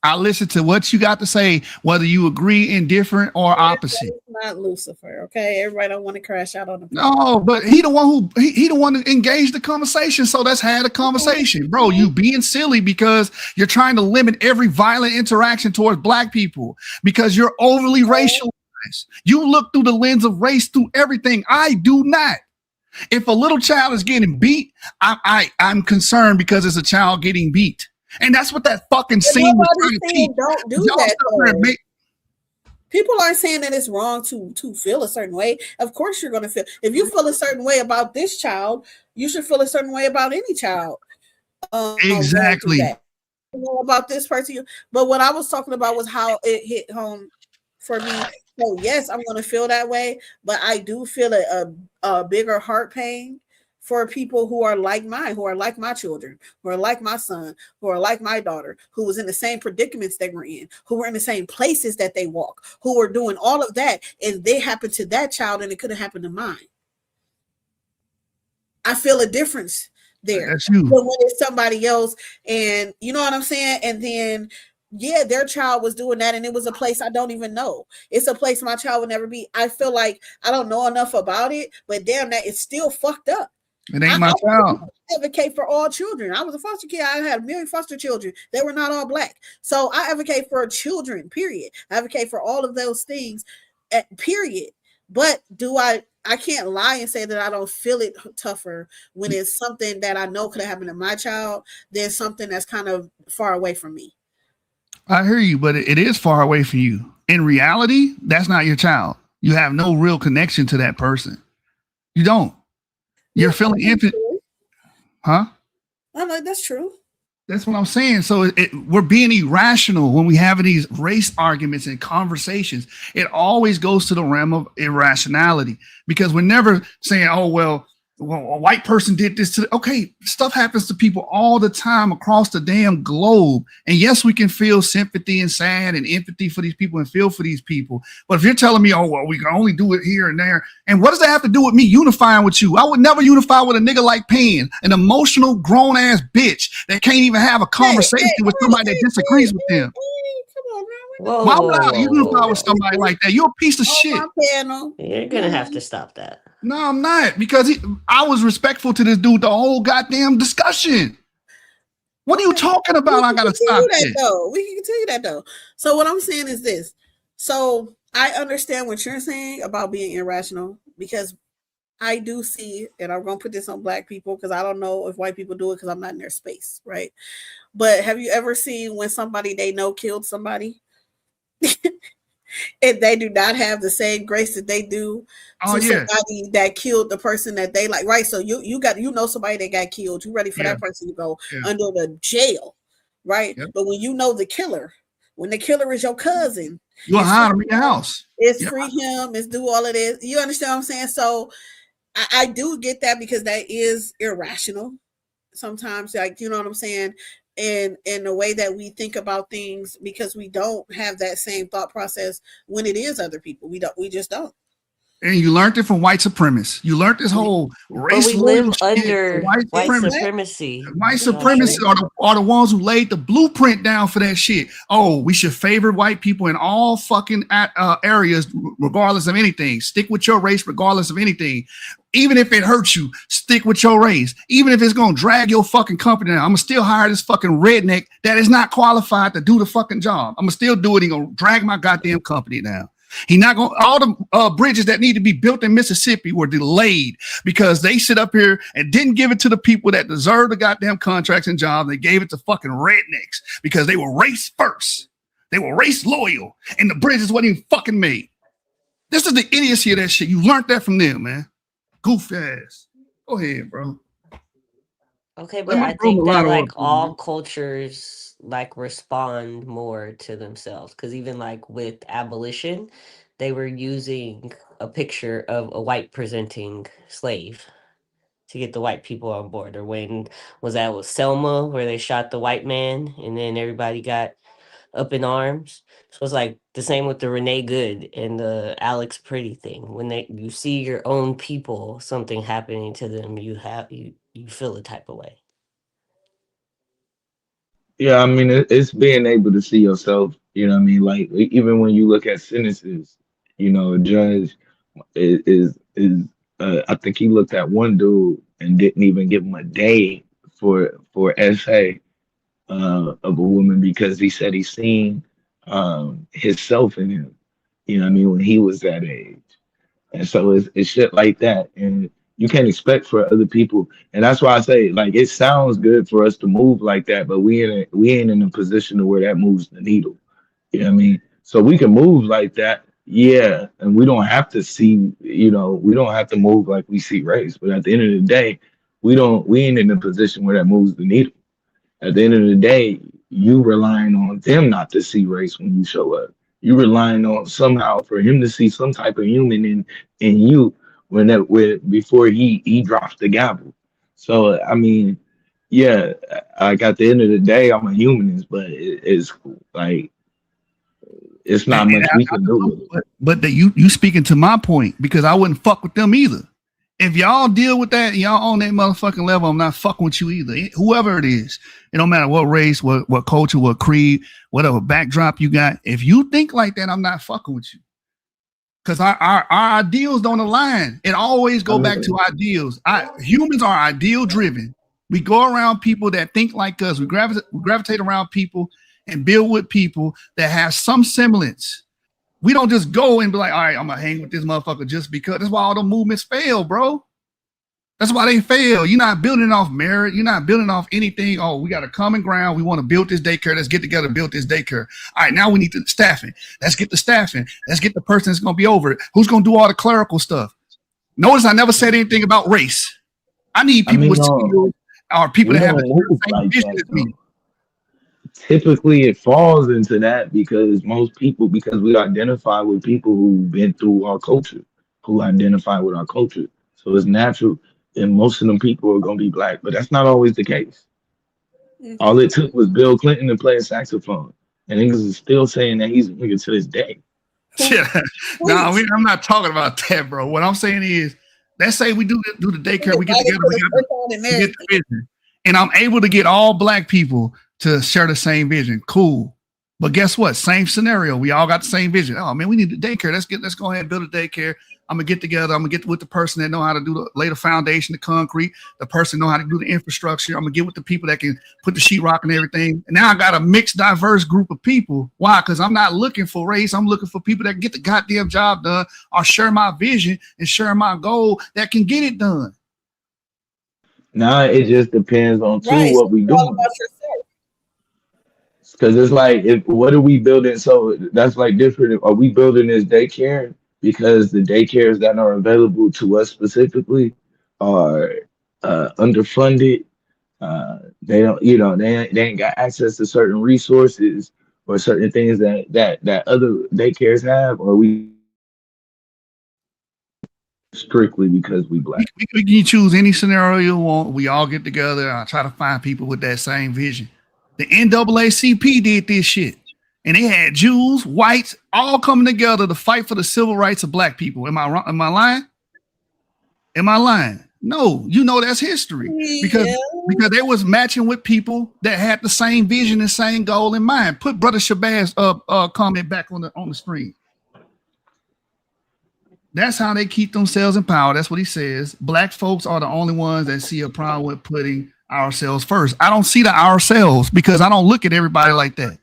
I listen to what you got to say, whether you agree, indifferent, or opposite. Not Lucifer, okay? Everybody don't want to crash out on the No, but he the one who he the one that engaged the conversation. So let's have a conversation, bro. You being silly because you're trying to limit every violent interaction towards black people because you're overly racialized. You look through the lens of race through everything. I do not. If a little child is getting beat, I'm concerned because it's a child getting beat. And that's what that fucking scene was trying to teach. Don't do that. People aren't saying that it's wrong to feel a certain way. Of course you're going to feel. If you feel a certain way about this child, you should feel a certain way about any child. Exactly. About this person. But what I was talking about was how it hit home for me. So yes, I'm going to feel that way, but I do feel a bigger heart pain for people who are like mine, who are like my children, who are like my son, who are like my daughter, who was in the same predicaments they were in, who were in the same places that they walk, who were doing all of that, and they happened to that child and it could have happened to mine. I feel a difference there. That's you. But when it's somebody else, and you know what I'm saying? And then yeah, their child was doing that, and it was a place I don't even know. It's a place my child would never be. I feel like I don't know enough about it, but damn, that it's still fucked up. It ain't my child. I advocate for all children. I was a foster kid. I had a million foster children. They were not all black. So I advocate for children, period. I advocate for all of those things, period. But I can't lie and say that I don't feel it tougher when it's something that I know could have happened to my child than something that's kind of far away from me. I hear you, but it is far away from you. In reality, that's not your child. You have no real connection to that person. You don't. You're feeling infinite. Huh? I'm like, that's true. That's what I'm saying. So we're being irrational when we have these race arguments and conversations. It always goes to the realm of irrationality because we're never saying, oh, well, a white person did this to okay, stuff happens to people all the time across the damn globe. And yes, we can feel sympathy and sad and empathy for these people and feel for these people. But if you're telling me, oh, well, we can only do it here and there, and what does that have to do with me unifying with you? I would never unify with a nigga like Penn, an emotional grown ass bitch that can't even have a conversation with somebody that disagrees with them. Why would I unify with somebody like that? You're a piece of shit. You're gonna have to stop that. No, I'm not, because I was respectful to this dude the whole goddamn discussion. What are you talking about? I gotta stop that though. We can continue that though. So what I'm saying is this. So I understand what you're saying about being irrational, because I do see, and I'm gonna put this on black people because I don't know if white people do it because I'm not in their space, right? But have you ever seen when somebody they know killed somebody? And they do not have the same grace that they do to somebody that killed the person that they like, right? So you know somebody that got killed, you ready for that person to go under the jail, right? But when you know the killer, when the killer is your cousin, you'll hide him in your house. It's free him, it's do all of this. You understand what I'm saying? So I do get that, because that is irrational sometimes, like, you know what I'm saying? And in the way that we think about things, because we don't have that same thought process when it is other people. We just don't. And you learned it from white supremacists. You learned this whole race. But we live under white supremacy. White supremacists are the ones who laid the blueprint down for that shit. Oh, we should favor white people in all fucking areas, regardless of anything. Stick with your race, regardless of anything. Even if it hurts you, stick with your race. Even if it's going to drag your fucking company down, I'm going to still hire this fucking redneck that is not qualified to do the fucking job. I'm going to still do it. He's going to drag my goddamn company down. He not going. All the bridges that need to be built in Mississippi were delayed because they sit up here and didn't give it to the people that deserve the goddamn contracts and jobs. They gave it to fucking rednecks because they were race first. They were race loyal, and the bridges wasn't even fucking made. This is the idiocy of that shit. You learned that from them, man. Goof ass. Go ahead, bro. Okay, but I think that like all cultures like respond more to themselves because even like with abolition, they were using a picture of a white presenting slave to get the white people on board. Or when was that with Selma where they shot the white man and then everybody got up in arms. So it's like the same with the Renee Good and the Alex Pretty thing. When you see your own people, something happening to them, you feel a type of way. Yeah, I mean, it's being able to see yourself. You know what I mean? Like even when you look at sentences, you know, a judge is I think he looked at one dude and didn't even give him a day for essay of a woman because he said he seen himself in him. You know what I mean? When he was that age. And so it's shit like that. And you can't expect for other people. And that's why I say, like, it sounds good for us to move like that, but we ain't in a position to where that moves the needle. You know what I mean? So we can move like that, yeah. And we don't have to see, you know, we don't have to move like we see race. But at the end of the day, we ain't in a position where that moves the needle. At the end of the day, you relying on them not to see race when you show up. You relying on somehow for him to see some type of human in you before he drops the gavel. So I mean, yeah, like at the end of the day, I'm a humanist, but it's like it's not much we can do with it. But that you speaking to my point because I wouldn't fuck with them either. If y'all deal with that, y'all on that motherfucking level, I'm not fucking with you either. Whoever it is, it don't matter what race, what culture, what creed, whatever backdrop you got. If you think like that, I'm not fucking with you. Because our ideals don't align. It always go back to ideals. Humans are ideal driven. We go around people that think like us. We gravitate around people and build with people that have some semblance. We don't just go and be like, all right, I'm gonna hang with this motherfucker just because. That's why all the movements fail, bro. That's why they fail. You're not building off merit. You're not building off anything. Oh, we got a common ground. We want to build this daycare. Let's get together, build this daycare. All right, now we need the staffing. Let's get the staffing. Let's get the person that's gonna be over it. Who's gonna do all the clerical stuff? Notice I never said anything about race. I need people with skills or people that have the same vision as me. Typically it falls into that because we identify with people who've been through our culture, who identify with our culture. So it's natural and most of them people are going to be black, but that's not always the case. All it took was Bill Clinton to play a saxophone, and niggas is still saying that he's a nigga to this day. Yeah. No, I'm not talking about that, bro. What I'm saying is, let's say we do the daycare, we get together, we get the vision, and I'm able to get all black people to share the same vision. Cool. But guess what? Same scenario. We all got the same vision. Oh man, we need a daycare. Let's go ahead and build a daycare. I'm gonna get together. I'm gonna get with the person that know how to lay the foundation, the concrete, the person know how to do the infrastructure. I'm gonna get with the people that can put the sheetrock and everything. And now I got a mixed, diverse group of people. Why? Because I'm not looking for race. I'm looking for people that can get the goddamn job done or share my vision and share my goal that can get it done. Nah, it just depends on what we doing. Because it's like, what are we building? So that's like different. Are we building this daycare because the daycares that are available to us specifically are underfunded? They don't, they ain't got access to certain resources or certain things that other daycares have, or we strictly because we black. We can choose any scenario you want. We all get together. I try to find people with that same vision. The NAACP did this shit. And they had Jews, whites, all coming together to fight for the civil rights of black people. Am I wrong? Am I lying? Am I lying? No, that's history. Because they was matching with people that had the same vision and same goal in mind. Put Brother Shabazz comment back on the screen. That's how they keep themselves in power. That's what he says. Black folks are the only ones that see a problem with putting ourselves first. I don't see the ourselves because I don't look at everybody like that.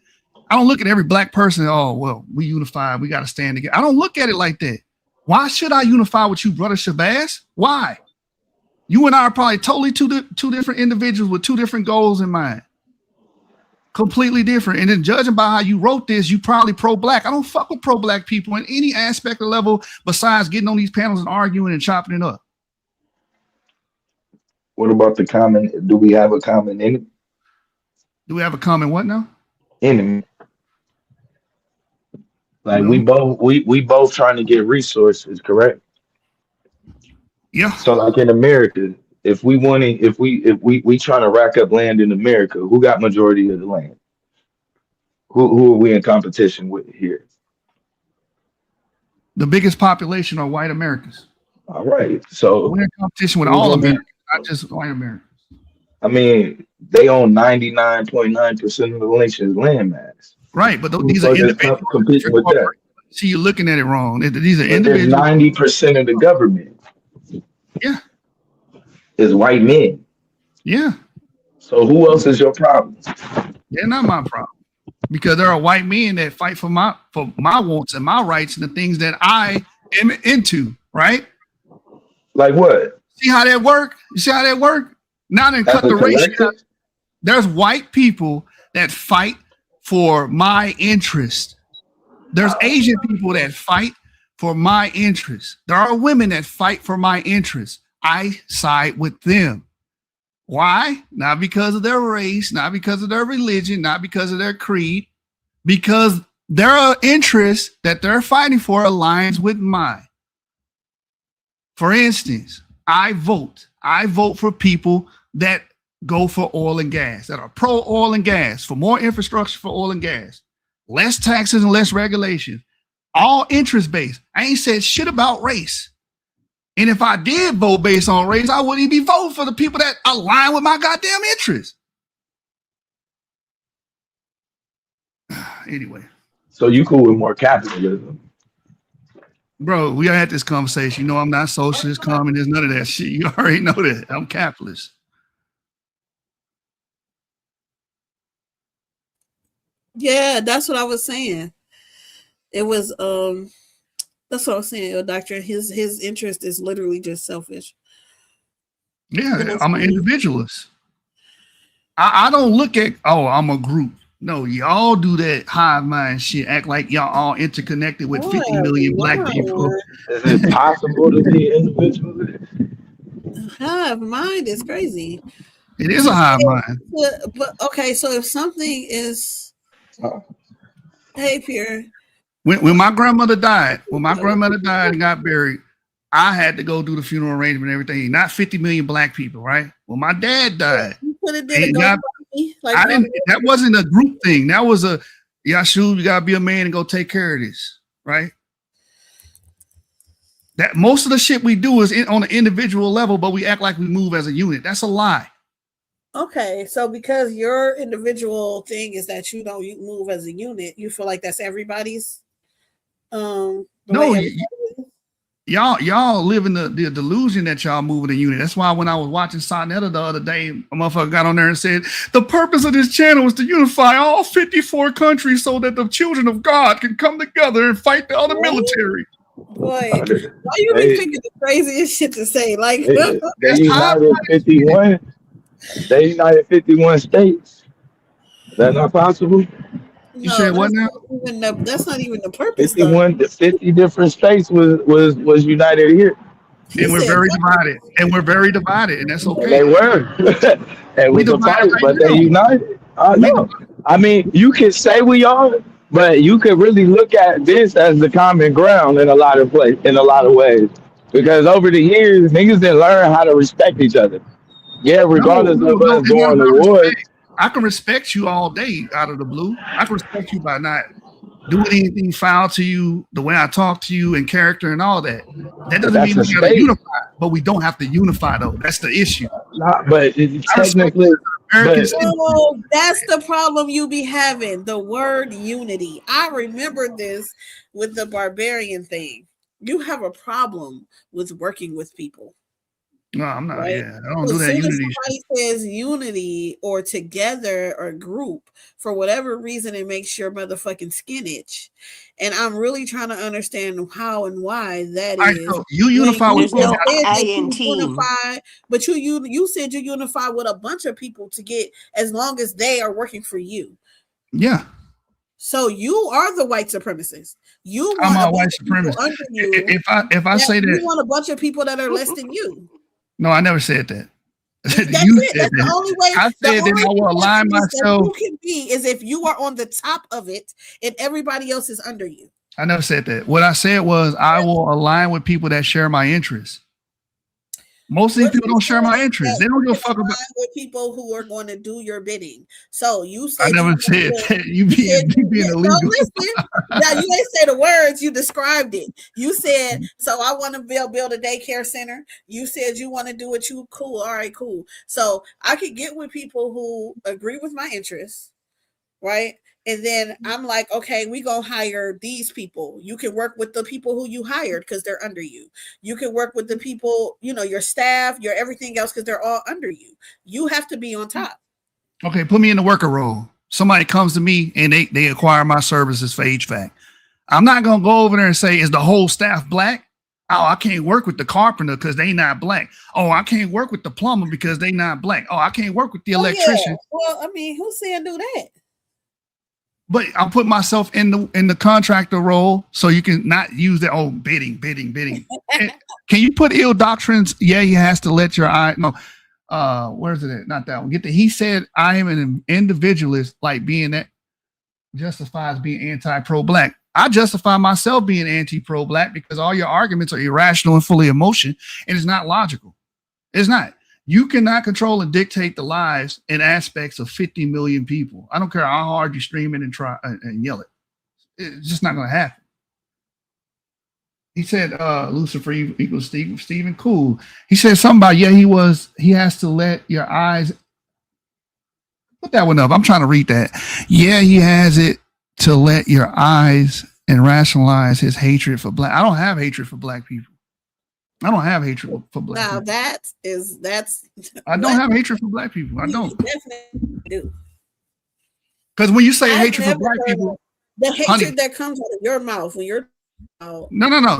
I don't look at every black person. Oh, well, we unified. We got to stand together. I don't look at it like that. Why should I unify with you, brother Shabazz? Why? You and I are probably totally two different individuals with two different goals in mind. Completely different. And then judging by how you wrote this, you probably pro-black. I don't fuck with pro-black people in any aspect or level besides getting on these panels and arguing and chopping it up. What about the common? Do we have a common enemy? Do we have a common what now? Enemy. Like Well, we both trying to get resources, correct? yeah. So like in America, if we trying to rack up land in America, who got majority of the land? Who are we in competition with here? The biggest population are white Americans. All right. So we're in competition with who's all gonna be- Americans, not just white Americans. I mean, they own 99.9% of the nation's landmass. Right, but Who these the are fuck is individuals. competing with that? See, you're looking at it wrong. These are But there's individuals. 90% of the government Yeah, is white men. yeah. So who else is your problem? They're not my problem. Because there are white men that fight for my wants and my rights and the things that I am into, right? Like what? See how that work? You see how that work? Now then cut the race. There's white people that fight for my interest. There's Asian people that fight for my interest. There are women that fight for my interest. I side with them. Why? Not because of their race, not because of their religion, not because of their creed, because their interest that they're fighting for aligns with mine. For instance, I vote for people that go for oil and gas, that are pro oil and gas, for more infrastructure for oil and gas, less taxes and less regulation, all interest based. I ain't said shit about race. And if I did vote based on race, I wouldn't even be voting for the people that align with my goddamn interests. Anyway. So you cool with more capitalism? Bro, we had this conversation. You know, I'm not socialist, communist, none of that shit. You already know that. I'm capitalist. Yeah, that's what I was saying. It was that's what I was saying, Doctor. His interest is literally just selfish. Yeah, I'm an individualist. I don't look at, oh, I'm a group. No, y'all do that hive mind shit. Act like y'all all interconnected with 50 million black people. Is it possible to be individualist? Hive mind is crazy. It is a hive mind. But okay, so if something is, hey, Pierre. When my grandmother died, and got buried, I had to go do the funeral arrangement and everything. Not 50 million black people, right? When my dad died, that wasn't a group thing. That was a, Yashu, you gotta be a man and go take care of this, right? That most of the shit we do is on an individual level, but we act like we move as a unit. That's a lie. Okay, so because your individual thing is that you move as a unit, you feel like that's everybody's. No, y'all live in the delusion that y'all moving a unit. That's why when I was watching Sonetta the other day, a motherfucker got on there and said the purpose of this channel is to unify all 54 countries so that the children of God can come together and fight the other military. Boy, why you be picking the craziest shit to say? Like they united 51. They united 51 states. Is that not possible? You said what now? That's not even the purpose. 50 different states was united here. And we're very divided. And that's okay. They were. And we divided, but they united. I know. I mean, you can say we are, but you could really look at this as the common ground in a lot of ways. Because over the years, niggas didn't learn how to respect each other. Yeah, regardless of us going to war. I can respect you all day out of the blue. I can respect you by not doing anything foul to you, the way I talk to you and character and all that. That doesn't mean we gotta unify, but we don't have to unify though. That's the issue. But technically, that's the problem you be having. The word unity. I remember this with the barbarian thing. You have a problem with working with people. No, I'm not. right? Yeah, I don't So do as that soon as unity shit. somebody says unity or together or group, for whatever reason, it makes your motherfucking skin itch. And I'm really trying to understand how and why that All right, is. so you When unify you with There's just people. no said I that in you team. unify, but you said you unify with a bunch of people to get as long as they are working for you. Yeah, So you are the white supremacists. You I'm want a a bunch white of people supremacist. under you If I that say you that, want a bunch of people that are less than you. no, I never said that. That's You it. said That's the that. only way. I The said that only I will align supremacist that myself. you can be is if you are on the top of it and everybody else is under you. I never said that. What I said was I will align with people that share my interests. Most of these What people you don't share said my is interests. that They you don't give a can fuck about. align with people who are going to do your bidding. So you I said you never want said to. that. You You said being no. illegal. Listen, now you ain't say the words. You described it. You said so. I want to build a daycare center. You said you want to do it. You cool. All right, cool. So I could get with people who agree with my interests, right? And then I'm like, okay, we gonna hire these people. You can work with the people who you hired because they're under you. You can work with the people, your staff, your everything else because they're all under you. You have to be on top. Okay, put me in the worker role. Somebody comes to me and they acquire my services for HVAC. I'm not gonna go over there and say, is the whole staff black? Oh, I can't work with the carpenter because they not black. Oh, I can't work with the plumber because they not black. Oh, I can't work with the Oh yeah. electrician. Well, I mean, who's saying do that? But I'll put myself in the contractor role so you can not use that bidding. Can you put ill doctrines? Yeah, he has to let your eye no. Where's it at? Not that one. He said I am an individualist, like being that justifies being anti-pro-black. I justify myself being anti-pro-black because all your arguments are irrational and full of emotion, and it's not logical. It's not. You cannot control and dictate the lives and aspects of 50 million people. I don't care how hard you stream it and try and yell it. It's just not going to happen. He said, Lucifer equals Stephen. Cool. He said something about, he has to let your eyes. Put that one up. I'm trying to read that. Yeah, he has it to let your eyes and rationalize his hatred for black. I don't have hatred for black people. I don't have hatred for black Now people. that's I don't have hatred for black people. I don't. You definitely do. Because when you say I've hatred for never black heard people, the hatred honey, that comes out of your mouth when you're no.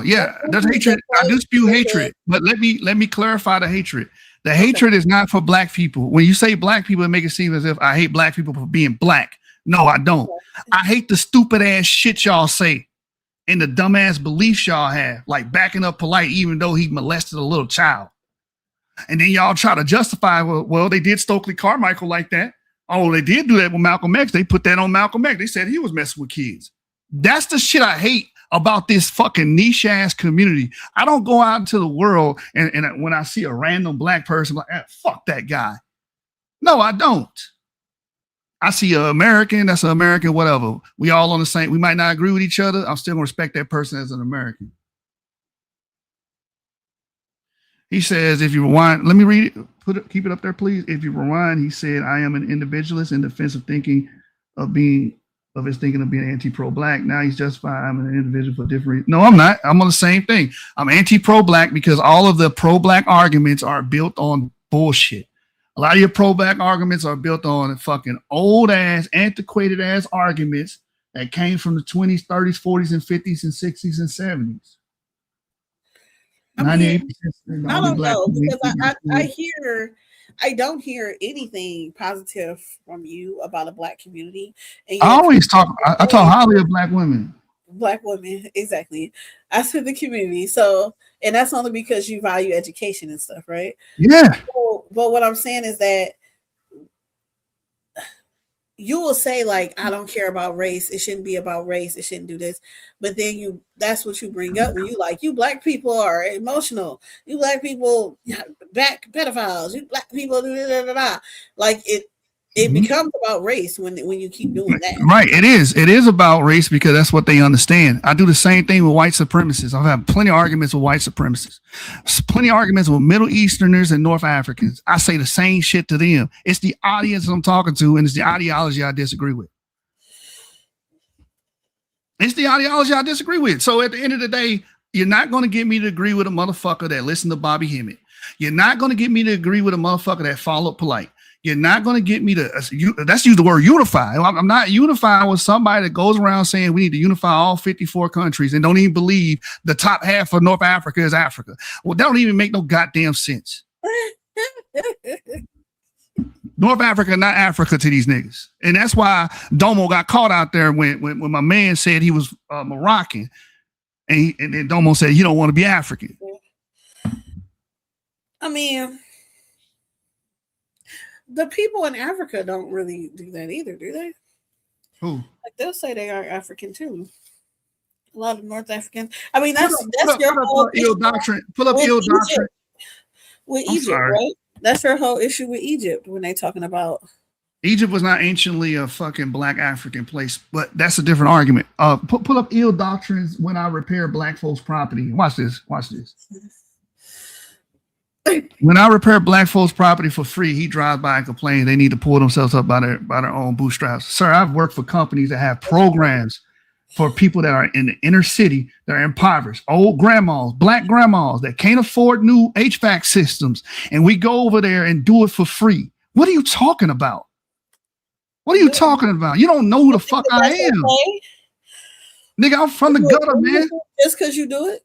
Yeah, there's hatred. I do spew hatred, but let me clarify the hatred. The hatred is not for black people. When you say black people, it make it seem as if I hate black people for being black. No, I don't. I hate the stupid ass shit y'all say and the dumbass beliefs y'all have, like backing up Polite even though he molested a little child. And then y'all try to justify, well, they did Stokely Carmichael like that. Oh, they did do that with Malcolm X. They put that on Malcolm X. They said he was messing with kids. That's the shit I hate about this fucking niche ass community. I don't go out into the world and when I see a random black person, I'm like, fuck that guy. No, I don't. I see an American, that's an American, whatever. We all on the same, we might not agree with each other. I'm still gonna respect that person as an American. He says, if you rewind, let me read it, keep it up there, please. If you rewind, he said, I am an individualist in defense of thinking of his thinking of being anti-pro-black. Now he's justified I'm an individual for different reasons. No, I'm not. I'm on the same thing. I'm anti-pro-black because all of the pro-black arguments are built on bullshit. A lot of your pro-black arguments are built on fucking old-ass, antiquated-ass arguments that came from the 20s, 30s, 40s, and 50s, and 60s, and 70s. I mean, I don't know because I don't hear anything positive from you about a black community. And I always talk. I talk highly of black women. Black women, exactly. I said the community. So, and that's only because you value education and stuff, right? Yeah. So, but what I'm saying is that you will say like, I don't care about race. It shouldn't be about race. It shouldn't do this. But then that's what you bring up when you like, you black people are emotional. You black people back pedophiles. You black people like it becomes about race when you keep doing that. Right. It is about race because that's what they understand. I do the same thing with white supremacists. I've had plenty of arguments with white supremacists, plenty of arguments with Middle Easterners and North Africans. I say the same shit to them. It's the audience I'm talking to, and it's the ideology I disagree with. It's the ideology I disagree with. So at the end of the day, you're not going to get me to agree with a motherfucker that listen to Bobby Hemmett. You're not going to get me to agree with a motherfucker that followed polite. You're not going to get me to, let's use the word unify. I'm not unifying with somebody that goes around saying we need to unify all 54 countries and don't even believe the top half of North Africa is Africa. Well, that don't even make no goddamn sense. North Africa, not Africa to these niggas. And that's why Domo got caught out there when my man said he was Moroccan. And then Domo said, you don't want to be African. I mean, the people in Africa don't really do that either, do they? Who? Like they'll say they are African too. A lot of North Africans. I mean, that's your whole ill doctrine. Pull up ill doctrine. With Egypt, right? That's her whole issue with Egypt when they talking about Egypt was not anciently a fucking black African place, but that's a different argument. Pull up ill doctrines when I repair black folks' property. Watch this. When I repair black folks' property for free, he drives by and complains they need to pull themselves up by their own bootstraps. Sir, I've worked for companies that have programs for people that are in the inner city that are impoverished, old grandmas, black grandmas that can't afford new HVAC systems, and we go over there and do it for free. What are you talking about? What are you talking about? You don't know who the fuck I am. Okay? Nigga, I'm from the gutter, man. Just because you do it?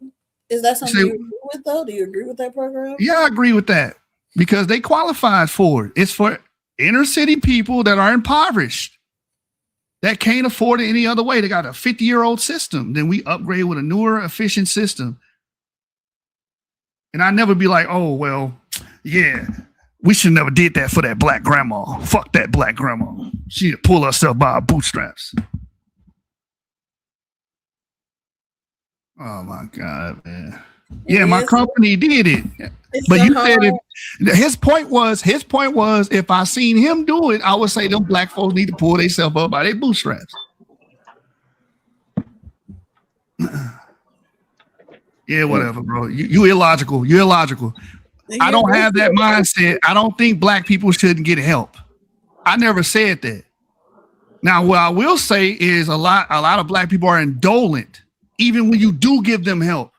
Is that something you agree with, though? Do you agree with that program? Yeah, I agree with that because they qualified for it. It's for inner city people that are impoverished, that can't afford it any other way. They got a 50-year-old system. Then we upgrade with a newer, efficient system. And I never be like, oh, well, yeah, we should never did that for that black grandma. Fuck that black grandma. She need to pull herself by her bootstraps. Oh my God, man. Yeah, my company did it. But you said it. His point was if I seen him do it, I would say them black folks need to pull themselves up by their bootstraps. Yeah, whatever, bro. You illogical. You're illogical. I don't have that mindset. I don't think black people shouldn't get help. I never said that. Now, what I will say is a lot of black people are indolent, even when you do give them help.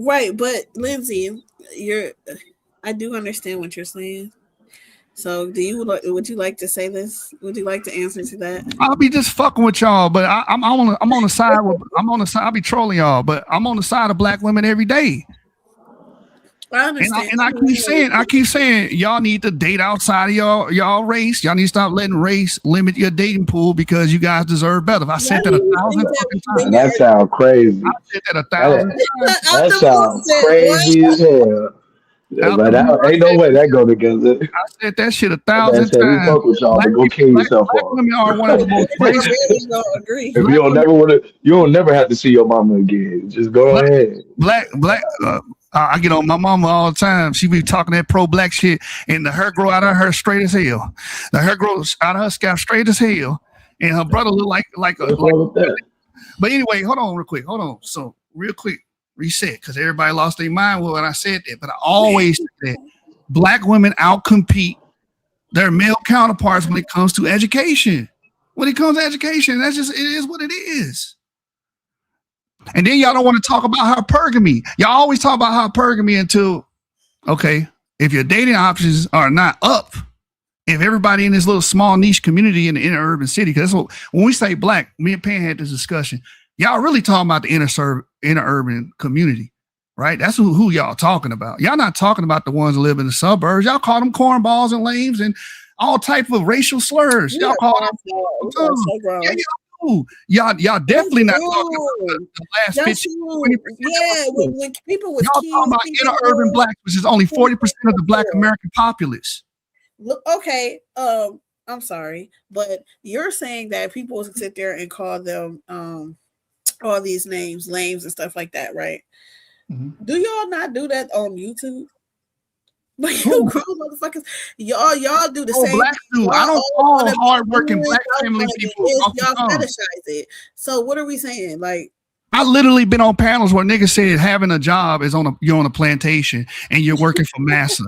Right, but Lindsay, I do understand what you're saying. So, would you like to say this? Would you like to answer to that? I'll be just fucking with y'all, but I'm on the side. I'll be trolling y'all, but I'm on the side of black women every day. I understand. And I keep saying, y'all need to date outside of y'all race. Y'all need to stop letting race limit your dating pool because you guys deserve better. I said that 1,000 fucking times. That sounds crazy. I said that 1,000 times. That sounds crazy as hell. But ain't no way that go together. I said that shit 1,000 times. Fuck with y'all, but go kill yourself. Black women are one of the most racist. Agree. If you don't never have to see your mama again. Just go ahead. I get on my mama all the time. She be talking that pro-black shit, and the hair grow out of her straight as hell. The hair grows out of her scalp straight as hell, and her brother look like But anyway, hold on real quick. So real quick, reset, because everybody lost their mind when I said that. But I always say that black women outcompete their male counterparts when it comes to education. When it comes to education, it is what it is. And then y'all don't want to talk about hypergamy. Y'all always talk about hypergamy until, okay, if your dating options are not up, if everybody in this little small niche community in the inner urban city, because that's what, when we say black, me and Pan had this discussion, y'all really talking about the inner urban community, right? That's who y'all talking about. Y'all not talking about the ones that live in the suburbs. Y'all call them cornballs and lames and all type of racial slurs. Y'all call them. Y'all definitely not talking about the last 15. Yeah, when people with y'all talking about inner urban blacks, which is only 40% of the black American populace. Look, okay, I'm sorry, but you're saying that people sit there and call them all these names, lames and stuff like that, right? Mm-hmm. Do y'all not do that on YouTube? But you grown motherfuckers, y'all do the same. Blacks do. I don't call hardworking black family people. Y'all fetishize it. So what are we saying? Like, I literally been on panels where niggas said having a job is you're on a plantation and you're working for massa.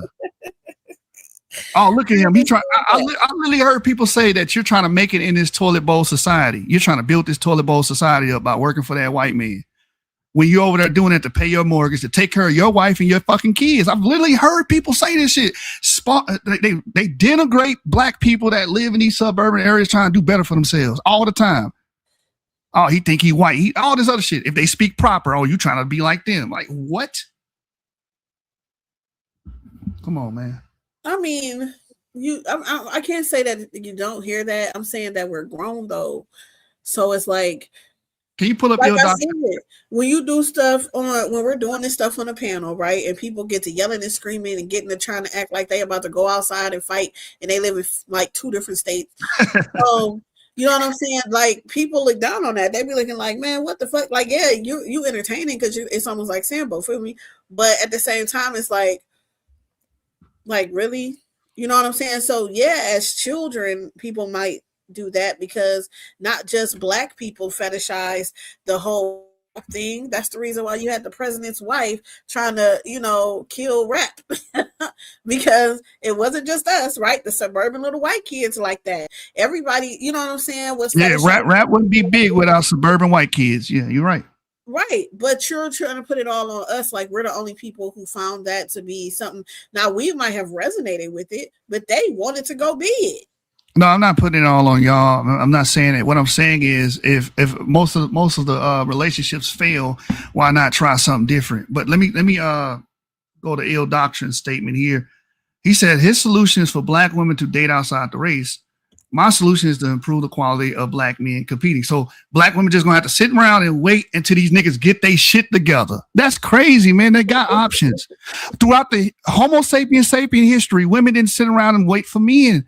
Oh, look at him. I really heard people say that you're trying to make it in this toilet bowl society. You're trying to build this toilet bowl society up by working for that white man. when you're over there doing it to pay your mortgage, to take care of your wife and your fucking kids. I've literally heard people say this shit. They denigrate black people that live in these suburban areas trying to do better for themselves all the time. Oh, he think he white. All this other shit. If they speak proper, oh, you trying to be like them. Like, what? Come on, man. I mean, I can't say that you don't hear that. I'm saying that we're grown, though. So it's like, can you pull up like your I said, when you do stuff when we're doing this stuff on the panel, right? And people get to yelling and screaming and getting to trying to act like they about to go outside and fight, and they live in like 2 different states. You know what I'm saying? Like, people look down on that. They be looking like, man, what the fuck? Like, yeah, you entertaining because it's almost like Sambo, feel me? But at the same time, it's like really, you know what I'm saying? So yeah, as children, people might do that because not just black people fetishize the whole thing. That's the reason why you had the president's wife trying to, kill rap because it wasn't just us, right? The suburban little white kids like that. Everybody, you know what I'm saying? Was rap wouldn't be big without suburban white kids. Yeah, you're right. Right, but you're trying to put it all on us like we're the only people who found that to be something. Now, we might have resonated with it, but they wanted to go big. No, I'm not putting it all on y'all. I'm not saying it. What I'm saying is, if most of the relationships fail, why not try something different? But let me go to Ill Doctrine's statement here. He said his solution is for black women to date outside the race. My solution is to improve the quality of black men competing. So black women just gonna have to sit around and wait until these niggas get their shit together. That's crazy, man. They got options. Throughout the Homo sapien history, women didn't sit around and wait for men.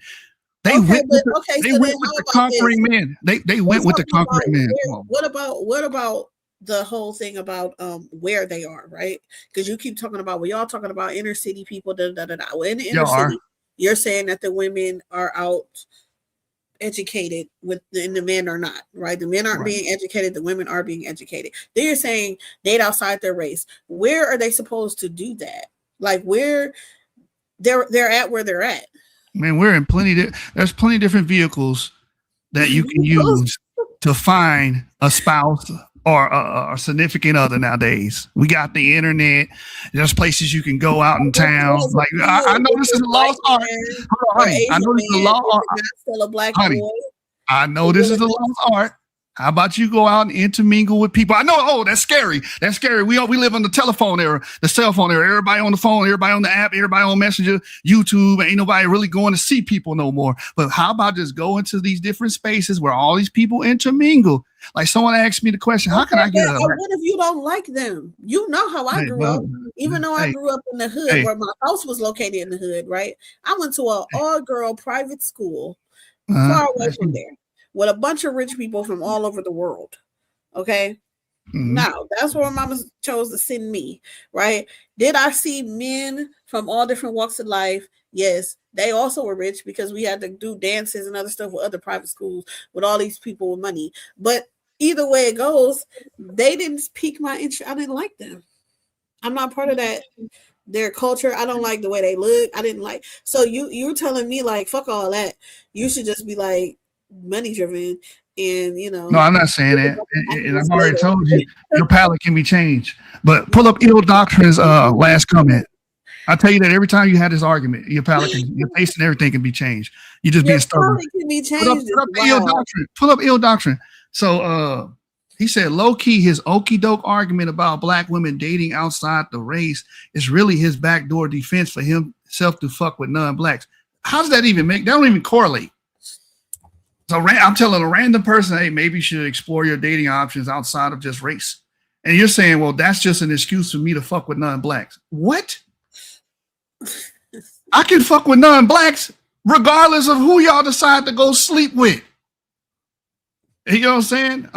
They went with the conquering men. They went with the conquering men. What about the whole thing about where they are, right? Because you keep talking about, y'all talking about inner city people, Well, in the inner city, you're saying that the women are out educated and the men are not, right? The men aren't being educated, the women are being educated. Then you're saying date outside their race. Where are they supposed to do that? Like, where they're at where they're at. Man, we're in there's plenty of different vehicles that you can use to find a spouse or a significant other nowadays. We got the internet. There's places you can go out in town. Like, I know this is a lost art. Honey, I know this is a lost art. Still a black boy. I know this is a lost art. How about you go out and intermingle with people? I know, oh, that's scary. That's scary. We live on the telephone era, the cell phone era. Everybody on the phone, everybody on the app, everybody on Messenger, YouTube. Ain't nobody really going to see people no more. But how about just go into these different spaces where all these people intermingle? Like, someone asked me the question, how can I get what if you don't like them? You know how I grew up. Even though I grew up in the hood where my house was located in the hood, right? I went to an all-girl private school far away from there, with a bunch of rich people from all over the world. Okay. Mm-hmm. Now that's where mama chose to send me, right? Did I see men from all different walks of life? Yes, they also were rich because we had to do dances and other stuff with other private schools with all these people with money. But either way it goes, they didn't pique my interest. I didn't like them. I'm not part of that. Their culture, I don't like the way they look. I didn't like. So you're telling me like, fuck all that. You should just be like, money driven, and no, I'm not saying that, and I've already told you your palate can be changed. But pull up Ill Doctrine's last comment. I tell you that every time you had this argument, your palate your taste and everything can be changed. You just being stubborn. Can be changed. Pull up Ill Doctrine. So he said, low key, his okey doke argument about black women dating outside the race is really his backdoor defense for himself to fuck with non-blacks. How does that even make? That don't even correlate. So I'm telling a random person, hey, maybe you should explore your dating options outside of just race. And you're saying, well, that's just an excuse for me to fuck with non-blacks. What? I can fuck with non-blacks regardless of who y'all decide to go sleep with. You know what I'm saying?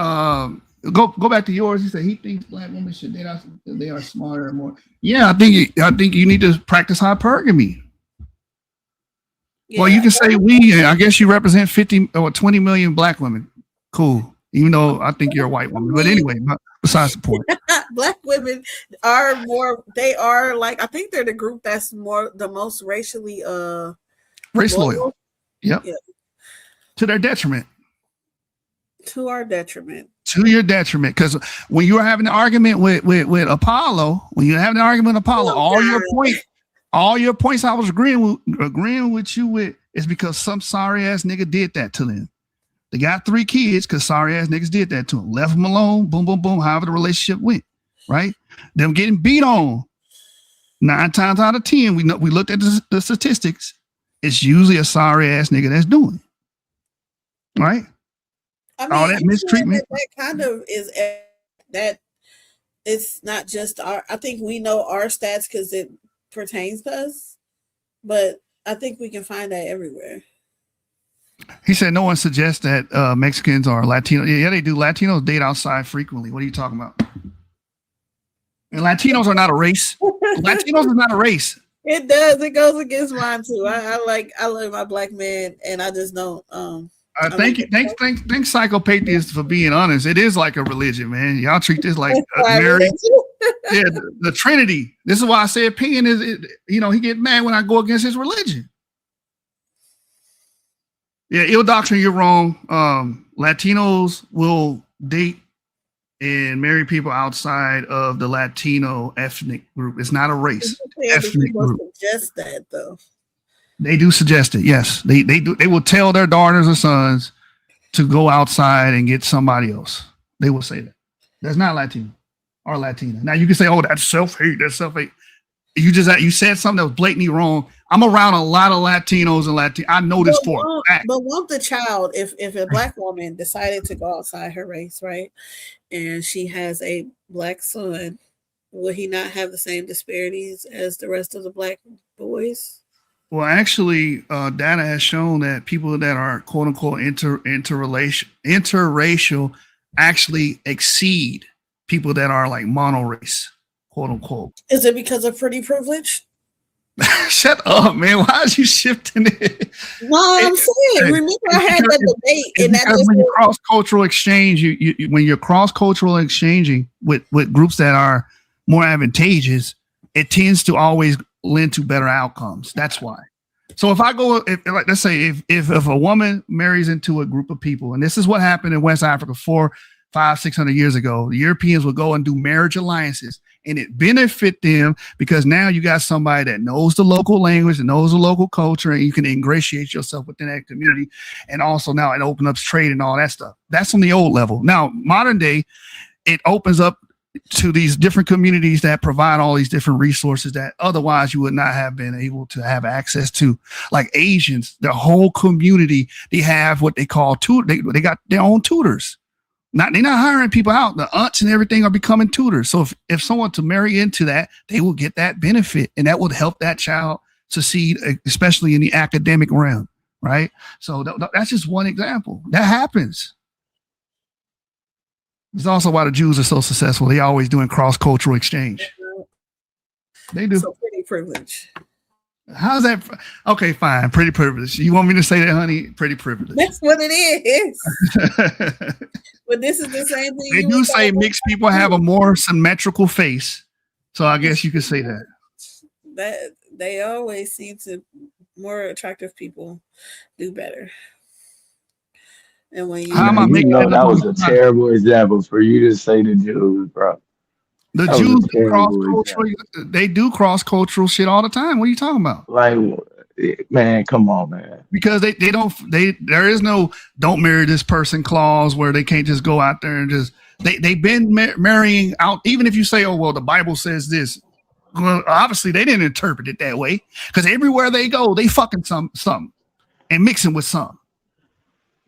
Go back to yours. He said he thinks black women should date outside. They are smarter and more. Yeah, I think you need to practice hypergamy. Yeah. Well, you can say we, I guess you represent 50 or 20 million black women. Cool. Even though I think you're a white woman. But anyway, besides the point. Black women are more, they are like, I think they're the group that's the most racially race loyal. Yep. Yeah. To their detriment. To our detriment. To your detriment. Because when you were having an argument with Apollo, all your points I was agreeing with you with is because some sorry ass nigga did that to them. They got 3 kids because sorry ass niggas did that to them. Left them alone, boom, boom, boom, however the relationship went, right? Them getting beat on 9 times out of 10, we looked at the statistics. It's usually a sorry ass nigga that's doing it, right? I mean, All that mistreatment. that kind of is that it's not just our, I think we know our stats because it pertains to us, but I think we can find that everywhere. He said no one suggests that Mexicans or Latinos. Yeah, they do. Latinos date outside frequently. What are you talking about? And Latinos are not a race. Latinos is not a race. It does. It goes against mine too. I love my black man, and I just don't. Thanks, Psychopathist, for being honest. It is like a religion, man. Y'all treat this like Mary. Yeah, the Trinity. This is why I say opinion is. He get mad when I go against his religion. Yeah, ill doctrine, you're wrong. Latinos will date and marry people outside of the Latino ethnic group. It's not a race. Ethnic group. Suggest that though. They do suggest it. Yes, they do. They will tell their daughters or sons to go outside and get somebody else. They will say that. That's not Latino or Latina. Now you can say, "Oh, that's self-hate. That's self-hate." You said something that was blatantly wrong. I'm around a lot of Latinos and Latinos. I know this for a fact. But won't the child, if a black woman decided to go outside her race, right, and she has a black son, will he not have the same disparities as the rest of the black boys? Well, actually, data has shown that people that are quote unquote interracial actually exceed people that are like monorace, quote unquote. Is it because of pretty privilege? Shut up, man. Why is you shifting it? No, I'm saying. Remember, I had that debate, and when you cross cultural exchange, when you're cross cultural exchanging with groups that are more advantageous, it tends to always lend to better outcomes. That's why. So if I go, let's say if a woman marries into a group of people, and this is what happened in West Africa 500-600 years ago, the Europeans would go and do marriage alliances, and it benefit them because now you got somebody that knows the local language and knows the local culture, and you can ingratiate yourself within that community. And also now it opens up trade and all that stuff. That's on the old level. Now, modern day, it opens up to these different communities that provide all these different resources that otherwise you would not have been able to have access to. Like Asians, their whole community, they have what they call they got their own tutors. They're not hiring people out. The aunts and everything are becoming tutors. So if someone to marry into that, they will get that benefit, and that would help that child succeed, especially in the academic realm, right? So that's just one example. That happens. It's also why the Jews are so successful. They always doing cross-cultural exchange. They do. So pretty privilege. How's that? Okay, fine. Pretty privilege. You want me to say that, honey? Pretty privilege. That's what it is. But this is the same thing. They do say mixed people have a more symmetrical face. So I guess you could say that. That they always seem to more attractive people do better. And when how am I making that was a terrible example for you to say the Jews, bro. The Jews cross-cultural. They do cross-cultural shit all the time. What are you talking about? Like, man, come on, man. Because there is no don't marry this person clause where they can't just go out there and just they've been marrying out. Even if you say, oh well, the Bible says this. Well, obviously they didn't interpret it that way because everywhere they go, they fucking something and mixing with some.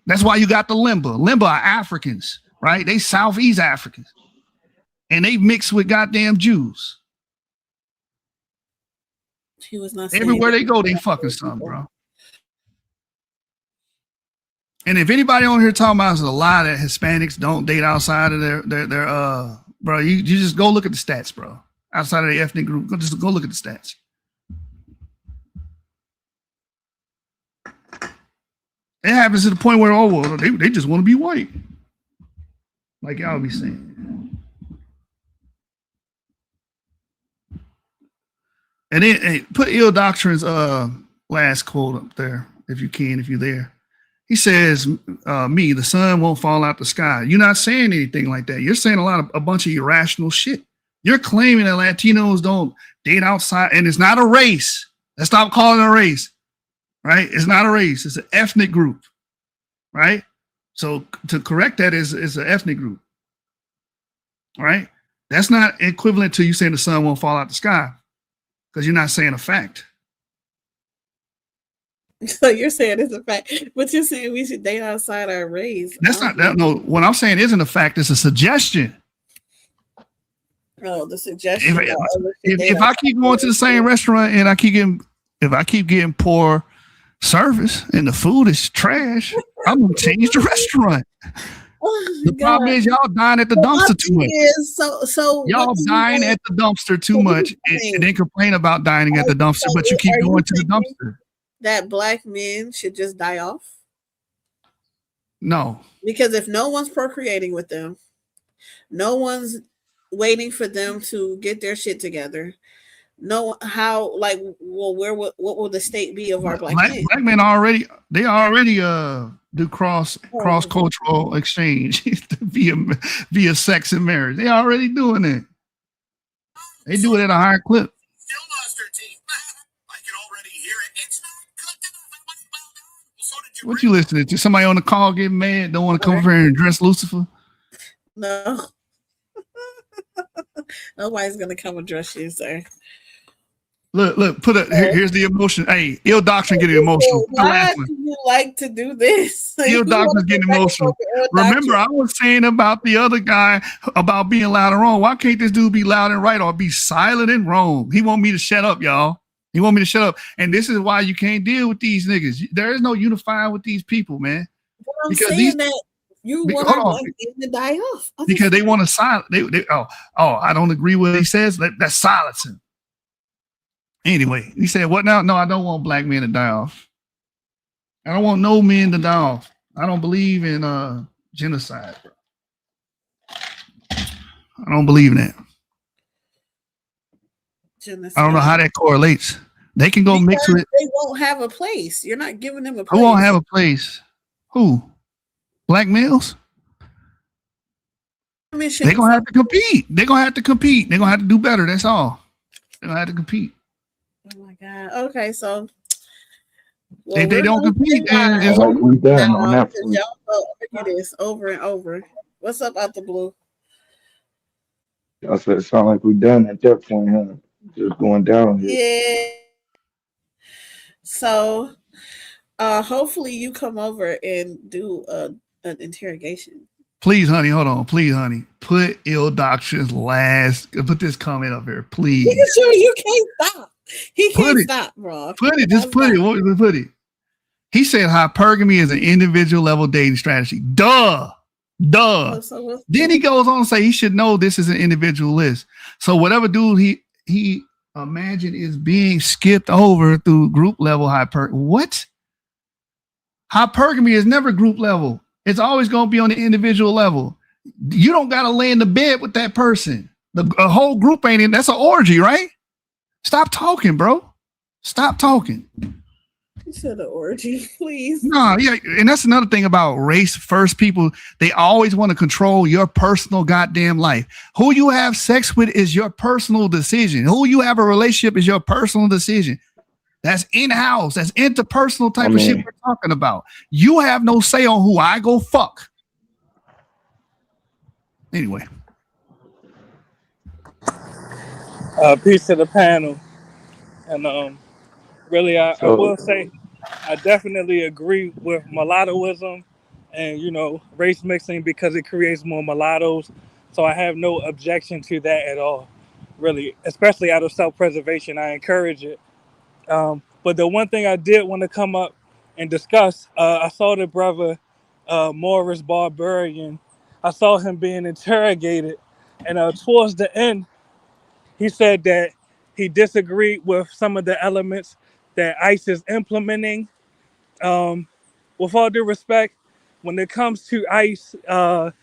That's why you got the Limba. Limba are Africans, right? They Southeast Africans. And they mix with goddamn Jews. He was not everywhere they go, they fucking something, bro. And if anybody on here talking about is a lie that Hispanics don't date outside of their bro, you just go look at the stats, bro. Outside of the ethnic group, just go look at the stats. It happens to the point where they just want to be white, like y'all be saying. And then put Ill Doctrine's last quote up there, if you can, if you're there. He says, me, the sun won't fall out the sky. You're not saying anything like that. You're saying a bunch of irrational shit. You're claiming that Latinos don't date outside, and it's not a race. Let's stop calling it a race, right? It's not a race. It's an ethnic group, right? So to correct that is an ethnic group, right? That's not equivalent to you saying the sun won't fall out the sky because you're not saying a fact. So you're saying it's a fact, but you're saying we should date outside our race. That's not that. No, what I'm saying isn't a fact. It's a suggestion. Oh, the suggestion. If I keep going to the same restaurant and I keep getting poor service and the food is trash, I'm gonna change the restaurant. The problem is y'all dine at the dumpster too much. Y'all dine at the dumpster too much and then complain about dining at the dumpster, but you keep going to the dumpster. That black men should just die off? No. Because if no one's procreating with them, no one's waiting for them to get their shit together. No, how like what will the state be of our black men? Black men already do cross cultural exchange via sex and marriage. They already doing it. They do it at a higher clip. What you listening to? Somebody on the call getting mad, don't want to come over here and dress Lucifer? No. Nobody's gonna come and dress you, sir. Look, here's the emotion. Hey, ill doctrine getting emotional. Why do you like to do this? Ill doctrine's getting emotional. Remember, I was saying about the other guy about being loud and wrong. Why can't this dude be loud and right or be silent and wrong? He want me to shut up, y'all. He want me to shut up. And this is why you can't deal with these niggas. There is no unifying with these people, man. Well, I'm because saying that you want our to die off. Because they want to silence. I don't agree with what he says. That's silencing. Anyway, he said, what now? No, I don't want black men to die off. I don't want no men to die off. I don't believe in genocide. I don't believe in that. Genocide. I don't know how that correlates. They can go mix with it. They won't have a place. You're not giving them a place. Who won't have a place? Who? Black males? They're gonna have to compete. They're gonna have to compete. They're gonna have to do better. That's all. They're gonna have to compete. Oh my God. Okay, so if they don't compete, then it's y'all argue this over and over. What's up out the blue? I said it sound like we done at that point, huh? Just going down here. Yeah. So hopefully you come over and do an interrogation. Please, honey, hold on. Please, honey. Put ill doctrines last. Put this comment up here, please. Sure, you can't stop. He can't stop, bro. Put it. Just put it. Put it. He said hypergamy is an individual level dating strategy. Duh. Then he goes on to say he should know this is an individual list. So whatever dude he imagine is being skipped over through group level hypergamy. What? Hypergamy is never group level. It's always going to be on the individual level. You don't got to lay in the bed with that person. The whole group ain't in. That's an orgy, right? Stop talking, bro. Stop talking. You said an orgy, please. No, yeah, and that's another thing about race first people. They always want to control your personal goddamn life. Who you have sex with is your personal decision. Who you have a relationship is your personal decision. That's in-house. That's interpersonal type of shit we're talking about. You have no say on who I go fuck. Anyway. Peace to the panel. And really, I will say I definitely agree with mulattoism and, race mixing because it creates more mulattoes. So I have no objection to that at all, really, especially out of self-preservation. I encourage it. But the one thing I did want to come up and discuss, I saw the brother Morris Barbarian. I saw him being interrogated. And towards the end, he said that he disagreed with some of the elements that ICE is implementing. With all due respect, when it comes to ICE, the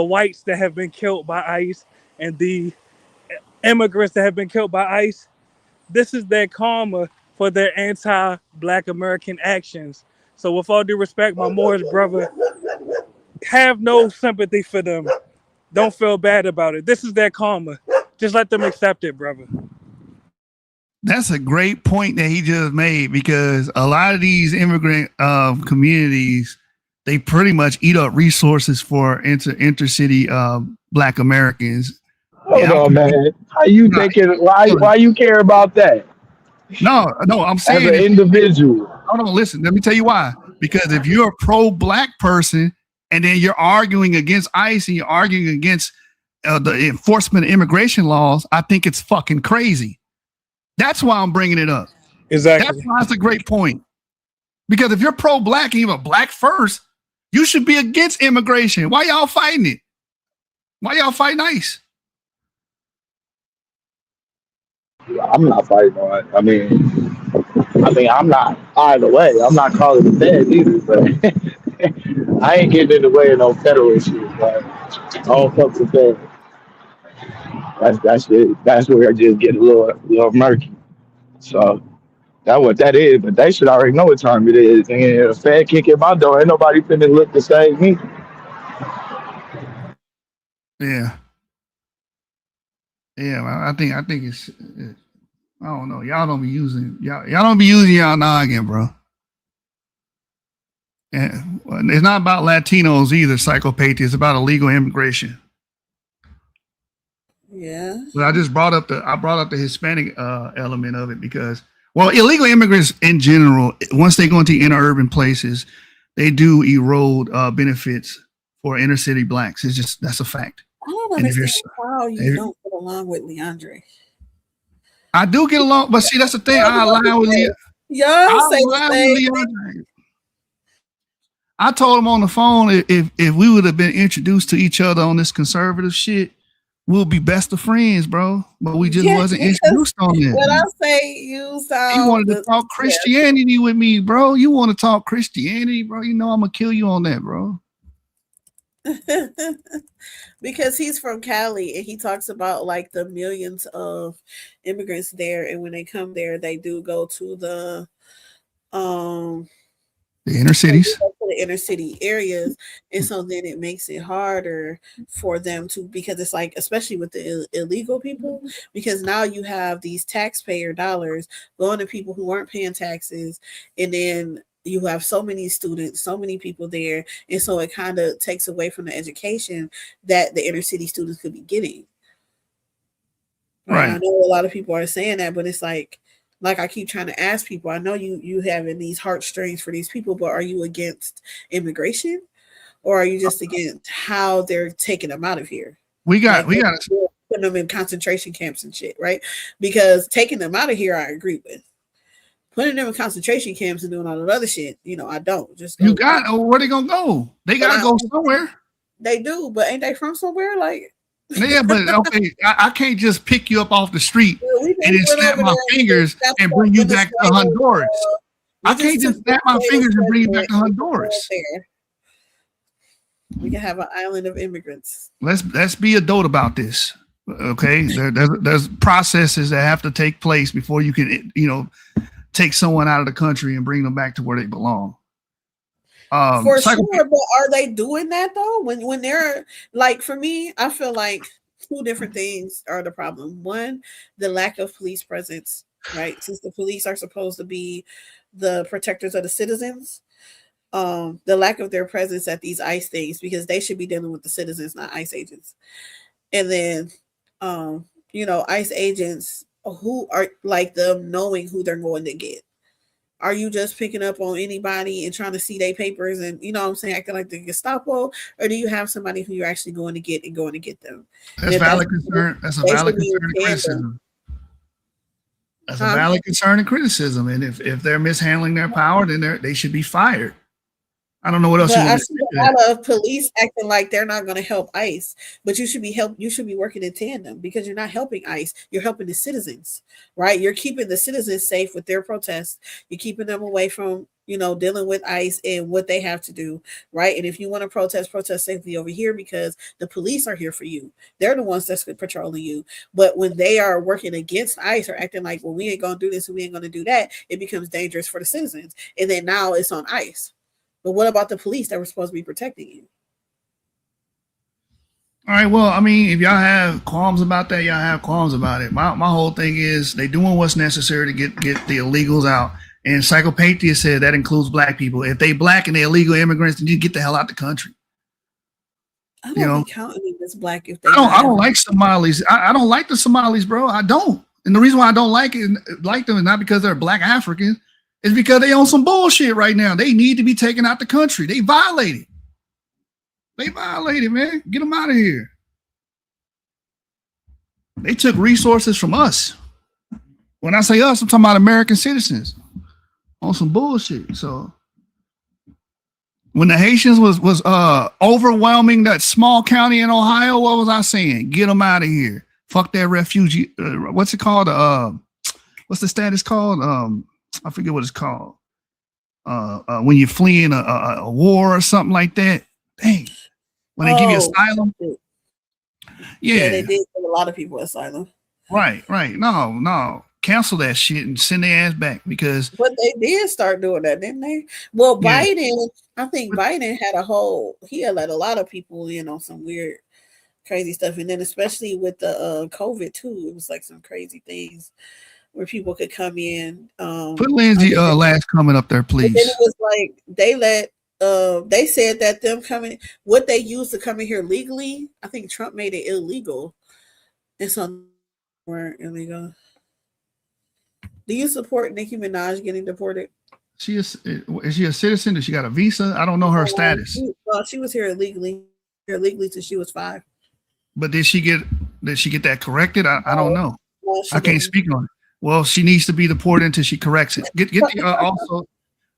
whites that have been killed by ICE and the immigrants that have been killed by ICE, this is their karma for their anti-Black American actions. So with all due respect, my Moorish brother, have no sympathy for them. Don't feel bad about it. This is their karma. Just let them accept it, brother. That's a great point that he just made, because a lot of these immigrant communities, they pretty much eat up resources for intercity Black Americans. Hold on, man. How you thinking? Why you care about that? No, I'm saying as an individual. Hold on, listen. Let me tell you why. Because if you're a pro-Black person and then you're arguing against ICE and you're arguing against the enforcement of immigration laws, I think it's fucking crazy. That's why I'm bringing it up. Exactly. That's why it's a great point. Because if you're pro-Black and you're Black first, you should be against immigration. Why y'all fighting it? Why y'all fighting ICE? I'm not fighting on it. I mean, I'm not either way. I'm not calling it bad either, but I ain't getting in the way of no federal issues. But I don't fuck with that. That's it. That's where it just get a little murky. So that's what that is. But they should already know what time it is. And if a Fed kick in my door, ain't nobody finna look to save me. Yeah. Yeah, I think it's I don't know. Y'all don't be using y'all noggin, bro. And it's not about Latinos either, psychopathy. It's about illegal immigration. Yeah. But I just brought up the Hispanic element of it because, well, illegal immigrants in general, once they go into inner urban places, they do erode benefits for inner city Blacks. It's just, that's a fact. I don't understand how you don't get along with Leandre. I do get along, but see, that's the thing. I align with Leandre. Y'all say the same thing. I told him on the phone if we would have been introduced to each other on this conservative shit, we'll be best of friends, bro. But we just wasn't introduced on that. When I say you sound, he wanted to talk Christianity with me, bro. You want to talk Christianity, bro? You know I'm gonna kill you on that, bro. Because he's from Cali and he talks about like the millions of immigrants there, and when they come there, they do go to the inner cities, the inner city areas, and so then it makes it harder for them to, because it's like, especially with the illegal people, because now you have these taxpayer dollars going to people who aren't paying taxes, and then you have so many students, so many people there, and so it kind of takes away from the education that the inner city students could be getting. Right. I know a lot of people are saying that, but it's like I keep trying to ask people, I know you having these heartstrings for these people, but are you against immigration, or are you just against how they're taking them out of here? We got putting them in concentration camps and shit, right? Because taking them out of here, I agree with. Putting them in concentration camps and doing all that other shit, I don't. Just where they gonna go? They gotta go somewhere. They do, but ain't they from somewhere? Like, yeah, but okay, I can't just pick you up off the street and then snap my fingers and bring you back to Honduras. I can't just snap my fingers and bring you back to Honduras. We can have an island of immigrants. Let's be adult about this. Okay, there's processes that have to take place before you can take someone out of the country and bring them back to where they belong. For sure, but are they doing that though? When they're like, for me, I feel like two different things are the problem. One, the lack of police presence, right? Since the police are supposed to be the protectors of the citizens, the lack of their presence at these ICE things, because they should be dealing with the citizens, not ICE agents. And then, ICE agents who are like them knowing who they're going to get. Are you just picking up on anybody and trying to see their papers and, what I'm saying, acting like the Gestapo? Or do you have somebody who you're actually going to get and going to get them? That's valid concern. That's a valid concern and criticism. That's a valid concern and criticism. And if they're mishandling their power, then they should be fired. I don't know what else But you want I me to see say to a that. lot of police acting like they're not going to help ICE, but you should be working in tandem because you're not helping ICE. You're helping the citizens, right? You're keeping the citizens safe with their protests. You're keeping them away from, dealing with ICE and what they have to do, right? And if you want to protest safely over here because the police are here for you. They're the ones that's patrolling you. But when they are working against ICE or acting like, well, we ain't going to do this and we ain't going to do that, it becomes dangerous for the citizens. And then now it's on ICE. But what about the police that were supposed to be protecting you? All right, well, I mean, if y'all have qualms about that, y'all have qualms about it. My whole thing is they doing what's necessary to get the illegals out. And Psychopathia said that includes black people. If they black and they illegal immigrants, then you get the hell out the country. I You don't know, be counting them as black if they I not don't ever. like Somalis. I don't like the Somalis, bro. I don't. And the reason why I don't like them is not because they're black Africans. It's because they own some bullshit right now. They need to be taken out the country. They violated. They violated, man. Get them out of here. They took resources from us. When I say us, I'm talking about American citizens on some bullshit. So when the Haitians was overwhelming that small county in Ohio, what was I saying? Get them out of here. Fuck that refugee. What's it called? What's the status called? I forget what it's called. When you're fleeing a war or something like that. Dang. When they give you Oh, asylum. yeah, they Yeah. did give a lot of people asylum. Right. No. Cancel that shit and send their ass back because But they did start doing that, didn't they? Well, yeah. Biden, I think Biden he had let a lot of people in on some weird, crazy stuff. And then especially with the COVID too, it was like some crazy things where people could come in. Put Lindsay last comment up there, But then it please. was like they said that them coming what they used to come in here legally, I think Trump made it illegal. And so weren't illegal. Do you support Nicki Minaj getting deported? Is she a citizen? Does she got a visa? I don't know her status. She was here illegally. Here illegally since she was 5. But did she get that corrected? I don't know. No, I she can't didn't. speak on it. Well, she needs to be deported until she corrects it. Get the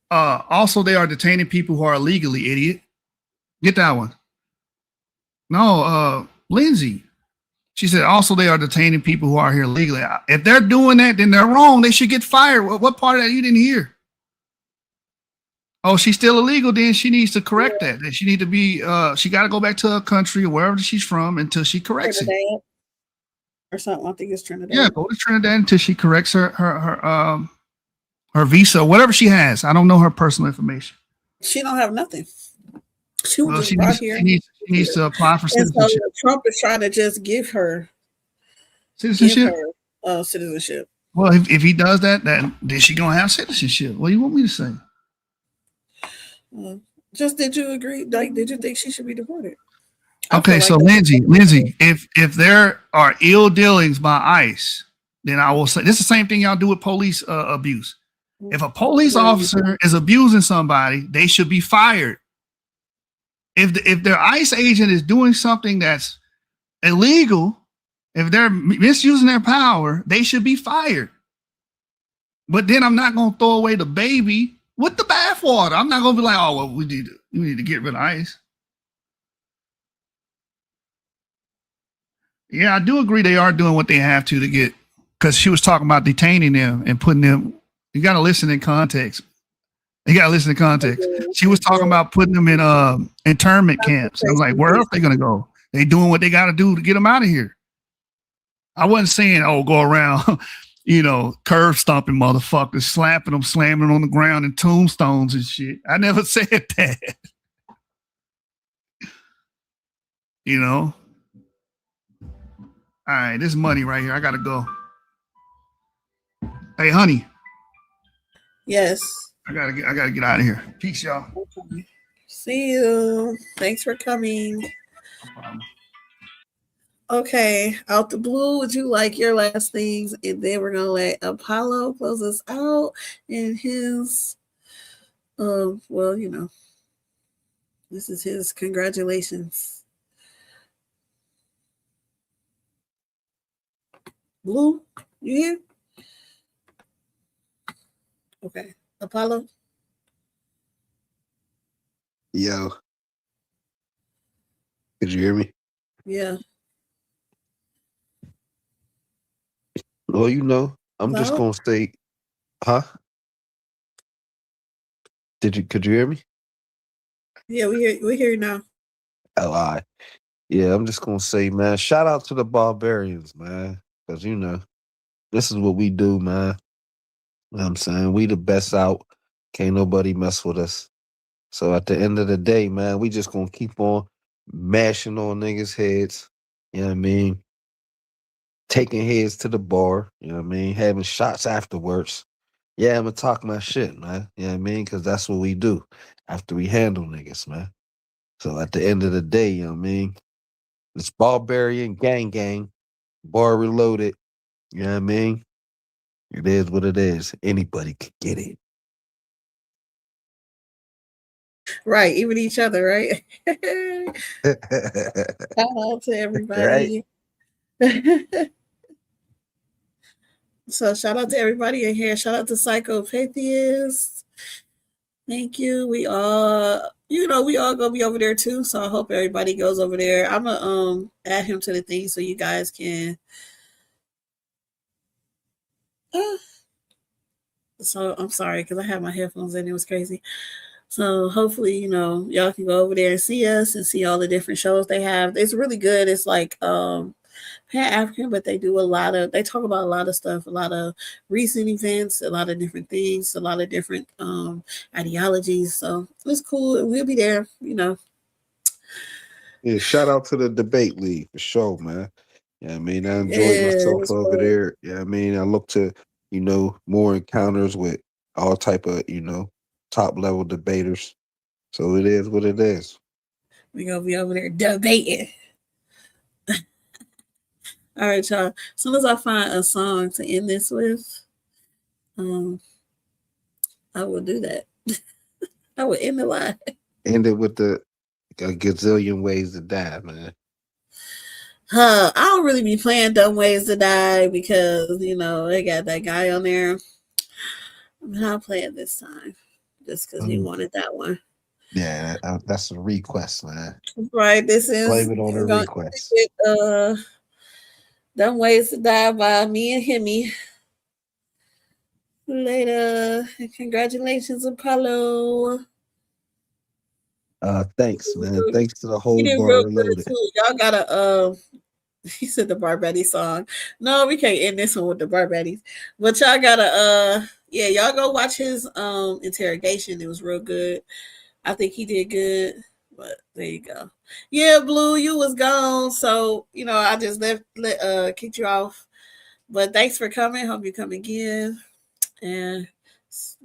also they are detaining people who are illegally, idiot. Get that one. No, Lindsay. She said also they are detaining people who are here legally. If they're doing that, then they're wrong. They should get fired. What part of that you didn't hear? Oh, she's still illegal. Then she needs to correct that. That she need to be. She got to go back to her country or wherever she's from until she corrects it. Trinidad or something. I think it's Trinidad. Yeah, go to Trinidad until she corrects her visa, whatever she has. I don't know her personal information. She don't have nothing. She was Well, just brought here. She needs to apply for And so citizenship. Trump is trying to just give her Citizenship. Citizenship. Well, if he does that, then she gonna have citizenship. What do you want me to say? Just did you agree? Like, did you think she should be deported? Okay, so Lindsay, if there are ill dealings by ICE, then I will say this is the same thing y'all do with police abuse. If a police officer is abusing somebody, they should be fired. If their ICE agent is doing something that's illegal, if they're misusing their power, they should be fired. But then I'm not going to throw away the baby with the bathwater. I'm not going to be like, oh, well, we need to get rid of ICE. Yeah, I do agree they are doing what they have to get, because she was talking about detaining them and putting them. You got to listen in context. She was talking about putting them in internment camps. I was like, where else are they going to go? They doing what they got to do to get them out of here. I wasn't saying, oh, go around, curb stomping motherfuckers, slapping them, slamming them on the ground and tombstones and shit. I never said that. All right, this money right here. I got to go. Hey, honey. Yes. I gotta get out of here. Peace, y'all. Okay. See you. Thanks for coming. No problem. Okay, out the blue, would you like your last things? And then we're gonna let Apollo close us out in his this is his congratulations. Blue, you here? Okay. Apollo. Yo, could you hear me? Yeah. Well, you know, I'm just No. gonna say, huh? Could you hear me? Yeah, we hear you now. Oh, all right. Yeah, I'm just gonna say, man, shout out to the barbarians, man. Cause you know, this is what we do, man. You know what I'm saying? We the best out. Can't nobody mess with us. So at the end of the day, man, we just gonna keep on mashing on niggas' heads. You know what I mean? Taking heads to the bar, you know what I mean? Having shots afterwards. Yeah, I'm gonna talk my shit, man. You know what I mean? Cause that's what we do after we handle niggas, man. So at the end of the day, you know what I mean? It's barbarian gang, bar reloaded. You know what I mean? It is what it is. Anybody could get it. Right, even each other, right? Shout out to Right? everybody. So shout out to everybody in here. Shout out to Psychopathist. Thank you. We all, we all gonna be over there too. So I hope everybody goes over there. I'm gonna add him to the thing so you guys can. So I'm sorry because I had my headphones in. It was crazy. So hopefully, y'all can go over there and see us and see all the different shows they have. It's really good. It's like Pan African, but they talk about a lot of stuff, a lot of recent events, a lot of different things, a lot of different ideologies. So it's cool. We'll be there, Yeah, shout out to the debate league for sure, man. Yeah, I mean, I enjoyed Yeah, myself it's over fun. there. Yeah, I mean, I look to, more encounters with all type of, top level debaters. So it is what it is. We're gonna be over there debating. All right, y'all. As soon as I find a song to end this with, I will do that. I will end the line. End it with a gazillion ways to die, man. I don't really be playing Dumb Ways to Die because, they got that guy on there. I'm not playing this time just because he wanted that one. Yeah, that's a request, man. Right. This is Blame it on the going request. with Dumb Ways to Die by me and Himmy. Later. Congratulations, Apollo. Thanks, man. Thanks to the You whole did bar real good reloaded. too. Y'all gotta he said the Barbetti song. No, we can't end this one with the Barbettis. But y'all gotta y'all go watch his interrogation. It was real good. I think he did good. But there you go. Yeah, Blue, you was gone. So, I just kicked you off. But thanks for coming. Hope you come again. And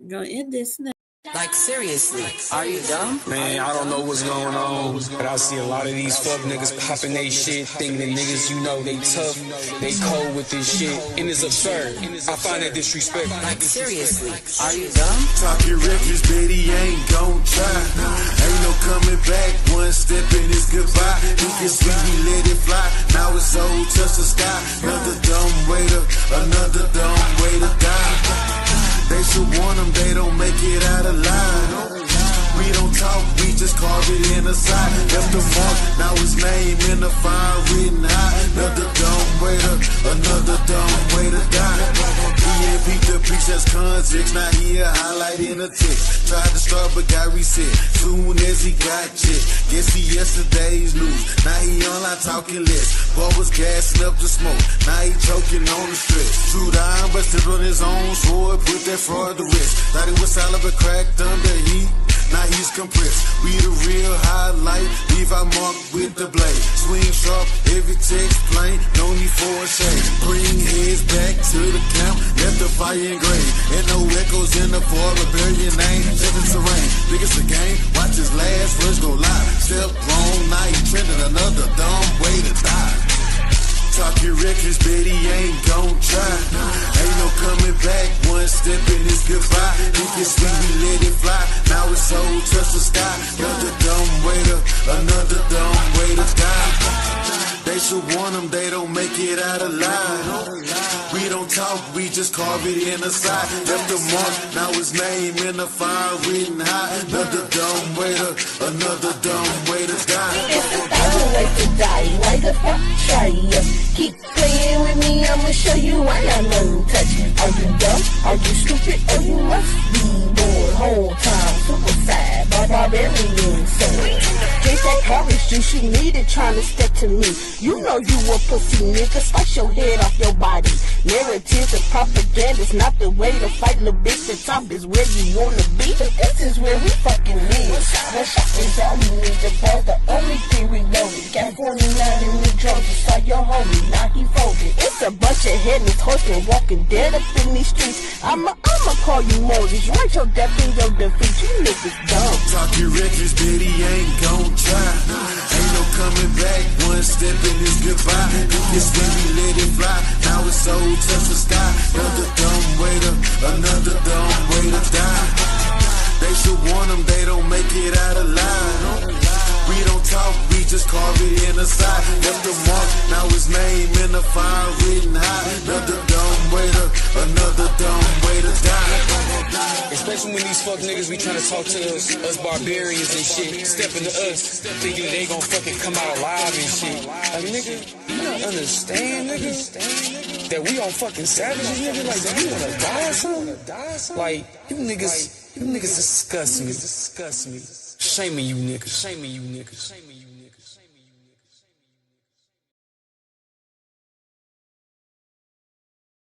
I'm gonna end this now. Like, seriously, are you dumb? Man, I don't know what's going on, but I see a lot of these fuck niggas popping they shit, thinking that niggas, they tough, they cold with this shit, and it's absurd. I find that disrespectful. Like, seriously, are you dumb? Talking records, Betty ain't gon' try. Ain't no coming back, one step and it's goodbye. You can see we let it fly, now it's so touch the sky. Another dumb way to die. They should warn them they don't make it out alive. We don't talk, we just carve it in the side. Left the mark, now his name in the fire written high. Another dumb way to die. He ain't beat the piece that's context, now he a highlight in the text. Tried to start but got reset, soon as he got checked. Guess he yesterday's news, now he online talking less. Boy was gassing up the smoke, now he choking on the stress. True down, busted on his own sword, put that fraud to rest. Thought he was solid but cracked under heat. Now he's compressed. We the real highlight. Leave our mark with the blade. Swing sharp, every text plain. No need for a shade. Bring heads back to the camp. Left the fire engraved. And no echoes in the for rebellion name. Check the terrain. Biggest the game. Watch his last words go live. Step wrong, now he trending. Another dumb way to die. Talking records, Betty ain't gon' try. Ain't no coming back, one step and it's goodbye. You can see we let it fly, now it's so touch the sky. Another dumb way to die. They should warn them they don't make it out alive. We don't talk, we just carve it in the side. Left the mark, now his name in the fire written high. Another Another dumb waiter, another dumb way to die. It's a thousand ways to die. Why the fuck try ya? Keep playing with me, I'ma show you why I'm untouched. Are you dumb? Are you stupid? Or you must be bored? Whole time, super sad, barbarian soul. Drink that orange juice, you need it trying to step to me. You know you a pussy nigga, slice your head off your body. Narratives and propaganda's not the way to fight, little bitch. The top is where you wanna be, but this is where we fucking live. One shot is all you need, the ball's the only thing we loaded. Got 49 in the drugs, you saw your homie, now he folded. It's a bunch of headless horsemen walking dead up in these streets. I'ma call you Moses, write your death in your defeat, you niggas dumb. Talking reckless, Betty ain't gon' try. Ain't no coming back, one step in is goodbye. You can see me let it fly, now it's so touch the sky. Another dumb waiter, another dumb way to die. They should warn them, they don't make it out alive. We don't talk, we just carve it in the side. Left the mark, now his name in the fire written high. Another dumb waiter, another dumb way to die. Especially when these fuck niggas be trying to talk to us barbarians and shit, stepping to us, thinking they gon' fucking come out alive and shit. Like, nigga, you don't understand, nigga, that we all fucking savages, nigga. Like, do you wanna die or something? Like, you niggas disgust me. Shaming you niggas.